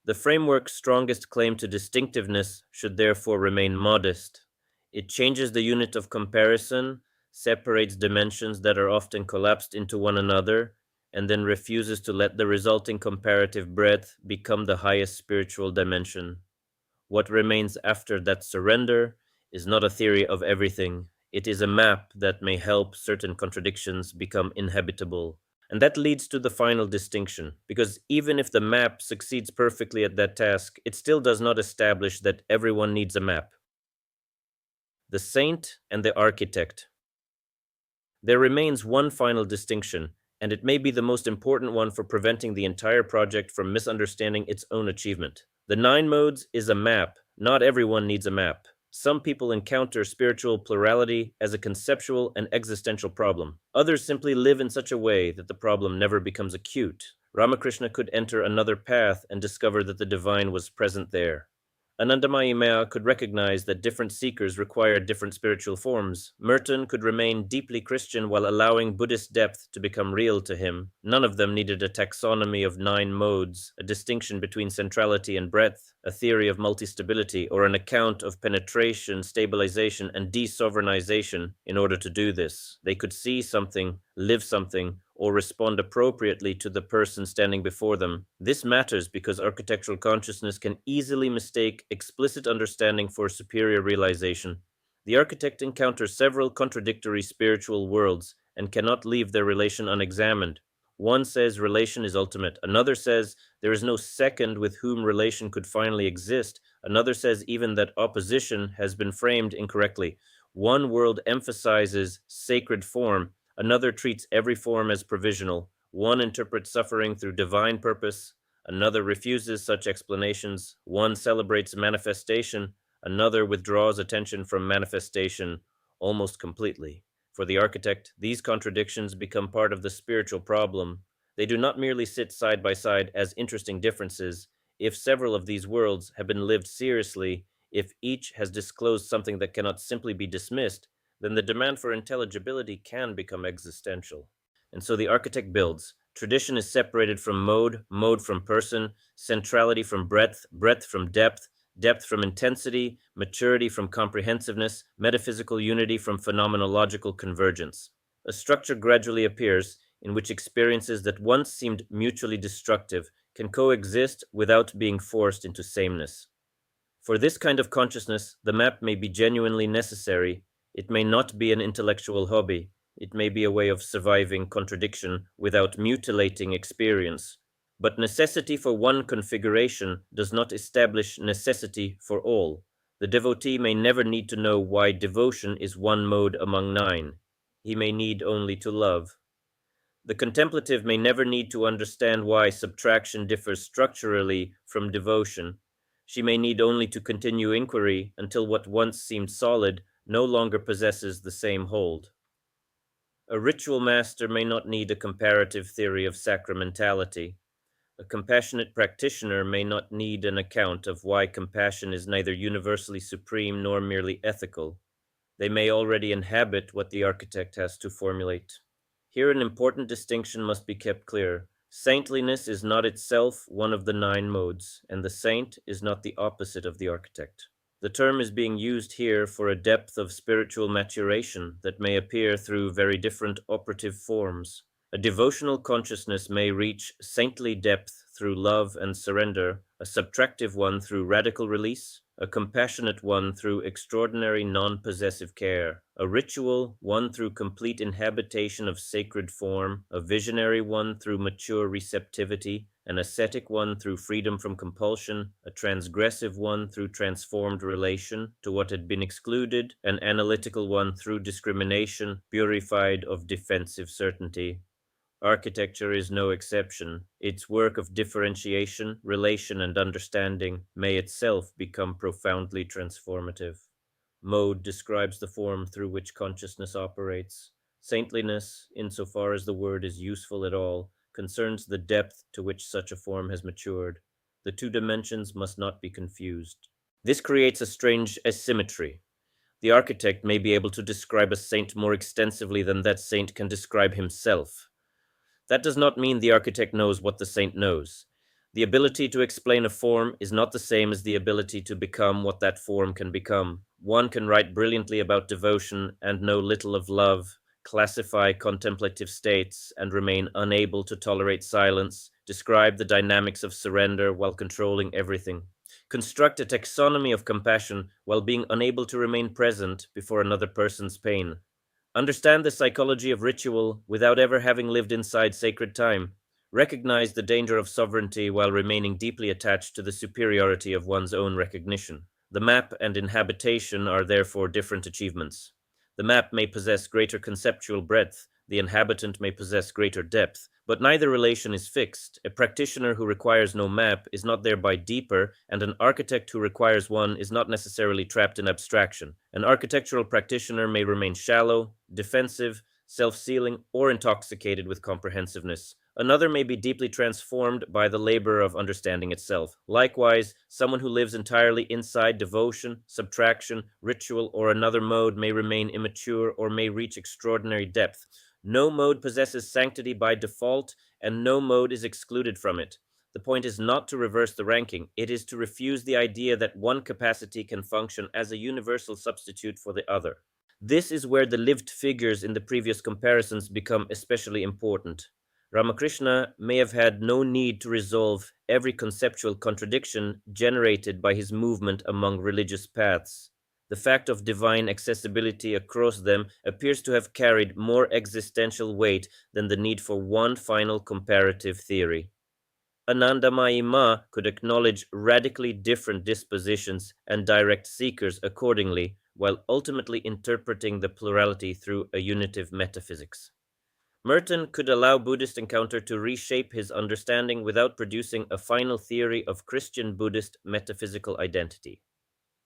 The framework's strongest claim to distinctiveness should therefore remain modest. It changes the unit of comparison, separates dimensions that are often collapsed into one another, and then refuses to let the resulting comparative breadth become the highest spiritual dimension. What remains after that surrender is not a theory of everything. It is a map that may help certain contradictions become inhabitable. And that leads to the final distinction, because even if the map succeeds perfectly at that task, it still does not establish that everyone needs a map. The saint and the architect. There remains one final distinction, and it may be the most important one for preventing the entire project from misunderstanding its own achievement. The nine modes is a map. Not everyone needs a map. Some people encounter spiritual plurality as a conceptual and existential problem. Others simply live in such a way that the problem never becomes acute. Ramakrishna could enter another path and discover that the divine was present there. Anandamayi Maya could recognize that different seekers required different spiritual forms. Merton could remain deeply Christian while allowing Buddhist depth to become real to him. None of them needed a taxonomy of nine modes, a distinction between centrality and breadth, a theory of multi-stability, or an account of penetration, stabilization, and desovereignization in order to do this. They could see something, live something, or respond appropriately to the person standing before them. This matters because architectural consciousness can easily mistake explicit understanding for superior realization. The architect encounters several contradictory spiritual worlds and cannot leave their relation unexamined. One says relation is ultimate. Another says there is no second with whom relation could finally exist. Another says even that opposition has been framed incorrectly. One world emphasizes sacred form. Another treats every form as provisional. One interprets suffering through divine purpose. Another refuses such explanations. One celebrates manifestation. Another withdraws attention from manifestation almost completely. For the architect, these contradictions become part of the spiritual problem. They do not merely sit side by side as interesting differences. If several of these worlds have been lived seriously, if each has disclosed something that cannot simply be dismissed, then the demand for intelligibility can become existential. And so the architect builds. Tradition is separated from mode, mode from person, centrality from breadth, breadth from depth, depth from intensity, maturity from comprehensiveness, metaphysical unity from phenomenological convergence. A structure gradually appears in which experiences that once seemed mutually destructive can coexist without being forced into sameness. For this kind of consciousness, the map may be genuinely necessary. It may not be an intellectual hobby. It may be a way of surviving contradiction without mutilating experience. But necessity for one configuration does not establish necessity for all. The devotee may never need to know why devotion is one mode among nine. He may need only to love. The contemplative may never need to understand why subtraction differs structurally from devotion. She may need only to continue inquiry until what once seemed solid no longer possesses the same hold. A ritual master may not need a comparative theory of sacramentality. A compassionate practitioner may not need an account of why compassion is neither universally supreme nor merely ethical. They may already inhabit what the architect has to formulate. Here an important distinction must be kept clear. Saintliness is not itself one of the nine modes, and the saint is not the opposite of the architect. The term is being used here for a depth of spiritual maturation that may appear through very different operative forms. A devotional consciousness may reach saintly depth through love and surrender, a subtractive one through radical release, a compassionate one through extraordinary non-possessive care, a ritual one through complete inhabitation of sacred form, a visionary one through mature receptivity, an ascetic one through freedom from compulsion, a transgressive one through transformed relation to what had been excluded, an analytical one through discrimination, purified of defensive certainty. Architecture is no exception. Its work of differentiation, relation, and understanding may itself become profoundly transformative. Mode describes the form through which consciousness operates. Saintliness, insofar as the word is useful at all, concerns the depth to which such a form has matured. The two dimensions must not be confused. This creates a strange asymmetry. The architect may be able to describe a saint more extensively than that saint can describe himself. That does not mean the architect knows what the saint knows. The ability to explain a form is not the same as the ability to become what that form can become. One can write brilliantly about devotion and know little of love, classify contemplative states and remain unable to tolerate silence, describe the dynamics of surrender while controlling everything, construct a taxonomy of compassion while being unable to remain present before another person's pain. Understand the psychology of ritual without ever having lived inside sacred time. Recognize the danger of sovereignty while remaining deeply attached to the superiority of one's own recognition. The map and inhabitation are therefore different achievements. The map may possess greater conceptual breadth, the inhabitant may possess greater depth, but neither relation is fixed. A practitioner who requires no map is not thereby deeper, and an architect who requires one is not necessarily trapped in abstraction. An architectural practitioner may remain shallow, defensive, self-sealing, or intoxicated with comprehensiveness. Another may be deeply transformed by the labor of understanding itself. Likewise, someone who lives entirely inside devotion, subtraction, ritual, or another mode may remain immature or may reach extraordinary depth. No mode possesses sanctity by default, and no mode is excluded from it. The point is not to reverse the ranking, it is to refuse the idea that one capacity can function as a universal substitute for the other. This is where the lived figures in the previous comparisons become especially important. Ramakrishna may have had no need to resolve every conceptual contradiction generated by his movement among religious paths. The fact of divine accessibility across them appears to have carried more existential weight than the need for one final comparative theory. Anandamayi Ma could acknowledge radically different dispositions and direct seekers accordingly, while ultimately interpreting the plurality through a unitive metaphysics. Merton could allow Buddhist encounter to reshape his understanding without producing a final theory of Christian Buddhist metaphysical identity.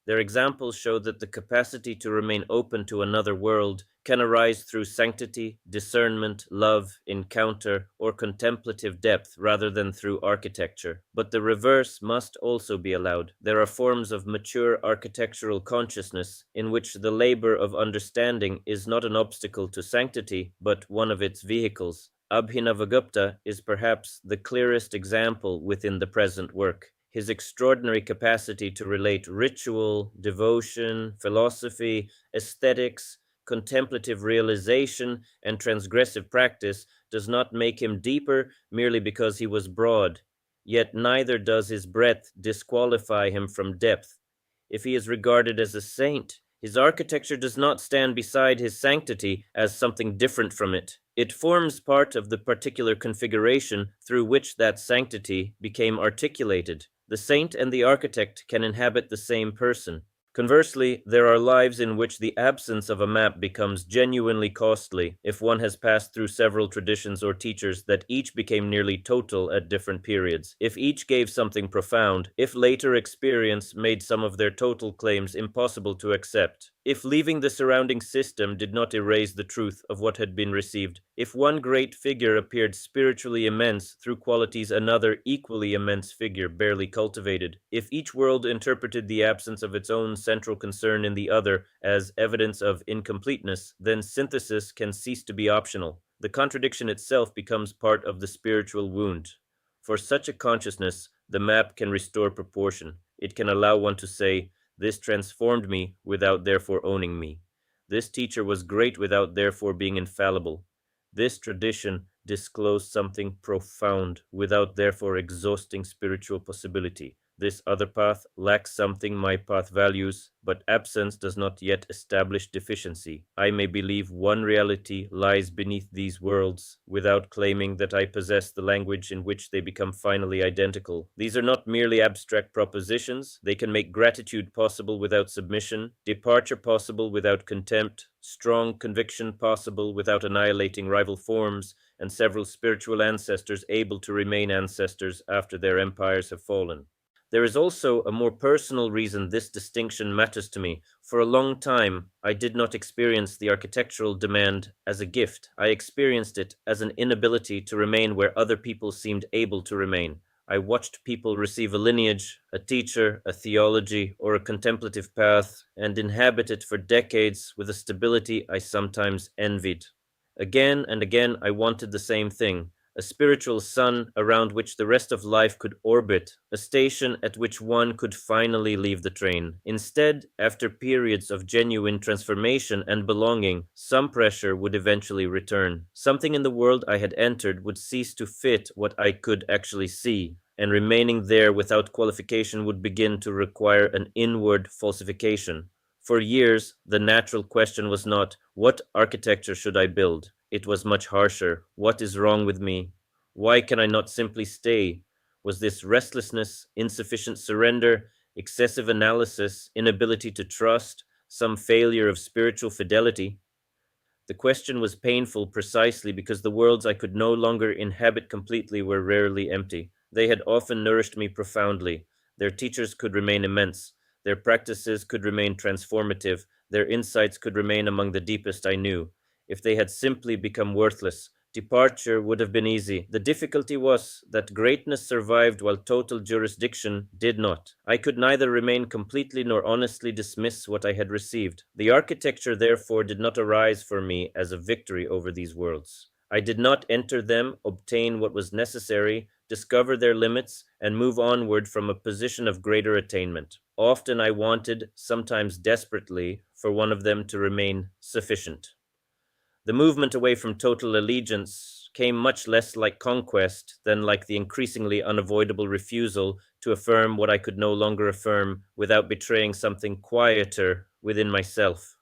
Their examples show that the capacity to remain open to another world can arise through sanctity, discernment, love, encounter, or contemplative depth rather than through architecture. But the reverse must also be allowed. There are forms of mature architectural consciousness in which the labor of understanding is not an obstacle to sanctity, but one of its vehicles. Abhinavagupta is perhaps the clearest example within the present work. His extraordinary capacity to relate ritual, devotion, philosophy, aesthetics, contemplative realization, and transgressive practice does not make him deeper merely because he was broad, yet neither does his breadth disqualify him from depth. If he is regarded as a saint, his architecture does not stand beside his sanctity as something different from it. It forms part of the particular configuration through which that sanctity became articulated. The saint and the architect can inhabit the same person. Conversely, there are lives in which the absence of a map becomes genuinely costly if one has passed through several traditions or teachers that each became nearly total at different periods, if each gave something profound, if later experience made some of their total claims impossible to accept, if leaving the surrounding system did not erase the truth of what had been received, if one great figure appeared spiritually immense through qualities another equally immense figure barely cultivated, if each world interpreted the absence of its own central concern in the other as evidence of incompleteness, then synthesis can cease to be optional. The contradiction itself becomes part of the spiritual wound. For such a consciousness, the map can restore proportion. It can allow one to say, "This transformed me without therefore owning me. This teacher was great without therefore being infallible. This tradition disclosed something profound without therefore exhausting spiritual possibility. this other path lacks something my path values, but absence does not yet establish deficiency. I may believe one reality lies beneath these worlds, without claiming that I possess the language in which they become finally identical. These are not merely abstract propositions. They can make gratitude possible without submission, departure possible without contempt, strong conviction possible without annihilating rival forms, and several spiritual ancestors able to remain ancestors after their empires have fallen. There is also a more personal reason this distinction matters to me. For a long time, I did not experience the architectural demand as a gift. I experienced it as an inability to remain where other people seemed able to remain. I watched people receive a lineage, a teacher, a theology, or a contemplative path, and inhabit it for decades with a stability I sometimes envied. Again and again, I wanted the same thing, a spiritual sun around which the rest of life could orbit, a station at which one could finally leave the train. Instead, after periods of genuine transformation and belonging, some pressure would eventually return. Something in the world I had entered would cease to fit what I could actually see, and remaining there without qualification would begin to require an inward falsification. For years, the natural question was not, what architecture should I build? It was much harsher. What is wrong with me? Why can I not simply stay? Was this restlessness, insufficient surrender, excessive analysis, inability to trust, some failure of spiritual fidelity? The question was painful precisely because the worlds I could no longer inhabit completely were rarely empty. They had often nourished me profoundly. Their teachers could remain immense. Their practices could remain transformative. Their insights could remain among the deepest I knew. If they had simply become worthless, departure would have been easy. The difficulty was that greatness survived while total jurisdiction did not. I could neither remain completely nor honestly dismiss what I had received. The architecture, therefore, did not arise for me as a victory over these worlds. I did not enter them, obtain what was necessary, discover their limits, and move onward from a position of greater attainment. Often I wanted, sometimes desperately, for one of them to remain sufficient. The movement away from total allegiance came much less like conquest than like the increasingly unavoidable refusal to affirm what I could no longer affirm without betraying something quieter within myself.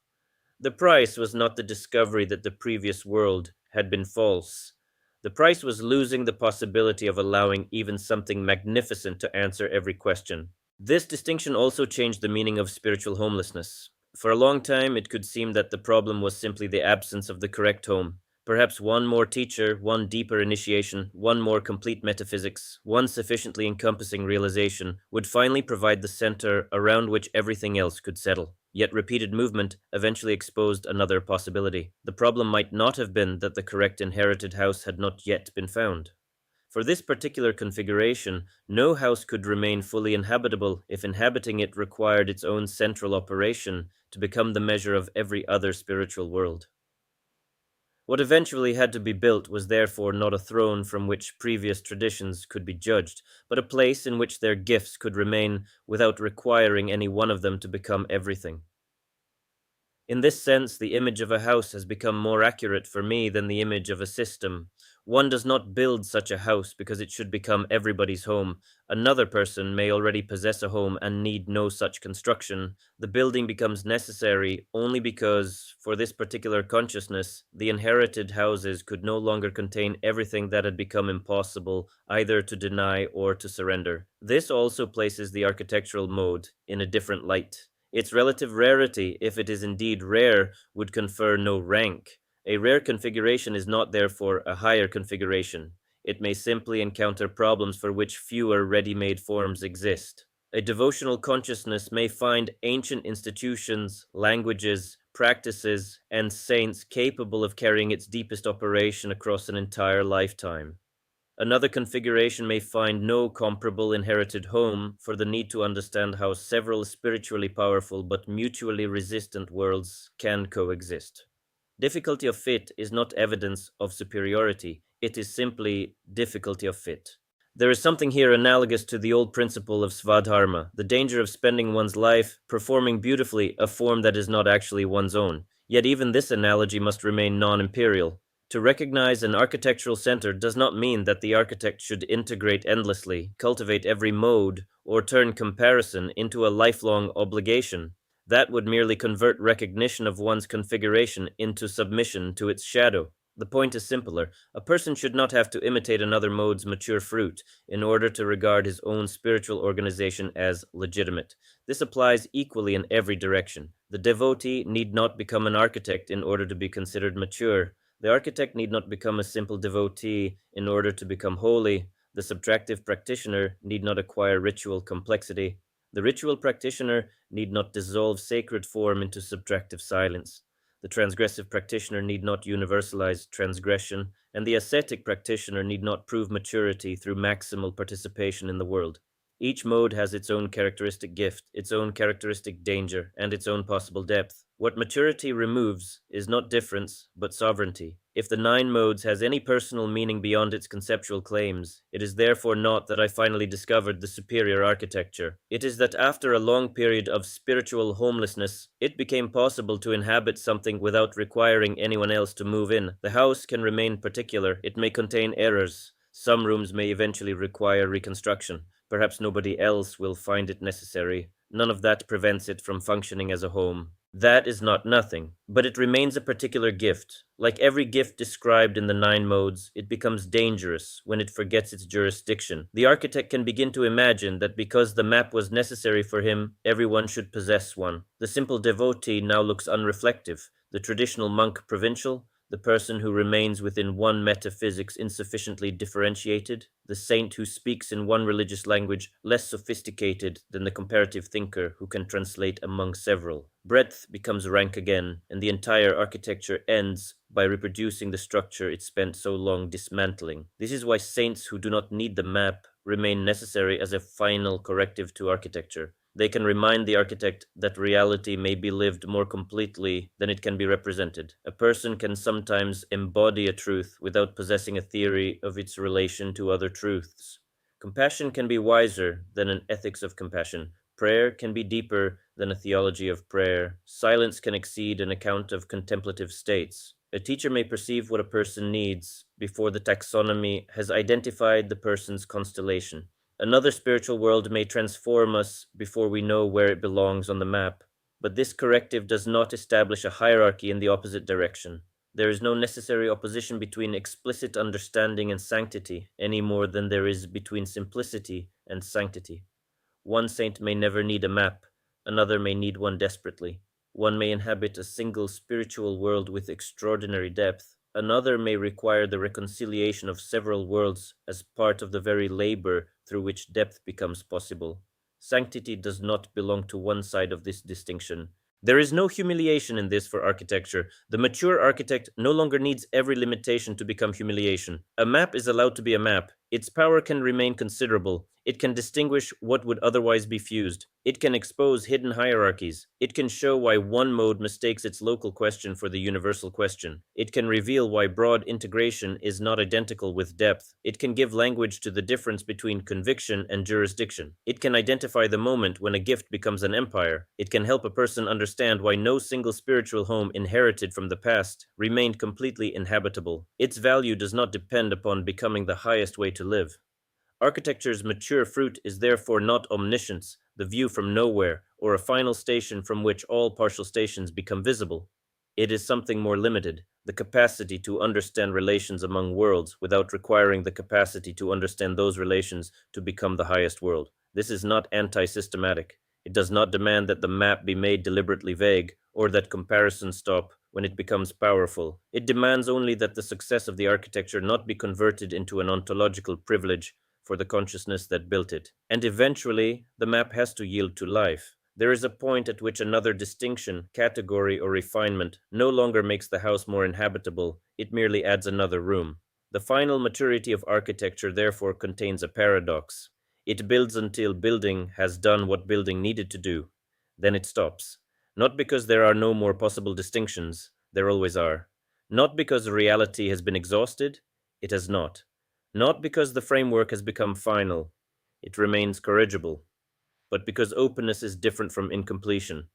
The price was not the discovery that the previous world had been false. The price was losing the possibility of allowing even something magnificent to answer every question. This distinction also changed the meaning of spiritual homelessness. For a long time, it could seem that the problem was simply the absence of the correct home. Perhaps one more teacher, one deeper initiation, one more complete metaphysics, one sufficiently encompassing realization would finally provide the center around which everything else could settle. Yet repeated movement eventually exposed another possibility. The problem might not have been that the correct inherited house had not yet been found. For this particular configuration, no house could remain fully inhabitable if inhabiting it required its own central operation to become the measure of every other spiritual world. What eventually had to be built was therefore not a throne from which previous traditions could be judged, but a place in which their gifts could remain without requiring any one of them to become everything. In this sense, the image of a house has become more accurate for me than the image of a system. One does not build such a house because it should become everybody's home. Another person may already possess a home and need no such construction. The building becomes necessary only because, for this particular consciousness, the inherited houses could no longer contain everything that had become impossible either to deny or to surrender. This also places the architectural mode in a different light. Its relative rarity, if it is indeed rare, would confer no rank. A rare configuration is not therefore a higher configuration. It may simply encounter problems for which fewer ready-made forms exist. A devotional consciousness may find ancient institutions, languages, practices, and saints capable of carrying its deepest operation across an entire lifetime. Another configuration may find no comparable inherited home for the need to understand how several spiritually powerful but mutually resistant worlds can coexist. Difficulty of fit is not evidence of superiority, it is simply difficulty of fit. There is something here analogous to the old principle of svadharma, the danger of spending one's life performing beautifully a form that is not actually one's own. Yet even this analogy must remain non-imperial. To recognize an architectural center does not mean that the architect should integrate endlessly, cultivate every mode, or turn comparison into a lifelong obligation. That would merely convert recognition of one's configuration into submission to its shadow. The point is simpler. A person should not have to imitate another mode's mature fruit in order to regard his own spiritual organization as legitimate. This applies equally in every direction. The devotee need not become an architect in order to be considered mature. The architect need not become a simple devotee in order to become holy. The subtractive practitioner need not acquire ritual complexity. The ritual practitioner need not dissolve sacred form into subtractive silence. The transgressive practitioner need not universalize transgression, and the ascetic practitioner need not prove maturity through maximal participation in the world. Each mode has its own characteristic gift, its own characteristic danger, and its own possible depth. What maturity removes is not difference, but sovereignty. If the nine modes has any personal meaning beyond its conceptual claims, it is therefore not that I finally discovered the superior architecture. It is that after a long period of spiritual homelessness, it became possible to inhabit something without requiring anyone else to move in. The house can remain particular, it may contain errors. Some rooms may eventually require reconstruction. Perhaps nobody else will find it necessary. None of that prevents it from functioning as a home. That is not nothing, but it remains a particular gift. Like every gift described in the nine modes, it becomes dangerous when it forgets its jurisdiction. The architect can begin to imagine that because the map was necessary for him, everyone should possess one. The simple devotee now looks unreflective. The traditional monk provincial, the person who remains within one metaphysics insufficiently differentiated, the saint who speaks in one religious language less sophisticated than the comparative thinker who can translate among several. Breadth becomes rank again, and the entire architecture ends by reproducing the structure it spent so long dismantling. This is why saints who do not need the map remain necessary as a final corrective to architecture. They can remind the architect that reality may be lived more completely than it can be represented. A person can sometimes embody a truth without possessing a theory of its relation to other truths. Compassion can be wiser than an ethics of compassion. Prayer can be deeper than a theology of prayer. Silence can exceed an account of contemplative states. A teacher may perceive what a person needs before the taxonomy has identified the person's constellation. Another spiritual world may transform us before we know where it belongs on the map, but this corrective does not establish a hierarchy in the opposite direction. There is no necessary opposition between explicit understanding and sanctity, any more than there is between simplicity and sanctity. One saint may never need a map, another may need one desperately. One may inhabit a single spiritual world with extraordinary depth, another may require the reconciliation of several worlds as part of the very labor through which depth becomes possible. Sanctity does not belong to one side of this distinction. There is no humiliation in this for architecture. The mature architect no longer needs every limitation to become humiliation. A map is allowed to be a map. Its power can remain considerable. It can distinguish what would otherwise be fused. It can expose hidden hierarchies. It can show why one mode mistakes its local question for the universal question. It can reveal why broad integration is not identical with depth. It can give language to the difference between conviction and jurisdiction. It can identify the moment when a gift becomes an empire. It can help a person understand why no single spiritual home inherited from the past remained completely inhabitable. Its value does not depend upon becoming the highest way to live. Architecture's mature fruit is therefore not omniscience, the view from nowhere, or a final station from which all partial stations become visible. It is something more limited, the capacity to understand relations among worlds without requiring the capacity to understand those relations to become the highest world. This is not anti-systematic. It does not demand that the map be made deliberately vague, or that comparison stop when it becomes powerful. It demands only that the success of the architecture not be converted into an ontological privilege for the consciousness that built it. And eventually, the map has to yield to life. There is a point at which another distinction, category, or refinement no longer makes the house more inhabitable, it merely adds another room. The final maturity of architecture therefore contains a paradox. It builds until building has done what building needed to do. Then it stops. Not because there are no more possible distinctions, there always are. Not because reality has been exhausted, it has not. Not because the framework has become final, it remains corrigible, but because openness is different from incompletion.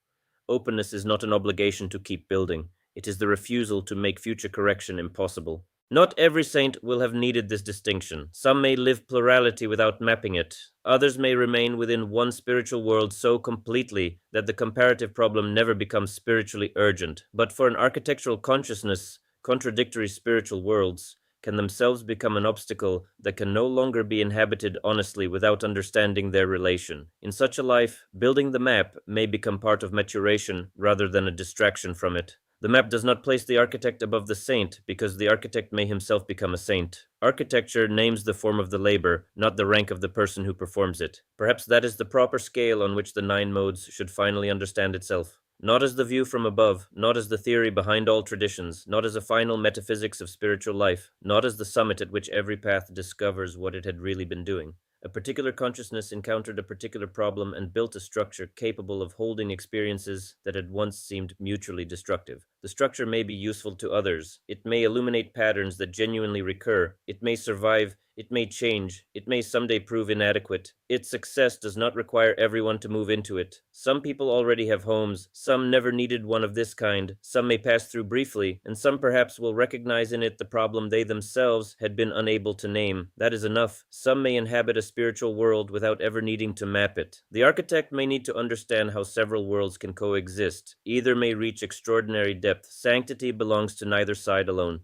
Openness is not an obligation to keep building. It is the refusal to make future correction impossible. Not every saint will have needed this distinction. Some may live plurality without mapping it. Others may remain within one spiritual world so completely that the comparative problem never becomes spiritually urgent. But for an architectural consciousness, contradictory spiritual worlds can themselves become an obstacle that can no longer be inhabited honestly without understanding their relation. In such a life, building the map may become part of maturation rather than a distraction from it. The map does not place the architect above the saint, because the architect may himself become a saint. Architecture names the form of the labor, not the rank of the person who performs it. Perhaps that is the proper scale on which the nine modes should finally understand itself. Not as the view from above, not as the theory behind all traditions, not as a final metaphysics of spiritual life, not as the summit at which every path discovers what it had really been doing. A particular consciousness encountered a particular problem and built a structure capable of holding experiences that had once seemed mutually destructive. The structure may be useful to others. It may illuminate patterns that genuinely recur. It may survive. It may change. It may someday prove inadequate. Its success does not require everyone to move into it. Some people already have homes. Some never needed one of this kind. Some may pass through briefly, and some perhaps will recognize in it the problem they themselves had been unable to name. That is enough. Some may inhabit a spiritual world without ever needing to map it. The architect may need to understand how several worlds can coexist. Either may reach extraordinary depth. Sanctity belongs to neither side alone.